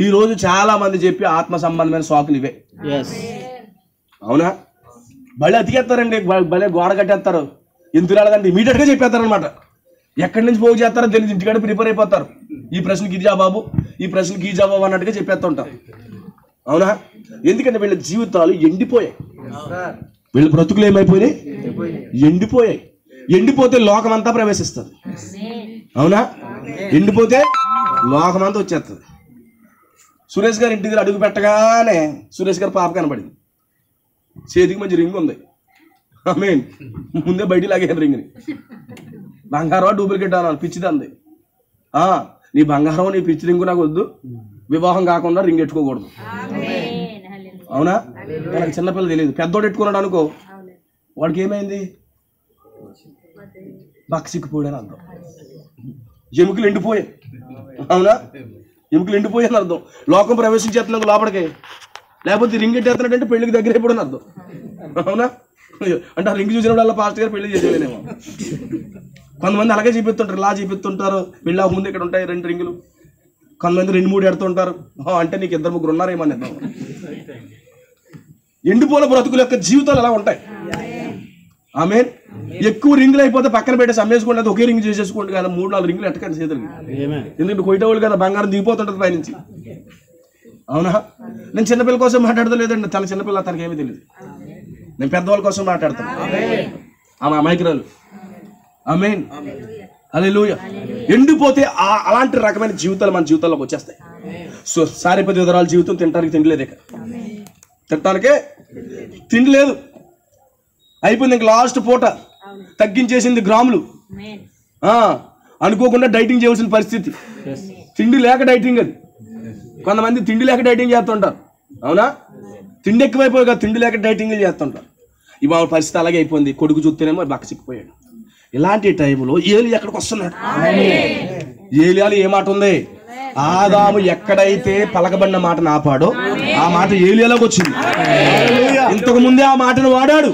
Speaker 2: ఈ రోజు చాలా మంది చెప్పి ఆత్మ సంబంధమైన సాకులు ఇవే. అవునా? బలి అతికేస్తారండి, భలే గోడ కట్టేస్తారు. ఎందుకు రాలేదంటే ఇమీడియట్ గా చెప్పేస్తారు అనమాట. ఎక్కడి నుంచి పోగు చేస్తారో తెలియదు, ఇంటికాడ ప్రిపేర్ అయిపోతారు. ఈ ప్రశ్నకి ఇది జవాబు, ఈ ప్రశ్నకి ఈ జవాబు అన్నట్టుగా చెప్పేస్తుంటారు. అవునా? ఎందుకంటే వీళ్ళ జీవితాలు ఎండిపోయాయి, వీళ్ళ బ్రతుకులు ఏమైపోయినాయి? ఎండిపోయాయి. ఎండిపోతే లోకమంతా ప్రవేశిస్తుంది. అవునా? ఎండిపోతే లోకమంతా వచ్చేస్తుంది. సురేష్ గారి ఇంటి దగ్గర అడుగు పెట్టగానే సురేష్ గారి పాప కనబడింది. చేతికి మంచి రింగ్ ఉంది. ఆమేన్. ముందే బయటికి లాగేది రింగ్ని. బంగారం డూప్లికేట్ అన్నాను, పిచ్చిది అంది. నీ బంగారం నీ పిచ్చి రింగు నాకు వద్దు, వివాహం కాకుండా రింగ్ ఎట్టుకోకూడదు. అవునా? మనకి చిన్నపిల్ల తెలియదు, పెద్దోడు ఎట్టుకున్నాడు అనుకో, వాడికి ఏమైంది? బక్కసిక్కిపోయాడని అర్థం. ఎముకలు ఎండిపోయాయి. అవునా? ఎముకలు ఎండిపోయాయని అర్థం. లోకం ప్రవేశించేస్తున్నాడు లోపలికి. లేకపోతే రింగ్ ఎట్టేస్తున్నాడంటే పెళ్లికి దగ్గర అయిపోవడం అర్థం. అవునా? అంటే ఆ రింగ్ చూసినప్పుడు అలా పాస్ట్ గారు పెళ్లి చేసేలేమో. కొంతమంది అలాగే చూపిస్తుంటారు, ఇలా చూపిస్తుంటారు. పెళ్ళి ముందు ఇక్కడ ఉంటాయి 2 రింగులు. కొంతమంది 2-3 ఎడుతుంటారు. అంటే నీకు 2-3 ఉన్నారేమని అర్థం. ఎండిపోయిన బ్రతుకుల యొక్క జీవితాలు ఎలా ఉంటాయి. ఆమేన్. ఎక్కువ రింగులు అయిపోతే పక్కన పెట్టేసి అమ్మేసుకోండి, అది ఒకే రింగ్ చేసేసుకోండి కదా. 3-4 రింగులు ఎట్టకండి చేతులకి. ఎందుకంటే కొయ్యటోళ్ళు కదా, బంగారం దిగిపోతుంటది పైనుంచి. అవునా? నేను చిన్నపిల్ల కోసం మాట్లాడతలేదండి, తన చిన్నపిల్ల, తనకి ఏమీ తెలియదు. నేను పెద్దవాళ్ళ కోసం మాట్లాడతాను. ఆమె అమాయకురాలు. ఆమేన్. హల్లెలూయా. ఎండిపోతే అలాంటి రకమైన జీవితాలు మన జీవితాల్లోకి వచ్చేస్తాయి. సో సారేపతి విధవరాల జీవితం తినడానికి తిండి లేదు, తినటానికే తిండి లేదు, అయిపోయింది. ఇంక లాస్ట్ పూట తగ్గించేసింది గ్రాములు. అనుకోకుండా డైటింగ్ చేయవలసిన పరిస్థితి. తిండి లేక డైటింగ్ అది. కొంతమంది తిండి లేక డైటింగ్ చేస్తుంటారు. అవునా? తిండి ఎక్కువైపోయి కదా, తిండి లేక డైటింగ్ చేస్తుంటారు. ఇవాళ పరిస్థితి అలాగే అయిపోయింది. కొడుకు చూస్తేనేమో బక్కసిక్కిపోయాడు. ఇలాంటి టైంలో ఏలియా ఎక్కడికి వస్తున్నాడు? ఏలియాలో ఏ మాట ఉంది? ఆదాము ఎక్కడైతే పలకబడిన మాటను ఆపాడో ఆ మాట ఏలియాలోకి వచ్చింది. ఇంతకు ముందే ఆ మాటను వాడాడు.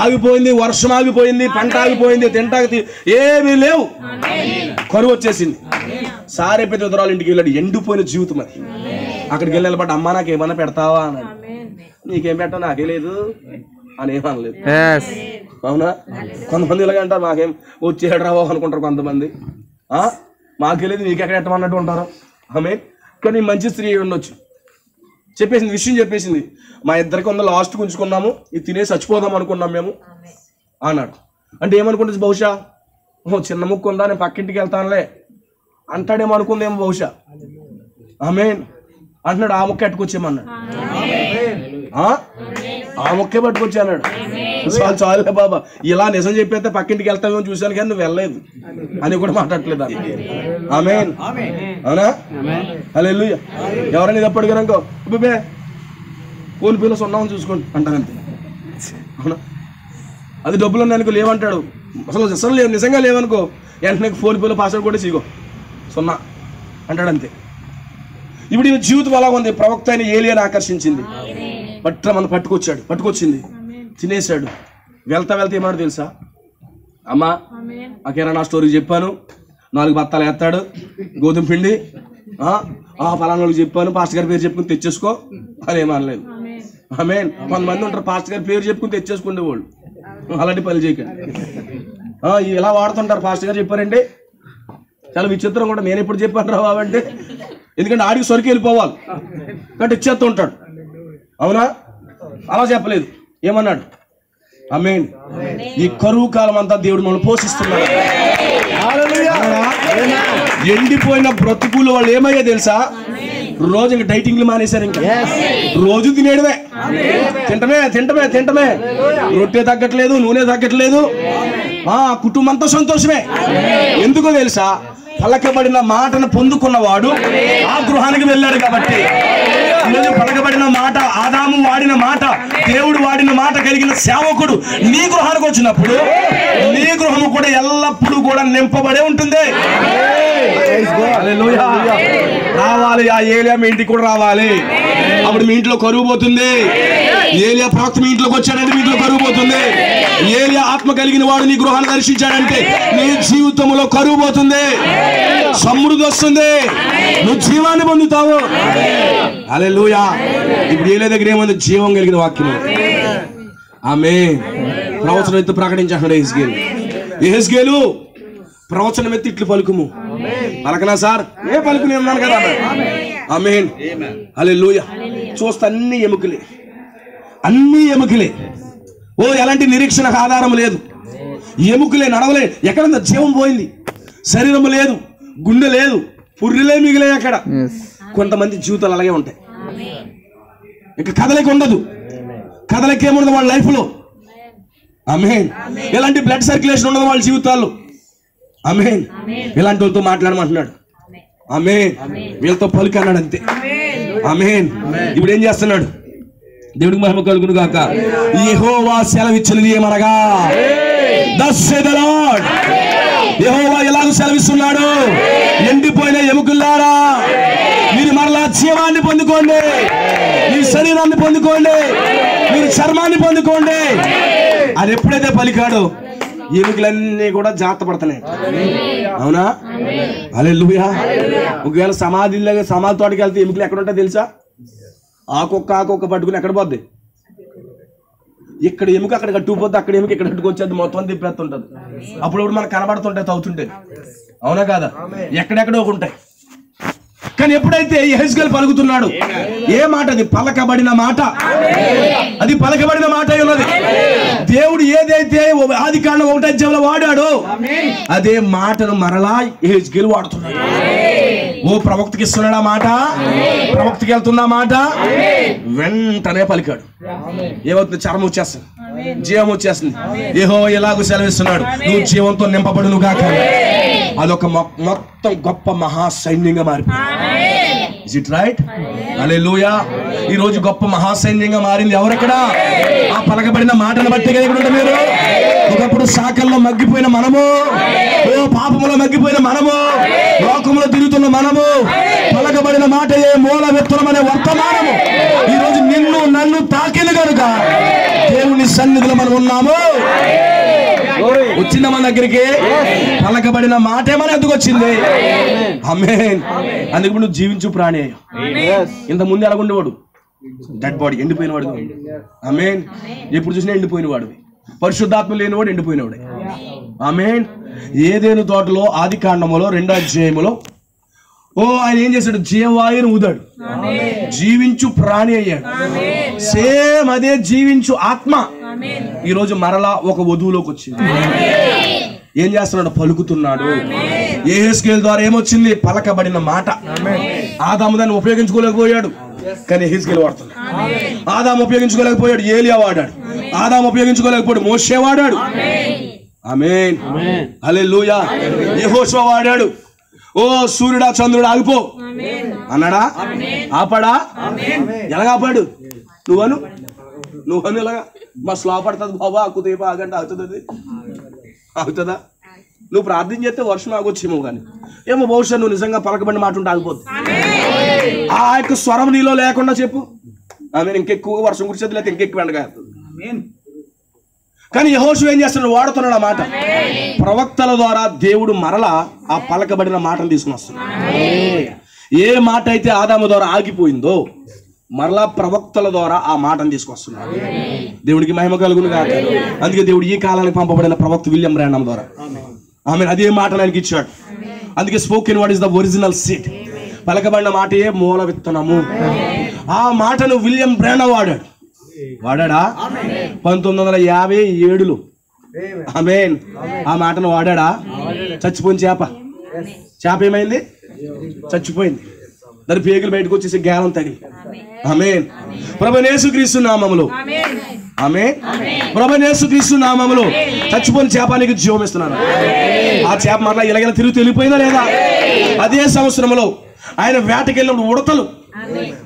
Speaker 2: ఆగిపోయింది, వర్షం ఆగిపోయింది, పంట ఆగిపోయింది, తింటాకి ఏమీ లేవు, కరువు వచ్చేసింది. సారేపతి విధవరాలు ఇంటికి వెళ్ళాడు. ఎండిపోయిన జీవితం అది. అక్కడికి వెళ్ళి నిలబడ్డ, అమ్మా నాకు ఏమన్నా పెడతావా అన్నాడు. నీకేం పెట్టా, నాకే లేదు అని ఏమనలేదు. అవునా? కొంతమంది ఇలాగ అంటారు, నాకేం వచ్చేడు రావో అనుకుంటారు కొంతమంది. మాకెళ్ళేది నీకు ఎక్కడ ఎట్టమన్నట్టు ఉంటారు. ఆమె కానీ మంచి స్త్రీ ఉండొచ్చు. చెప్పేసింది, విషయం చెప్పేసింది. మా ఇద్దరికి ఉన్న లాస్ట్ ఉంచుకున్నాము, ఇది తినేసి చచ్చిపోదాం అనుకున్నాం మేము అన్నాడు. అంటే ఏమనుకుంటుంది బహుశా, చిన్న ముక్కు ఉందా, నేను పక్కింటికి వెళ్తానులే అంటాడేమో అనుకుందేమో బహుశా. ఆమేన్ అంటున్నాడు. ఆ ముక్క ఎట్టుకొచ్చేమన్నాడు, ఆ ముక్కే పట్టుకొచ్చి అన్నాడు. చాలు చాలులే బాబా, ఇలా నిజం చెప్పేస్తే పక్కింటికి వెళ్తామేమో చూశాను కానీ నువ్వు వెళ్ళలేదు అని కూడా మాట్లాడట్లేదు. ఆమేన్, అవునా? హల్లెలూయా. ఎవరైనా ఇది అప్పుడు కనుకో బే ఫోన్ పేలో సున్నామని చూసుకోండి అంటారంతే, అవునా? అది డబ్బులు ఉన్నాయనుకో లేవంటాడు, అసలు లేవు, నిజంగా లేవనుకో వెంటనే ఫోన్ పేలో పాస్వర్డ్ కూడా చీగో సున్నా అంటాడు అంతే. ఇప్పుడు ఈమె జీవితం అలా ఉంది. ప్రవక్త అయిన ఏలియాని ఆకర్షించింది, మనం పట్టుకొచ్చింది, తినేశాడు. వెళ్తా ఏమన్నాడు తెలుసా, అమ్మా అకేనా నా స్టోరీ చెప్పాను, 4 బత్తాలు వేస్తాడు గోధుమ పిండి, పలానా వాళ్ళకి చెప్పాను, పాస్టర్ గారి పేరు చెప్పుకుని తెచ్చేసుకో అని ఏమనలేదు. ఆమేన్. కొంతమంది ఉంటారు పాస్టర్ గారి పేరు చెప్పుకుని తెచ్చేసుకునే వాళ్ళు, అలాంటి పని చేయకండి. ఇలా వాడుతుంటారు, పాస్టర్ గారు చెప్పారండి, చాలా విచిత్రం కూడా. నేను ఎప్పుడు చెప్పాను రా బాబు అంటే, ఎందుకంటే ఆడికి సరికి వెళ్ళిపోవాలి కాబట్టి ఇచ్చేస్తూ ఉంటాడు, అవునా? అలా చెప్పలేదు, ఏమన్నాడు? ఆమేన్. ఈ కరువు కాలం అంతా దేవుడు మనం పోషిస్తున్నాడు. ఎండిపోయిన బ్రతుకులు వాళ్ళు ఏమయ్యా తెలుసా, రోజు ఇంకా డైటింగ్లు మానేశారు, ఇంకా రోజు తినేయడమే, తింటమే. రొట్టె తగ్గట్లేదు, నూనె తగ్గట్లేదు, కుటుంబం అంతా సంతోషమే. ఎందుకో తెలుసా, పలకబడిన మాటను పొందుకున్నవాడు ఆ గృహానికి వెళ్ళాడు కాబట్టి. ఈరోజు పలకబడిన మాట, ఆదాము వాడిన మాట, దేవుడు వాడిన మాట కలిగిన సేవకుడు నీ గృహానికి వచ్చినప్పుడు నీ గృహము కూడా ఎల్లప్పుడూ కూడా నింపబడే ఉంటుంది. రావాలి, ఆ ఏలియా మీ ఇంటికి కూడా రావాలి. అప్పుడు మీ ఇంట్లో కరువు పోతుంది. ఏలియా ప్రవక్త మీ ఇంట్లోకి వచ్చాడంటే మీ ఇంట్లో కరువు పోతుంది. ఏలియా ఆత్మ కలిగిన వాడు నీ గృహాన్ని దర్శించాడంటే నీ జీవితంలో కరువు పోతుంది, సమృద్ధి వస్తుంది, నువ్వు జీవాన్ని పొందుతావు. హల్లెలూయా. ఇప్పుడు ఏలియా దగ్గర ఏముంది? జీవం కలిగిన వాక్యం. ఆమేన్. ప్రవచనం ఎత్తి ప్రకటించాడు యెహెజ్కేలు. ప్రవచనం ఎత్తి ఇట్లు పలుకుము. పలకనా సార్? ఏ పలుకుని అన్నాను కదా. ఆమేన్. హల్లెలూయా. చూస్తే అన్ని ఎముకలే. ఎలాంటి నిరీక్షణకు ఆధారం లేదు. ఎముకలే, నడవలే. ఎక్కడంత జీవం పోయింది. శరీరము లేదు, గుండె లేదు, పుర్రెలే మిగిలే అక్కడ. కొంతమంది జీవితాలు అలాగే ఉంటాయి, ఇక కదలిక ఉండదు. కదలిక ఏముండదు వాళ్ళ లైఫ్లో. ఆమేన్. ఎలాంటి బ్లడ్ సర్క్యులేషన్ ఉండదు వాళ్ళ జీవితాల్లో. ఆమేన్. ఇలాంటి వాళ్ళతో మాట్లాడమంటున్నాడు. ఆమేన్. వీళ్ళతో పలుకు అన్నాడు అంతే. ఆమేన్. ఇప్పుడు ఏం చేస్తున్నాడు? దేవుడికి మహిమ కలుగును గాక. యెహోవా సెలవిచ్చినది ఏమనగా, thus saith the Lord. యెహోవా ఎలాగ సెలవిస్తున్నాడు? ఎండిపోయిన ఎముకలారా, మీరు మరలా జీవాన్ని పొందుకోండి, మీ శరీరాన్ని పొందుకోండి, మీరు చర్మాన్ని పొందుకోండి. అది ఎప్పుడైతే పలికాడో ఎముకలన్నీ కూడా జాగ్రత్త పడుతున్నాయి, అవునా? హల్లెలూయా. ఒకవేళ సమాధి తోటకి వెళ్తే ఎముకలు ఎక్కడ ఉంటాయి తెలుసా? ఆకొక్క పట్టుకుని ఎక్కడ పోద్ది? ఇక్కడ ఎముక అక్కడ కట్టుకుపోతే, అక్కడ ఎముక ఇక్కడ కట్టుకొచ్చేది, మొత్తం తిప్పేస్తుంటది. అప్పుడు మనకు కనబడుతుంటాయి, తవ్వుతుంటే, అవునా కాదా? ఎక్కడెక్కడో ఉంటాయి. కానీ ఎప్పుడైతే యెహెజ్కేలు పలుకుతున్నాడు, ఏ మాట అది? పలకబడిన మాట. అది పలకబడిన మాట ఉన్నది. దేవుడు ఏదైతే ఆది కాండం 1వ అధ్యాయంలో వాడాడో అదే మాటను మరలా యెహెజ్కేలు వాడుతున్నాడు. ప్రవక్తకి ఇస్తున్నాడు ఆ మాట, ప్రవక్తకి వెళ్తున్న మాట. వెంటనే పలికాడు. ఏమవుతుంది? చర్మం వచ్చేస్తుంది, జీవం వచ్చేస్తుంది. యెహోవా ఎలాగో సెలవిస్తున్నాడు, నువ్వు జీవంతో నింపబడును గాక. అదొక మొత్తం గొప్ప మహా సైన్యంగా మారిపోయింది. Is it right? హల్లెలూయా. ఈ రోజు గొప్ప మహాసైన్యంగా మారింది. ఎవరెక్కడ? ఆ పలకబడిన మాటను బట్టి కదా ఇక్కడ మీరు. ఒకప్పుడు శాఖల్లో మగ్గిపోయిన మనము, పాపములో మగ్గిపోయిన మనము, లోకములో తిరుగుతున్న మనము, పలకబడిన మాట ఏ మూల విత్తనమనే వర్తమానము ఈ రోజు నిన్ను నన్ను తాకింది కనుక దేవుని సన్నిధిలో మనం ఉన్నాము. వచ్చిందా మన దగ్గరికి? పలకబడిన మాటే మన ఎందుకు వచ్చింది? ఆమేన్. అందుకు నువ్వు జీవించు ప్రాణి అయ్యా. ఇంత ముందు ఎలాగుండేవాడు? Dead body, ఎండిపోయినవాడు. ఆమేన్. ఎప్పుడు చూసినా ఎండిపోయినవాడు. పరిశుద్ధాత్మ లేనివాడు ఎండిపోయినవాడు. ఆమేన్. ఏదేను తోటలో ఆది కాండములో 2వ అధ్యాయములో ఆయన ఏం చేశాడు? జీవవాయువును ఊదాడు, జీవించు ప్రాణి అయ్యాడు. సేమ్ అదే జీవించు ఆత్మ ఈరోజు మరలా ఒక వధువులోకి వచ్చింది. ఏం చేస్తున్నాడు? పలుకుతున్నాడు. యెహెజ్కేలు ద్వారా ఏమొచ్చింది? పలకబడిన మాట. ఆదాము దాన్ని ఉపయోగించుకోలేకపోయాడు, కానీ యెహెజ్కేలు వాడుతున్నాడు. ఆదాము ఉపయోగించుకోలేకపోయాడు, ఏలియా వాడాడు. ఆదాము ఉపయోగించుకోలేకపోయాడు, మోషే వాడాడు. ఆమేన్, హల్లెలూయా. యెహోషువ వాడాడు. ఓ సూర్యుడా చంద్రుడా ఆగిపో అన్నాడా? ఆపాడా? ఎలాగ ఆపాడు? నువ్వను ఇలాగా మా స్లో పడుతుంది బాబా, అక్కుతేపా ఆగంటే అవుతుంది? అవుతుందా? నువ్వు ప్రార్థన చేస్తే వర్షం ఆగొచ్చేమో, కానీ ఏమో బహుశా నువ్వు నిజంగా పలకబడిన మాట ఉంటే ఆగిపోద్ది. ఆ యొక్క స్వరం నీలో లేకుండా చెప్పు, ఆమె ఇంకెక్కువ వర్షం కురిచేది, లేకపోతే ఇంకెక్కువ ఎండగా. కానీ యెహోషువ ఏం చేస్తున్నాడు? వాడుతున్నాడు ఆ మాట. ప్రవక్తల ద్వారా దేవుడు మరలా ఆ పలకబడిన మాటను తీసుకుని వస్తున్నాడు. ఏ మాట అయితే ఆదాము ద్వారా ఆగిపోయిందో మరలా ప్రవక్తల ద్వారా ఆ మాటను తీసుకొస్తున్నాడు. దేవుడికి మహిమ కలుగును గాక. అందుకే దేవుడు ఈ కాలానికి పంపబడిన ప్రవక్త విలియం బ్రాంహం ద్వారా అదే మాటను ఆయనకి ఇచ్చాడు. అందుకే spoken word is the original seed. పలకబడిన మాటే మూల విత్తనము. ఆ మాటను విలియం బ్రాంహం వాడా 1957లో. ఆమేన్. ఆ మాటను వాడా. చచ్చిపోయింది చేప ఏమైంది? చచ్చిపోయింది. దాని పేగులు బయటకు వచ్చేసి గాలం తగిలి. ఆమేన్. ప్రభువైన యేసుక్రీస్తు నామములో, ఆమేన్, ప్రభువైన యేసుక్రీస్తు నామములో చచ్చిపోయిన చేపానికి జీవం ఇస్తున్నాను. ఆ చేప మరలా ఇలాగ తిరుగుతూ వెళ్ళిపోయిందా లేదా? అదే సంవత్సరంలో ఆయన వేటకి వెళ్ళినప్పుడు ఉడతలు,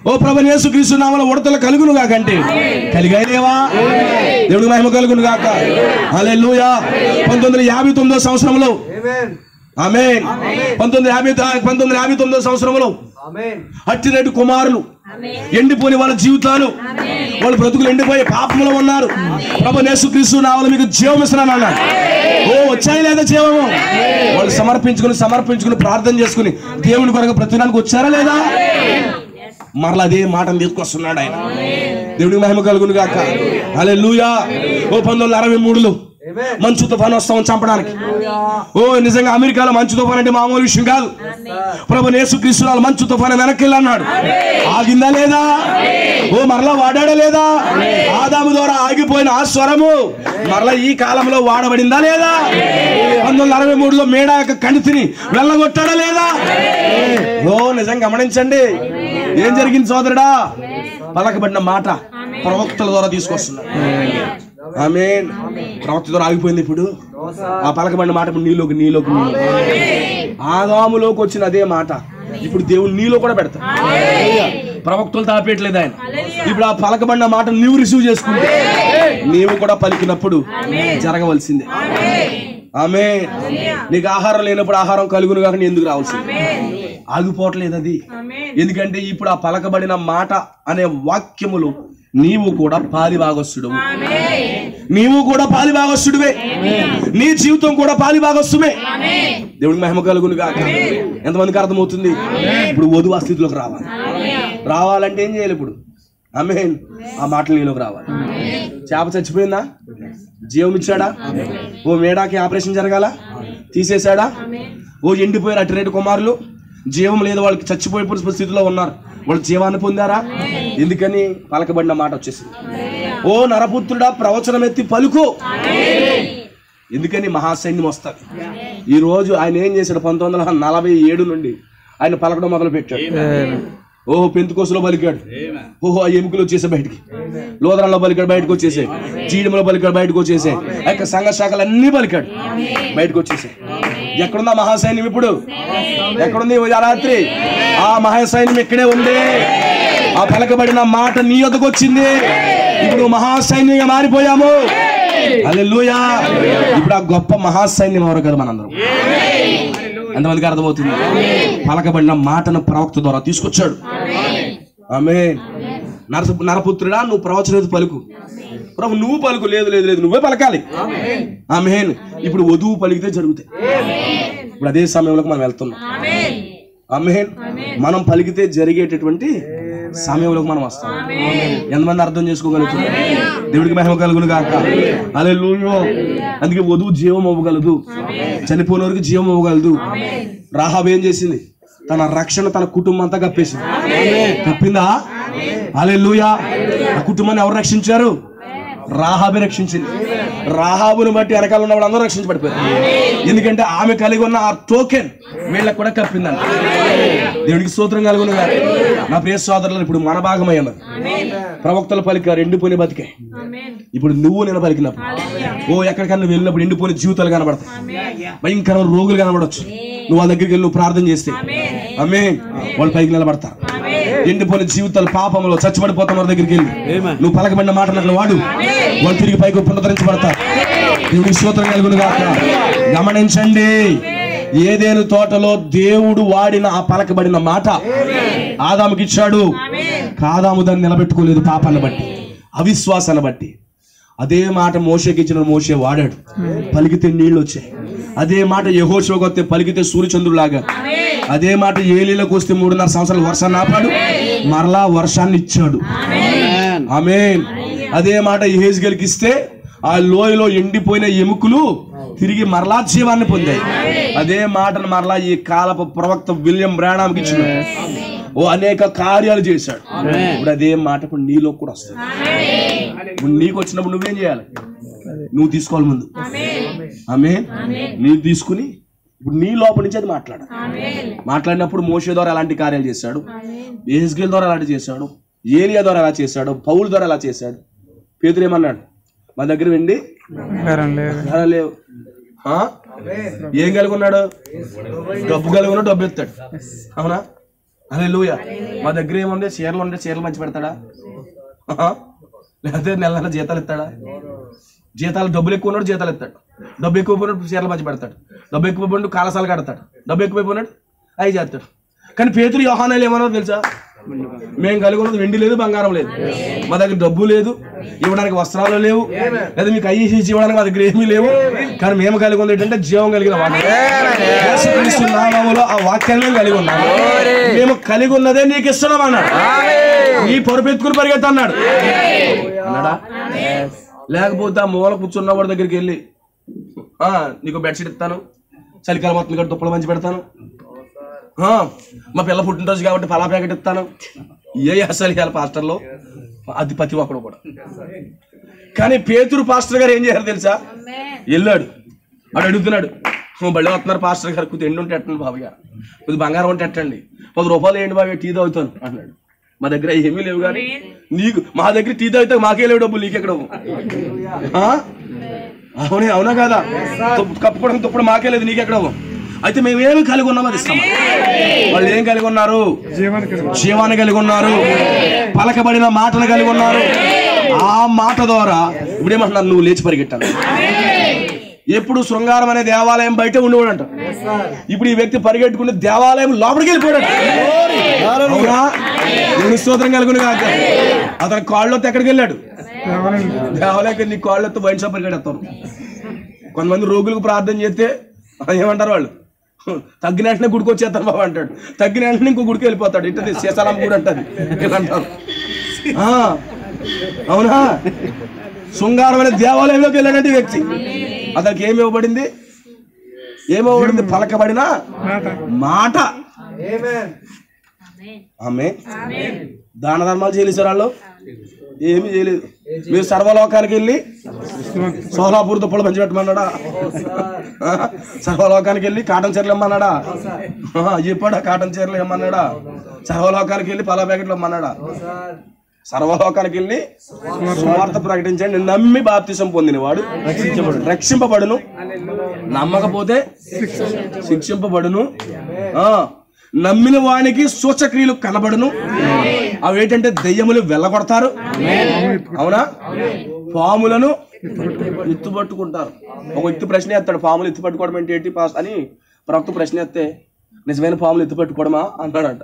Speaker 2: ఓ ప్రభువైన యేసుక్రీస్తు నామములో ఉడతలు కలుగును గాకంటే కలిగాయిలేవా? దేవుడికి మహిమ కలుగును గాక. హల్లెలూయా. 1959 సంవత్సరంలో, ఆమేన్, 1959 సంవత్సరంలో అట్టిరెడ్డి కుమారులు ఎండిపోయి వాళ్ళ జీవితాలు, వాళ్ళ బ్రతుకులు ఎండిపోయి పాపంలో ఉన్నారు. ప్రభువైన యేసుక్రీస్తు నామములో మీకు జీవం ఇస్తున్నాను అన్నాడు. ఓ వచ్చాయి లేదా జీవము? వాళ్ళు సమర్పించుకుని ప్రార్థన చేసుకుని దేవుని కొరకు ప్రతిదానికి వచ్చారా లేదా? మరలా అదే మాటను తీసుకొస్తున్నాడు ఆయన. దేవుడికి మహిమ కలుగును గాక. హల్లెలూయా. ఓ 1963లో మంచు తుఫాను వస్తామని చంపడానికి. ఓ నిజంగా అమెరికాలో మంచు తుఫాన్ అంటే మామూలు విషయం కాదు. ప్రభువైన యేసుక్రీస్తు నామములో మంచు తుఫాను వెనక్కి వెళ్ళన్నాడు. ఆగిందా లేదా? ఓ మరలా వాడాడా లేదా? ఆదాము ద్వారా ఆగిపోయిన ఆ స్వరము మరలా ఈ కాలంలో వాడబడిందా లేదా? 1963లో మేడ యొక్క కణితిని వెళ్ళగొట్టాడా లేదా? ఓ నిజంగా గమనించండి. ఏం జరిగింది సోదరుడా? పలకబడిన మాట ప్రవక్తల ద్వారా తీసుకొస్తున్నా. ఆమేన్. ప్రవక్త ద్వారా ఆగిపోయింది, ఇప్పుడు ఆ పలకబడిన మాట ఇప్పుడు నీలోకి ఆదాములోకి వచ్చిన అదే మాట ఇప్పుడు దేవుడు నీలో కూడా పెడతాడు. ప్రవక్తలు తాపేయట్లేదు ఆయన. ఇప్పుడు ఆ పలకబడిన మాట నీవు రిసీవ్ చేసుకుంటే నీవు కూడా పలికినప్పుడు జరగవలసిందే. ఆమేన్. నీకు ఆహారం లేనప్పుడు ఆహారం కలుగును కాక ఎందుకు రావాల్సింది? ఆగిపోవట్లేదు అది. ఎందుకంటే ఇప్పుడు ఆ పలకబడిన మాట అనే వాక్యములు నీవు కూడా పాలిభాగస్తుడువు. నీవు కూడా పాలిభాగస్తుడివే. నీ జీవితం కూడా పాలిభాగస్తుమే. దేవుడికి మహిమ కలుగును గాక. ఎంతమందికి అర్థమవుతుంది? ఇప్పుడు వధువు ఆ స్థితిలోకి రావాలంటే ఏం చేయాలి? ఇప్పుడు ఆమేన్. ఆ మాటలు నీలోకి రావాలి. చేప చచ్చిపోయిందా? జీవం ఇచ్చాడా? ఓ మేడాకి ఆపరేషన్ జరగాల, తీసేశాడా? ఓ ఎండిపోయారు అట్టిరెడ్డి కుమారులు, జీవం లేదు, వాళ్ళకి చచ్చిపోయిన స్థితిలో ఉన్నారు. వాళ్ళు జీవాన్ని పొందారా? ఎందుకని? పలకబడిన మాట వచ్చేసింది. ఓ నరపుత్రుడా ప్రవచనం ఎత్తి పలుకు. ఎందుకని? మహాసైన్యం వస్తుంది. ఈ రోజు ఆయన ఏం చేశాడు? 1947 నుండి ఆయన పలకడం మొదలు పెట్టాడు. ఓహో పెంతుకోసులో పలికాడు. ఓహో ఆ ఎముకలు వచ్చేసే బయటికి, లోదరంలో పలికాడు, బయటకు వచ్చేసే, జీడిమలో పలికాడు, బయటకు వచ్చేసే, ఆ యొక్క సంఘ శాఖలు అన్ని పలికాడు, బయటకు వచ్చేసే. ఎక్కడుందా మహాసైన్యం? ఇప్పుడు ఎక్కడుంది? రాత్రి ఆ మహాసైన్యం ఇక్కడే ఉంది. ఆ పలకబడిన మాట నీ యొద్దకు వచ్చింది. ఇప్పుడు మహాసైన్యంగా మారిపోయాము. హల్లెలూయా. ఇప్పుడు ఆ గొప్ప మహాసైన్యం ఎవరు కదా? మనందరం. ఎంతమందికి అర్థమవుతుంది? పలకబడిన మాటను ప్రవక్త ద్వారా తీసుకొచ్చాడు. ఆమేన్. నరపుత్రుడా నువ్వు ప్రవచనం పలుకు. ప్రభు నువ్వు పలుకు. లేదు నువ్వే పలకాలి. ఆమేన్. ఇప్పుడు వధువు పలికితే జరుగుతాయి. ఇప్పుడు అదే సమయంలోకి మనం వెళ్తున్నాం. ఆమేన్. మనం పలికితే జరిగేటటువంటి సమయంలోకి మనం వస్తాం. ఎంతమంది అర్థం చేసుకోగలుగుతారు? దేవుడికి మహిమ కలుగును గాక. హల్లెలూయా. అందుకే వధువు జీవం అవ్వగలదు, చనిపోయినవరికి జీవం అవ్వగలదు. రాహాబు ఏం చేసింది? తన రక్షణ తన కుటుంబం అంతా కప్పేసింది. కప్పిందా? హల్లెలూయా. ఆ కుటుంబాన్ని ఎవరు రక్షించారు? రాహాబే రక్షించింది. రాహాబుని బట్టి వెనకాల ఉన్న వాళ్ళందరూ రక్షించబడిపోయారు. ఎందుకంటే ఆమె కలిగి ఉన్న ఆ టోకెన్ వీళ్ళకి కూడా కప్పిందంట. దేవుడికి స్తోత్రం కలుగును గాక. నా ప్రియ సోదరులు, ఇప్పుడు మన భాగమై ఉన్నది. ప్రవక్తలు పలికారు, ఎండిపోయిన బతికే. ఇప్పుడు నువ్వు నేను పలికినప్పుడు, ఎక్కడికన్నా వెళ్ళినప్పుడు ఎండిపోయిన జీవితాలు కనబడతాయి, భయంకరమైన రోగులు కనబడవచ్చు. నువ్వు వాళ్ళ దగ్గరికి వెళ్ళి నువ్వు ప్రార్థన చేస్తే ఆమేన్, వాళ్ళు పైకి నిలబడతారు. ఎండిపోయిన జీవితాలు పాపంలో చచ్చిపడిపోతాం వారి దగ్గరికి వెళ్ళి నువ్వు పలకబడిన మాటలు అట్లా వాడు, వాళ్ళు తిరిగి పైకి పునరుద్ధరించబడతారు. దేవుడికి స్తోత్రం కలుగును గాక. గమనించండి, ఏదెను తోటలో దేవుడు వాడిన ఆ పలకబడిన మాట ఆదాముకి ఇచ్చాడు. ఆదాము దాన్ని నిలబెట్టుకోలేదు, పాపాన్ని బట్టి, అవిశ్వాసాన్ని బట్టి. అదే మాట మోషేకి ఇచ్చిన మోషే వాడాడు, పలికితే నీళ్లు వచ్చాయి. అదే మాట యెహోషువకు వస్తే పలికితే సూర్యచంద్రులాగా. అదే మాట ఏలీలకు వస్తే 3.5 సంవత్సరాలు వర్షాన్ని ఆపాడు, మరలా వర్షాన్ని ఇచ్చాడు. ఆమేన్. అదే మాట యెహెజ్కేలుకి ఇస్తే ఆ లోయలో ఎండిపోయిన ఎముకలు తిరిగి మరలా జీవాన్ని పొందాయి. అదే మాటను మరలా ఈ కాలపు ప్రవక్త విలియం బ్రానాంకి ఇచ్చిన అనేక కార్యాలు చేశాడు. ఇప్పుడు అదే మాట ఇప్పుడు నీలో కూడా వస్తుంది. ఇప్పుడు నీకు వచ్చినప్పుడు నువ్వేం చేయాలి? నువ్వు తీసుకోవాలి ముందు. ఆమేన్. నీవు తీసుకుని ఇప్పుడు నీ లోపల నుంచి అది మాట్లాడినప్పుడు మోషే ద్వారా ఎలాంటి కార్యాలు చేశాడు, యెహెజ్కేలు ద్వారా అలాంటి చేశాడు, ఏలియా ద్వారా ఎలా చేశాడు, పౌలు ద్వారా ఎలా చేశాడు. పేతురు ఏమన్నాడు? మా దగ్గర వెండి లేవు. ఏం కలిగి ఉన్నాడు? డబ్బు కలిగి ఉన్నాడు, డబ్బు ఎత్తాడు. అవునా? హల్లెలూయా. మా దగ్గర ఏముంది? చీరలు ఉంటే చీరలు మంచి పెడతాడా? లేకపోతే నెల నెల జీతాలు ఇస్తాడా? జీతాలు డబ్బులు ఎక్కువ ఉన్నాడు, జీతాలు ఇస్తాడు. డబ్బు ఎక్కువ పోయినట్టు చీరలు మంచి పెడతాడు. డబ్బు ఎక్కువ పోయినట్టు కాలసాలు కడతాడు. డబ్బు ఎక్కువ పోయినట్టు అవి చేస్తాడు. కానీ పేతురు యోహానాలు ఏమన్నారో తెలుసా? మేము కలిగి ఉన్నది వెండి లేదు, బంగారం లేదు, మా దగ్గర డబ్బు లేదు, ఇవ్వడానికి వస్త్రాలు లేవు, లేదా మీకు అయ్యి ఇవ్వడానికి మా దగ్గర ఏమీ లేవు, కానీ మేము కలిగి ఉంది ఏంటంటే జీవం కలిగిన నామములో ఆ వాక్యాన్ని కలిగి ఉన్నాము. మేము కలిగి ఉన్నదే నీకు ఇస్తున్నాం అన్నాడు. నీ పొరుపెత్తుకుని పరిగెత్త అన్నాడు అన్నాడా? లేకపోతే ఆ మూల కూర్చున్న వాడి దగ్గరికి వెళ్ళి నీకు బెడ్షీట్ ఇస్తాను, చలికాలం మొత్తం ఇక్కడ దుప్పలు మంచి పెడతాను, మా పిల్ల పుట్టినరోజు కాబట్టి పలా ప్యాకెట్ ఇస్తాను, ఏ అసలు ఇవ్వాలి పాస్టర్లో అది ప్రతి ఒక్కడు కూడా. కానీ పేతురు పాస్టర్ గారు ఏం చేయాలి తెలుసా? వెళ్ళాడు, వాడు అడుగుతున్నాడు, బళ్ళి వస్తున్నారు పాస్టర్ గారు, కొద్ది ఎండు ఉంటే ఎట్టండి బాబు గారు, కొద్ది బంగారం ఉంటే ఎట్టండి, 10 రూపాయలు ఏంటి బాబు టీ తాగుతాను అన్నాడు. మా దగ్గర ఏమీ లేవు, కానీ నీకు మా దగ్గర టీ తాగితే మాకే లేవు డబ్బులు, నీకెక్కడ? అవునే, అవునా కాదా? కప్పుకోవడం తుప్పడం మాకే లేదు, నీకెక్కడ? అయితే మేమేమి కలిగి ఉన్నాం అది ఇస్తాం. వాళ్ళు ఏం కలిగి ఉన్నారు? జీవాన్ని కలిగి ఉన్నారు, పలకబడిన మాటను కలిగి ఉన్నారు. ఆ మాట ద్వారా ఇప్పుడేమంటున్నారు? నువ్వు లేచి పరిగెట్టాను. ఎప్పుడు శృంగారం అనే దేవాలయం బయట ఉండేవాడంట. ఇప్పుడు ఈ వ్యక్తి పరిగెట్టుకుని దేవాలయం లోపలికి వెళ్ళిపోయాడు. స్తోత్రం కలుగును గాక. అతని కాళ్ళతో ఎక్కడికి వెళ్ళాడు? దేవాలయం. నీ కాళ్ళతో బయట షాప్ పరిగెడతాను. కొంతమంది రోగులకు ప్రార్థన చేస్తే ఏమంటారు వాళ్ళు? తగ్గిన వెంటనే గుడికి వచ్చేస్తాను బాబు అంటాడు. తగ్గిన వెంటనే ఇంకో గుడికి వెళ్ళిపోతాడు. ఇట్టది శేషాలం గుడి అంటది అంటారు. అవునా? శృంగారం అనే దేవాలయంలోకి వెళ్ళాడంటే వ్యక్తి. అతనికి ఏమి ఇవ్వబడింది? ఏమివ్వబడింది? పలకబడిన మాట. ఆమె దాన ధర్మాలు చేయలేదు వాళ్ళు, ఏమీ చేయలేదు. మీరు సర్వలోకానికి వెళ్ళి సోలాపూర్ దుప్పలు పంచిపెట్టమన్నాడా? సర్వలోకానికి వెళ్ళి కాటన్ చీరలు ఇమ్మన్నాడా? చెప్పాడా? కాటన్ చీరలు ఇమ్మన్నాడా? సర్వలోకానికి వెళ్ళి పలా ప్యాకెట్లు ఇమ్మన్నాడా? సర్వలోకానికి వెళ్ళి సువార్త ప్రకటించండి, నమ్మి బాప్తిసం పొందిన వాడు రక్షింపబడును, నమ్మకపోతే శిక్షింపబడును, నమ్మిన వానికి సూచక్రియలు కనబడును. అవి ఏంటంటే దెయ్యములు వెళ్ళగొడతారు. అవునా? పాములను ఎత్తుపట్టుకుంటారు. ఒక వ్యక్తి ప్రశ్న ఎత్తాడు, పాములు ఎత్తుపట్టుకోవడం అంటే ఏంటి అని ప్రవక్త ప్రశ్న ఎత్తే, నిజమైన పాములు ఎత్తుపట్టుకోవడమా అన్నాడంట.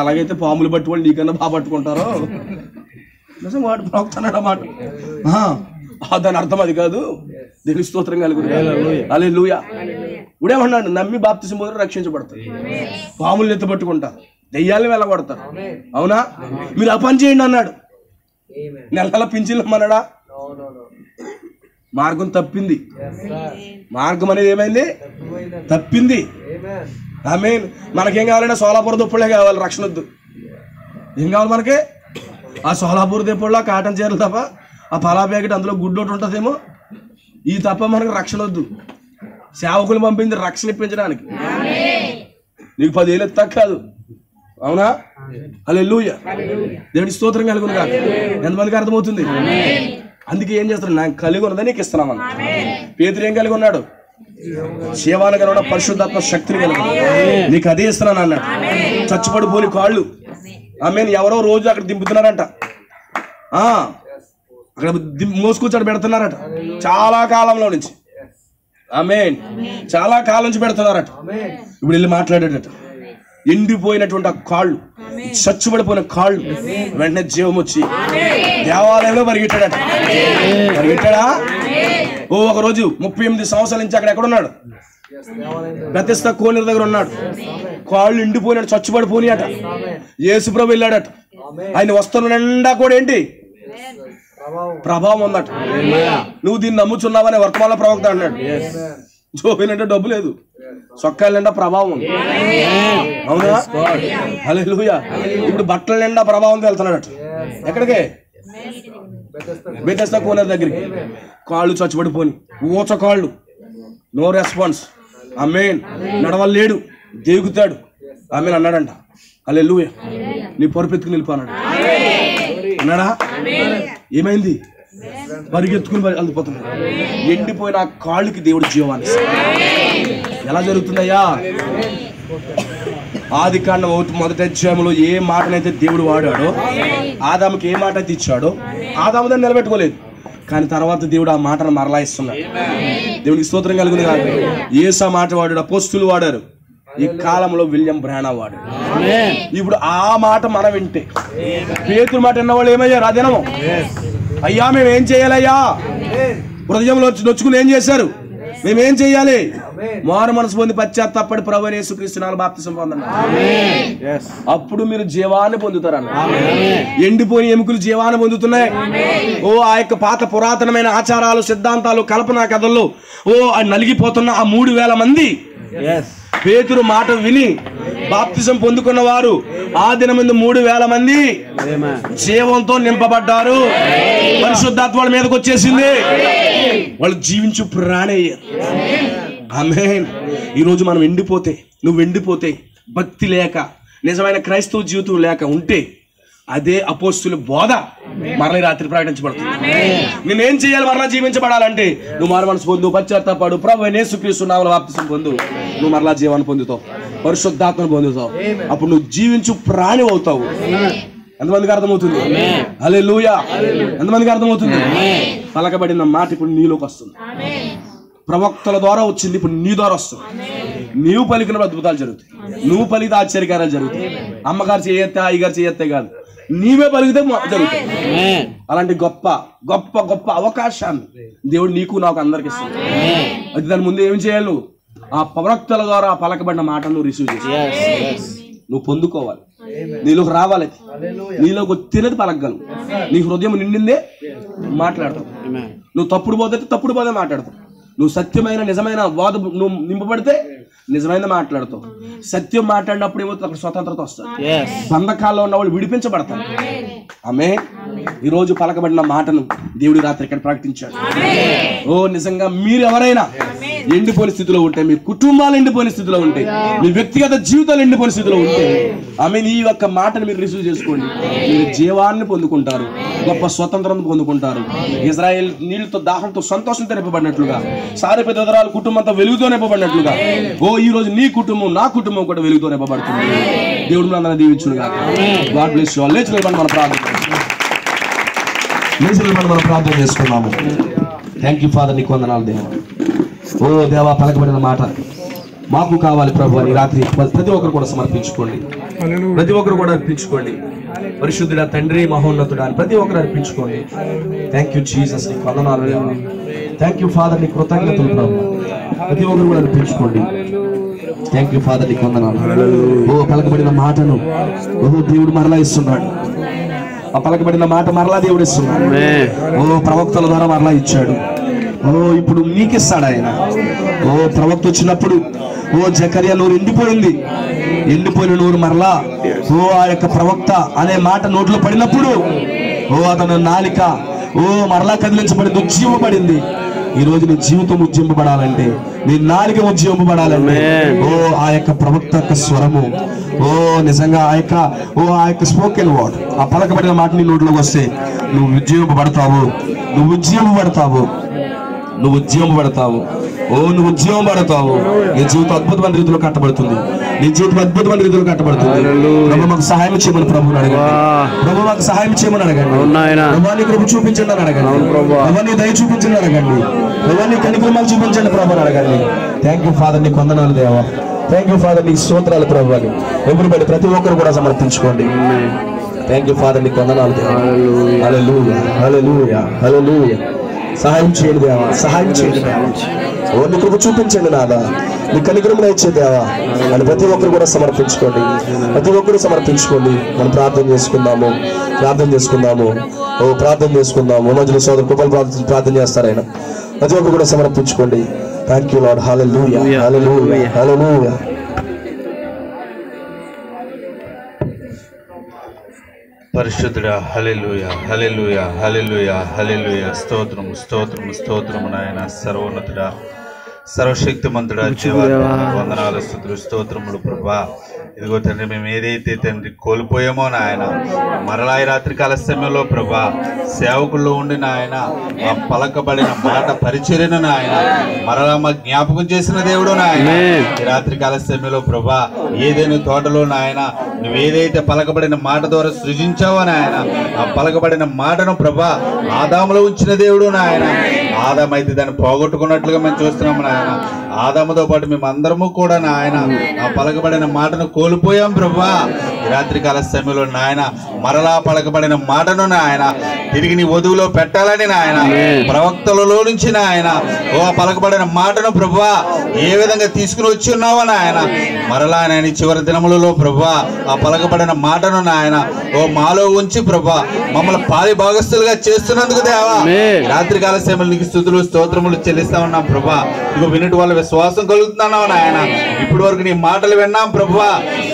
Speaker 2: అలాగైతే పాములు బట్టి వాళ్ళు నీకన్నా బాగా పట్టుకుంటారో నిజం వాడు ప్రవక్త అన్నాడు అన్నమాట. దాని అర్థం అది కాదు. దేవుని స్తోత్రం కలుగును. హల్లెలూయా. ఇప్పుడేమన్నాడు? నమ్మి బాప్తిసం పొందిన రక్షించబడతారు. పాములు ఎత్తుపట్టుకుంటారు. దెయ్యాలను వెళ్ళగొడతారు. అవునా? మీరు ఆ పని చేయండి అన్నాడు. నెల పింఛన్లు అన్నాడా? మార్గం తప్పింది. మార్గం అనేది ఏమైంది? తప్పింది. ఆమేన్. మనకేం కావాలంటే సోలాపూర్ దుప్పలే కావాలి, రక్షణ వద్దు. ఏం కావాలి మనకి? ఆ సోలాపూర్ దుప్పల్లో కాటన్ చీరలు తప్ప, ఆ పలా ప్యాకెట్ అందులో గుడ్డు ఒకటి ఉంటుందేమో, ఈ తప్ప మనకు రక్షణ వద్దు. సేవకులు పంపింది రక్షణ ఇప్పించడానికి. నీకు 10 ఏళ్ళు ఎత్తాక కాదు. అవునా? హల్లెలూయా. దేవుడి స్తోత్రం కలుగును కాదు. ఎంతమందికి అర్థమవుతుంది? అందుకే ఏం చేస్తాడు? నాకు కలిగి ఉన్నదని నీకు ఇస్తున్నామన్న. పేతురు ఏం కలిగి ఉన్నాడు? శివాన్ని కలిగి ఉన్న పరిశుద్ధాత్మ శక్తిని కలిగి నీకు అదే ఇస్తున్నాను అన్నాడు. చచ్చిపడిపోని కాళ్ళు. ఆమెను ఎవరో రోజు అక్కడ దింపుతున్నారంట, అక్కడ మోసుకొచ్చాడు పెడుతున్నారట చాలా కాలంలో నుంచి. ఆమేన్. చాలా కాలం నుంచి పెడుతున్నారట. ఇప్పుడు వెళ్ళి మాట్లాడేటట. ఎండిపోయినటువంటి ఆ కాళ్ళు, చచ్చుబడిపోయిన కాళ్ళు వెంటనే జీవం వచ్చి దేవాలయంలో పరిగెట్టాడట. పరిగెట్టాడా? ఓ ఒక రోజు 38 సంవత్సరాల నుంచి అక్కడ ఎక్కడున్నాడు? బెతెస్దా కోనేరు దగ్గర ఉన్నాడు. కాళ్ళు ఎండిపోయినాడు, చచ్చుబడిపోయి అట. యేసుప్రభు వెళ్ళాడట. ఆయన వస్తున్న నిండా కూడా ఏంటి? ప్రభావం ఉందట. నువ్వు దీన్ని నమ్ముచున్నావనే వర్తమాన ప్రవక్త అన్నాడు. జోబినంటే డబ్బు లేదు, సొక్కాల నిండా ప్రభావం ఉంది. అవునా? హల్లెలూయా. ఇప్పుడు బట్టల నిండా ప్రభావంతో వెళ్తున్నాడట. ఎక్కడికి? బెతెస్దా కోనేరు దగ్గరికి. కాళ్ళు చచ్చిపడిపోని ఊచ కాళ్ళు, నో రెస్పాన్స్. ఆమేన్. నడవలేడు, దేగుతాడు. ఆమేన్ అన్నాడంట. హల్లెలూయా. నీ పొరపెత్తుకుని వెళ్ళిపోన్నాడు అన్నాడా? ఏమైంది? పరిగెత్తుకుని వెళ్ళిపోతున్నాడు. ఎండిపోయిన ఆ కాళ్ళకి దేవుడు జీవాన్ని. ఎలా జరుగుతుందయ్యా? ఆదికాండం 1 ఏ మాటనైతే దేవుడు వాడాడో, ఆదాముకి ఏ మాట అయితే ఇచ్చాడో, ఆదాము దాన్ని నిలబెట్టుకోలేదు. కానీ తర్వాత దేవుడు ఆ మాటను మరలా ఇస్తున్నాడు. దేవునికి స్తోత్రం కలుగుతుంది కాదు. యేసా మాట వాడాడు, అపోస్తులు వాడారు, ఈ కాలంలో విలియం బ్రానా వాడాడు. ఇప్పుడు ఆ మాట మనం వింటే, పేతురు మాట విన్నవాళ్ళు ఏమయ్యారు? అదేనము అయ్యా మేమేం చేయాలయ్యా? హృదయంలో నొచ్చుకుని ఏం చేశారు? మేమేం చెయ్యాలి? మారు మనసు పొంది పశ్చాత్తాపడి ప్రభువైన యేసుక్రీస్తు నామమున బాప్తిసం పొందండి. అప్పుడు మీరు జీవాన్ని పొందుతారన్న. ఎండిపోయిన ఎముకలు జీవాన్ని పొందుతున్నాయి. ఓ ఆ యొక్క పాత పురాతనమైన ఆచారాలు, సిద్ధాంతాలు, కల్పనా కథల్లో నలిగిపోతున్న ఆ 3000 మంది పేతురు మాట విని బాప్తిసం పొందుకున్న వారు ఆ దినమందు 3000 మంది జీవంతో నింపబడ్డారు. పరిశుద్ధాత్మ వాళ్ళ మీదకి వచ్చేసింది. వాళ్ళు జీవించు ప్రాణయ్యారు. ఆమేన్. ఈరోజు మనం ఎండిపోతే, నువ్వు ఎండిపోతే, భక్తి లేక, నిజమైన క్రైస్తవ జీవితం లేక ఉంటే, అదే అపోస్తుల బోధ మరల రాత్రి ప్రకటించబడుతుంది. నేనేం చేయాలి మరలా జీవించబడాలంటే? నువ్వు మారు మనసు పొందు, పశ్చాత్తాపడు, ప్రభువైన యేసుక్రీస్తు నామమున బాప్తిసం పొందు. నువ్వు మరలా జీవాన్ని పొందుతావు, పరిశుద్ధాత్మను పొందుతావు. అప్పుడు నువ్వు జీవించు ప్రాణి అవుతావు. ఎంతమందికి అర్థమవుతుంది? హల్లెలూయా. ఎంతమందికి అర్థమవుతుంది? పలకబడిన మాట ఇప్పుడు నీలోకి వస్తుంది. ప్రవక్తల ద్వారా వచ్చింది, ఇప్పుడు నీ ద్వారా వస్తుంది. నీవు పలికిన అద్భుతాలు జరుగుతాయి. నువ్వు పలికితే ఆశ్చర్యకారాలు జరుగుతాయి. అమ్మగారు చేయెత్తే, అయ్యగారు చేయెత్తే కాదు, నీవే పలికితే జరుగుతాయి. అలాంటి గొప్ప గొప్ప గొప్ప అవకాశాన్ని దేవుడు నీకు నాకు అందరికి ఇస్తుంది. అది దాని ముందు ఏం చేయాలి? నువ్వు ఆ ప్రవక్తల ద్వారా పలకబడిన మాటను నువ్వు రిసీవ్ చేసి నువ్వు పొందుకోవాలి. నీలోకి రావాలి. నీలోకి వచ్చినది పలకగలవు. నీ హృదయం నిండిందే మాట్లాడతావు. నువ్వు తప్పుడు పోతే తప్పుడు పోతే మాట్లాడతావు. నువ్వు సత్యమైన నిజమైన వాద నువ్వు నింపబడితే నిజమైన మాట్లాడతావు. సత్యం మాట్లాడినప్పుడు ఏమవుతుంది? అక్కడ స్వతంత్రత వస్తుంది. బంధకాల్లో ఉన్న వాళ్ళు విడిపించబడతారు. ఆమేన్. ఈరోజు పలకబడిన మాటను దేవుడి రాత్రి ఇక్కడ ప్రకటించాడు. ఓ నిజంగా మీరు ఎవరైనా ఎండిపోయిన స్థితిలో ఉంటే, మీ కుటుంబాలు ఎండిపోయిన స్థితిలో ఉంటే, మీ వ్యక్తిగత జీవితాలు ఎండిపోయిన స్థితిలో ఉంటే, ఆమేన్, ఈ యొక్క మాటను మీరు రిసీవ్ చేసుకోండి. మీరు జీవాన్ని పొందుకుంటారు, గొప్ప స్వతంత్రం పొందుకుంటారు. ఇజ్రాయేల్ నీళ్లతో దాహంతో సంతోషంతో నింపబడినట్లుగా, సారెపెద్ద ఉదరాలు కుటుంబంతో వెలుగుతో నింపబడినట్లుగా, ఓ ఈ రోజు నీ కుటుంబం, నా కుటుంబం కూడా వెలుగుతో నింపబడుతుంది. దేవుడు మనందరినీ దీవించునుగా. God bless you all. లేచి నిలబడి మనం ప్రార్థన చేసుకున్నాము. Thank you father. నీకు వందనాలు దేవా. ఓ దేవా, పలకబడిన మాట మాకు కావాలి ప్రభు అని రాత్రి ప్రతి ఒక్కరు కూడా సమర్పించుకోండి. ప్రతి ఒక్కరు కూడా అర్పించుకోండి. పరిశుద్ధుడా, తండ్రి, మహోన్నతుడా అని ప్రతి ఒక్కరు అర్పించుకోండి. Thank you Jesus. నీకు వందనాలు దేవా. Thank you father. నీ కృతజ్ఞతలు ప్రభు. ప్రతి ఒక్కరు కూడా అర్పించుకోండి.
Speaker 1: థ్యాంక్ యూ ఫాదర్, నీకు వందనాలు. ఓ పలకబడిన మాటను దేవుడు మరలా ఇస్తున్నాడు. ఆ పలకబడిన మాట మరలా దేవుడు ఇస్తున్నాడు. ఓ ప్రవక్తల ద్వారా మరలా ఇచ్చాడు. ఓ ఇప్పుడు నీకిస్తాడు ఆయన. ఓ ప్రవక్త వచ్చినప్పుడు ఓ జకర్యా నోరు ఎండిపోయిన నోరు మరలా ఓ ఆ యొక్క ప్రవక్త అనే మాట నోట్లో పడినప్పుడు ఓ అతను నాలిక ఓ మరలా కదిలించబడింది, ఉజ్జీవపడింది. ఈ రోజు నీ జీవితం ఉజ్జింపబడాలంటే, నీ నాలుక ఉజ్జింపబడాలంటే ఓ ఆ యొక్క ప్రవక్త యొక్క స్వరము, ఓ నిజంగా ఆ యొక్క స్పోకెన్ వర్డ్, ఆ పలకబడిన మాట నీ నోట్లోకి వస్తే నువ్వు ఉజ్జీవింపబడతావు. నువ్వు ఉజ్జీవింపబడతావు. నువ్వు ఉజ్జీవింపబడతావు. నీ జీవితం అద్భుతమైన రీతిలో కట్టబడుతుంది. ప్రభు మాకు సహాయం చేయమని ప్రభుని అడగండి. ప్రభు మాకు సహాయం చేయమని అడగండి. ప్రభు నీ కృప చూపించండి అని అడగండి. ప్రభు నీ దయ చూపించండి అడగండి. ప్రభు నీ కనికరమాలు చూపించండి ప్రభుని అడగండి. థ్యాంక్ యూ ఫాదర్, నీకు వందనాలు దేవా. థ్యాంక్ యూ ఫాదర్, నీకు స్తోత్రాలు ప్రభు అని ఎవరిబడి ప్రతి ఒక్కరు కూడా సమర్పించుకోండి. థ్యాంక్ యూ ఫాదర్, నీకు వందనాలు దేవా. హల్లెలూయా, హల్లెలూయా, హల్లెలూయా. సహాయం చేయండి దేవా, సహాయం చేయండి దేవా. నీ కృప చూపించండి నాదా, నీ కనికరమును ఇచ్చే దేవా అని ప్రతి ఒక్కరు కూడా సమర్పించుకోండి. మనం ప్రార్థన చేసుకుందాము. ప్రార్థన చేసుకుందాము. మధ్యలో సోదరు కృపలు ప్రార్థన చేస్తారు ఆయన. ప్రతి ఒక్కరు కూడా సమర్పించుకోండి. Thank you lord. Hallelujah, hallelujah, hallelujah.
Speaker 3: పరిశుద్ధుడా, హల్లెలూయా, హల్లెలూయా, హల్లెలూయా, హల్లెలూయా. స్తోత్రము నాయన. సర్వోన్నతుడా, సర్వశక్తిమంతుడా, జీవాత్మ వందనాలు, స్తుతులు, స్తోత్రములు ప్రభా. ఇదిగో తండ్రి, మేము ఏదైతే తండ్రి కోల్పోయామో నాయన, మరలా ఈ రాత్రి కాల సమయంలో ప్రభా సేవకుల్లో ఉండి నాయన ఆ పలకబడిన మాట పరిచర్యను నాయన మరలా మా జ్ఞాపకం చేసిన దేవుడు నాయన. ఈ రాత్రి కాల సమయంలో ప్రభా ఏదైనా తోటలో నాయన నువ్వేదైతే పలకబడిన మాట ద్వారా సృజించావో నాయన, ఆ పలకబడిన మాటను ప్రభా ఆదాములో ఉంచిన దేవుడు నాయన. ఆదాము అయితే దాన్ని పోగొట్టుకున్నట్లుగా మేము చూస్తున్నాము నాయన. ఆదాముతో పాటు మేము అందరము కూడా నాయన ఆ పలకబడిన మాటను కోల్పోయాం ప్రభా. ఈ రాత్రి కాల సమయంలో నాయన మరలా పలకబడిన మాటను నాయన తిరిగి నీ వధువులో పెట్టాలని నాయన, ప్రవక్తలలో నుంచి నాయన ఓ పలకబడిన మాటను ప్రభా ఏ విధంగా తీసుకుని వచ్చి ఉన్నావో నాయన, మరలా నాయన చివరి దినములలో ప్రభా ఆ పలకబడిన మాటను నాయన ఓ మాలో ఉంచి ప్రభా మమ్మల్ని పాలి భాగస్తులుగా చేస్తున్నందుకు దేవా రాత్రి కాల సమయంలో నీకు స్తుతులు స్తోత్రములు చెల్లిస్తా ఉన్నాం ప్రభా. ఇదిగో వినటి వాళ్ళ విశ్వాసం కలుగుతున్నావు నాయన. ఇప్పటి వరకు నీ మాటలు విన్నాం ప్రభా.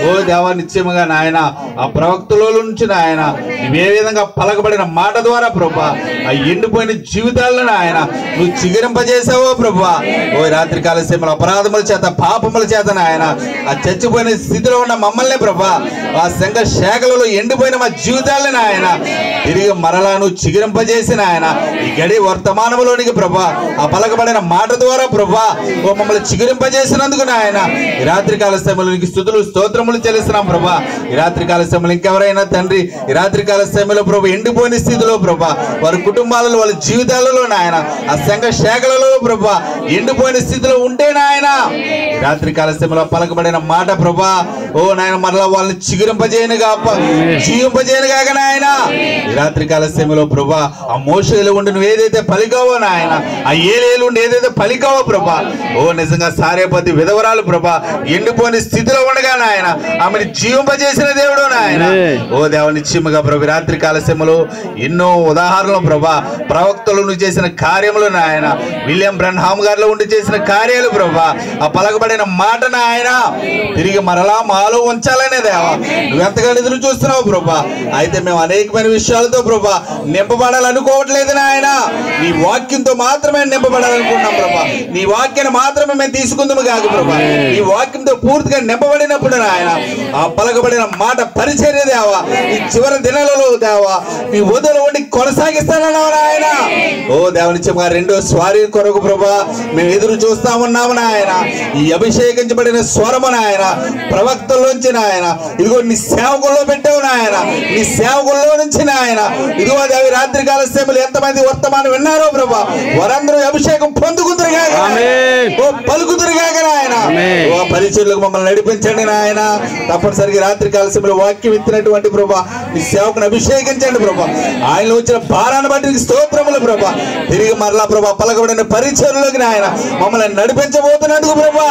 Speaker 3: ఓ దేవా నిశ్చయముగా నాయన ఆ ప్రవక్తలో నుంచి నాయన నువ్వే విధంగా పలకబడిన మాట ద్వారా ప్రభా ఆ ఎండిపోయిన జీవితాలను నాయన నువ్వు చిగురింపజేసావో ప్రభా. ఓ రాత్రి కాల సమయంలో అపరాధముల చేత పాపముల చేత నాయన ఆ చచ్చిపోయిన స్థితిలో ఉన్న మమ్మల్ని ప్రభా ఆ సంఘ శాఖలలో ఎండిపోయిన మా జీవితాలను నాయన తిరిగి మరలా నువ్వు చిగురింపజేసిన ఆయన ఈ గడి వర్తమానంలోనికి ప్రభా ఆ పలకబడిన మాట ద్వారా ప్రభా ఓ మమ్మల్ని చిగురింపజేసినందుకు నాయన ఈ రాత్రి కాల సమయంలో నీకు స్తుతులు స్తోత్రములు చెల్లిస్తున్నాం ప్రభా. ఈ రాత్రి కాల సమయంలో ఇంకెవరైనా తండ్రి ఈ రాత్రి కాల సమయంలో ప్రభా ఎండిపోయిన స్థితిలో ప్రభా వారి కుటుంబాలలో వాళ్ళ జీవితాలలో నాయన ఆ సంఘ శాఖలలో ప్రభా ఎండిపోయిన స్థితిలో ఉంటే నాయన ఈ రాత్రి కాల సమయంలో పలకబడిన మాట ప్రభా ఓ నాయన మరలా వాళ్ళని చిగురింపజేయనుగా జీవింపజేయనుగాక నాయన. ఈ రాత్రి కాల సమయంలో ప్రభా ఆ మోషేలో ఉండి నువ్వు ఏదైతే పలికావో నాయన ఆ ఏలేలు ఉండి ఏదైతే పలికావో ప్రభా ఓ నిజంగా సారేపతి విధవరాలు ప్రభా ఎండిపోయిన స్థితిలో ఉండగా నాయన ఆమెను జీవింపజేసిన దేవుడు నాయన. ఓ దేవ నిశ్చయముగా ప్రభు రాత్రి కాల సమయంలో ఎన్నో ఉదాహరణలు ప్రభా ప్రవక్తలు చేసిన కార్యములు నాయన విలియం బ్రన్హామ్ గారిలో ఉండి చేసిన కార్యాలు ప్రభా ఆ పలకబడిన మాట నాయన తిరిగి మరలా మాలో ఉంచాలనే దేవా నువ్వు ఎంతగా ఎదురు చూస్తున్నావు ప్రభా. అయితే మేము అనేకమైన విషయాలతో ప్రభా నింపబడాలనుకోవట్లేదు నాయన, నీ వాక్యంతో మాత్రమే నింపబడాలనుకుంటున్నాం ప్రభా. నీ వాక్యాన్ని మాత్రమే మేము తీసుకుందాము కాదు ప్రభా. నీ వాక్యంతో పూర్తిగా నింపబడినప్పుడు నాయన ఆ పలకబడిన మాట పరిచర్య దేవా ఈ చివరి దినాలలో దేవా నీ వధువులో ఉండి కొనసాగిస్తానన్నావు నాయన. ఓ దేవనిత్యముగా రెండో స్వారీ కొరకు ప్రభా మేము ఎదురు చూస్తా ఉన్నాము నాయన. ఈ అభిషేకించబడిన స్వరము నాయన ప్రవక్తల్లోంచి నాయన ఇదిగో నీ సేవకుల్లో పెట్టావు నాయన, నీ సేవకుల్లో నుంచి నాయన ఇదిగో దేవి రాత్రి కాల సమయంలో ఎంతమంది వర్తమానం విన్నారో ప్రభా వారందరూ అభిషేకం పొందుకుందరుగాక ఓ పలుకుదురుగాక నాయన. ఓ పరిచర్లకు మమ్మల్ని నడిపించండి నాయన. తప్పనిసరిగా రాత్రి కాల సమయంలో వాక్యం ఇచ్చినటువంటి ప్రభా నీ సేవకుని అభిషేకించండి ప్రభా. ఆయనలో వచ్చిన భారాన్ని బట్టి నీకు స్తోత్రములు ప్రభా. తిరిగి మరలా ప్రభా పలకబడిన పరిచయంలోకి నాయన మమ్మల్ని నడిపించబోతున్నందుకు ప్రభా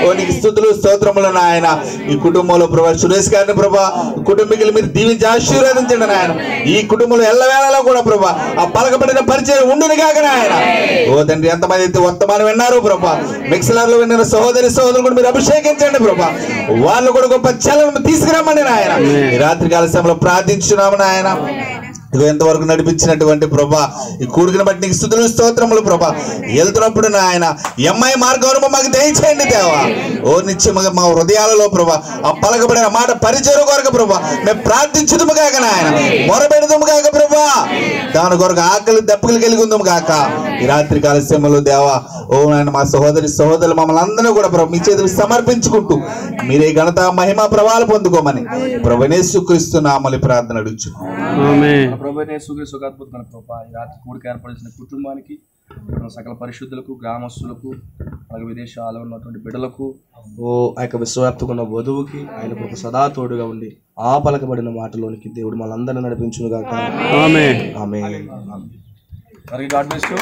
Speaker 3: ఓ నీకు స్తుతులు స్తోత్రములు నాయన. ఈ కుటుంబంలో ప్రభా సురేష్ గారిని ప్రభా కుటుంబీకులు మీరు దీవించి ఆశీర్వదించండి నాయన. ఈ కుటుంబంలో ఎల్లవేళలో కూడా ప్రభా ఆ పలకబడిన పరిచయం ఉండును కాక నాయన. ఓ తండ్రి ఎంతమంది అయితే వర్తమానం విన్నారు ప్రభా, మిక్సలర్లో విన్న సహోదరి సహోదరులు కూడా మీరు అభిషేకించండి ప్రభా. వాళ్ళు కూడా గొప్ప చలనం తీసుకురమ్మని నాయన ఈ రాత్రి కాల సమయంలో ప్రార్థించున్నాము నాయన. ఇదిగో ఎంతవరకు నడిపించినటువంటి ప్రభా ఈ కూడికను బట్టి నీకు స్తుతులు స్తోత్రములు ప్రభా. వెళ్తున్నప్పుడు నాయన ఎంఐ మార్గం మాకు దయచేయండి దేవా. ఓ నిత్యముగా మా హృదయాలలో ప్రభా ఆ పలకబడిన మాట పరిచయం కొరకు ప్రభా మేము ప్రార్థించుదుము కాక నాయన, మొరబెడదుము కాక ప్రభా. దాని కొరకు ఆకలి దెబ్బలు కలిగి ఉందాము కాక ఈ రాత్రి కాల సమయంలో దేవా. ఓ నాయన మా సహోదరి సహోదరులు మమ్మల్ని అందరూ కూడా ప్రభు మీ చేతులు సమర్పించుకుంటూ మీరే ఘనత మహిమ ప్రభావాలు పొందుకోమని ప్రభువైన యేసుక్రీస్తు నామములో ప్రార్థన అడుగుచున్నాము.
Speaker 4: ఆమేన్.
Speaker 2: ప్రభువైన యేసుక్రీస్తు సుఖాద్భుతమైన కృప ఈ రాత్రి కూడిక ఏర్పడిన కుటుంబానికి, సకల పరిశుద్ధులకు, గ్రామస్తులకు, అలాగే విదేశాల్లో ఉన్నటువంటి బిడ్డలకు, ఓ ఆ యొక్క విశ్వవ్యాప్తంగా ఉన్న వధువుకి ఆయన కృప సదా తోడుగా ఉండి ఆ పలకబడిన మాటలోనికి దేవుడు మనందరినీ నడిపించును గాక.
Speaker 4: ఆమేన్.
Speaker 2: ఆమేన్. మరి గాడ్ బ్లెస్ యు.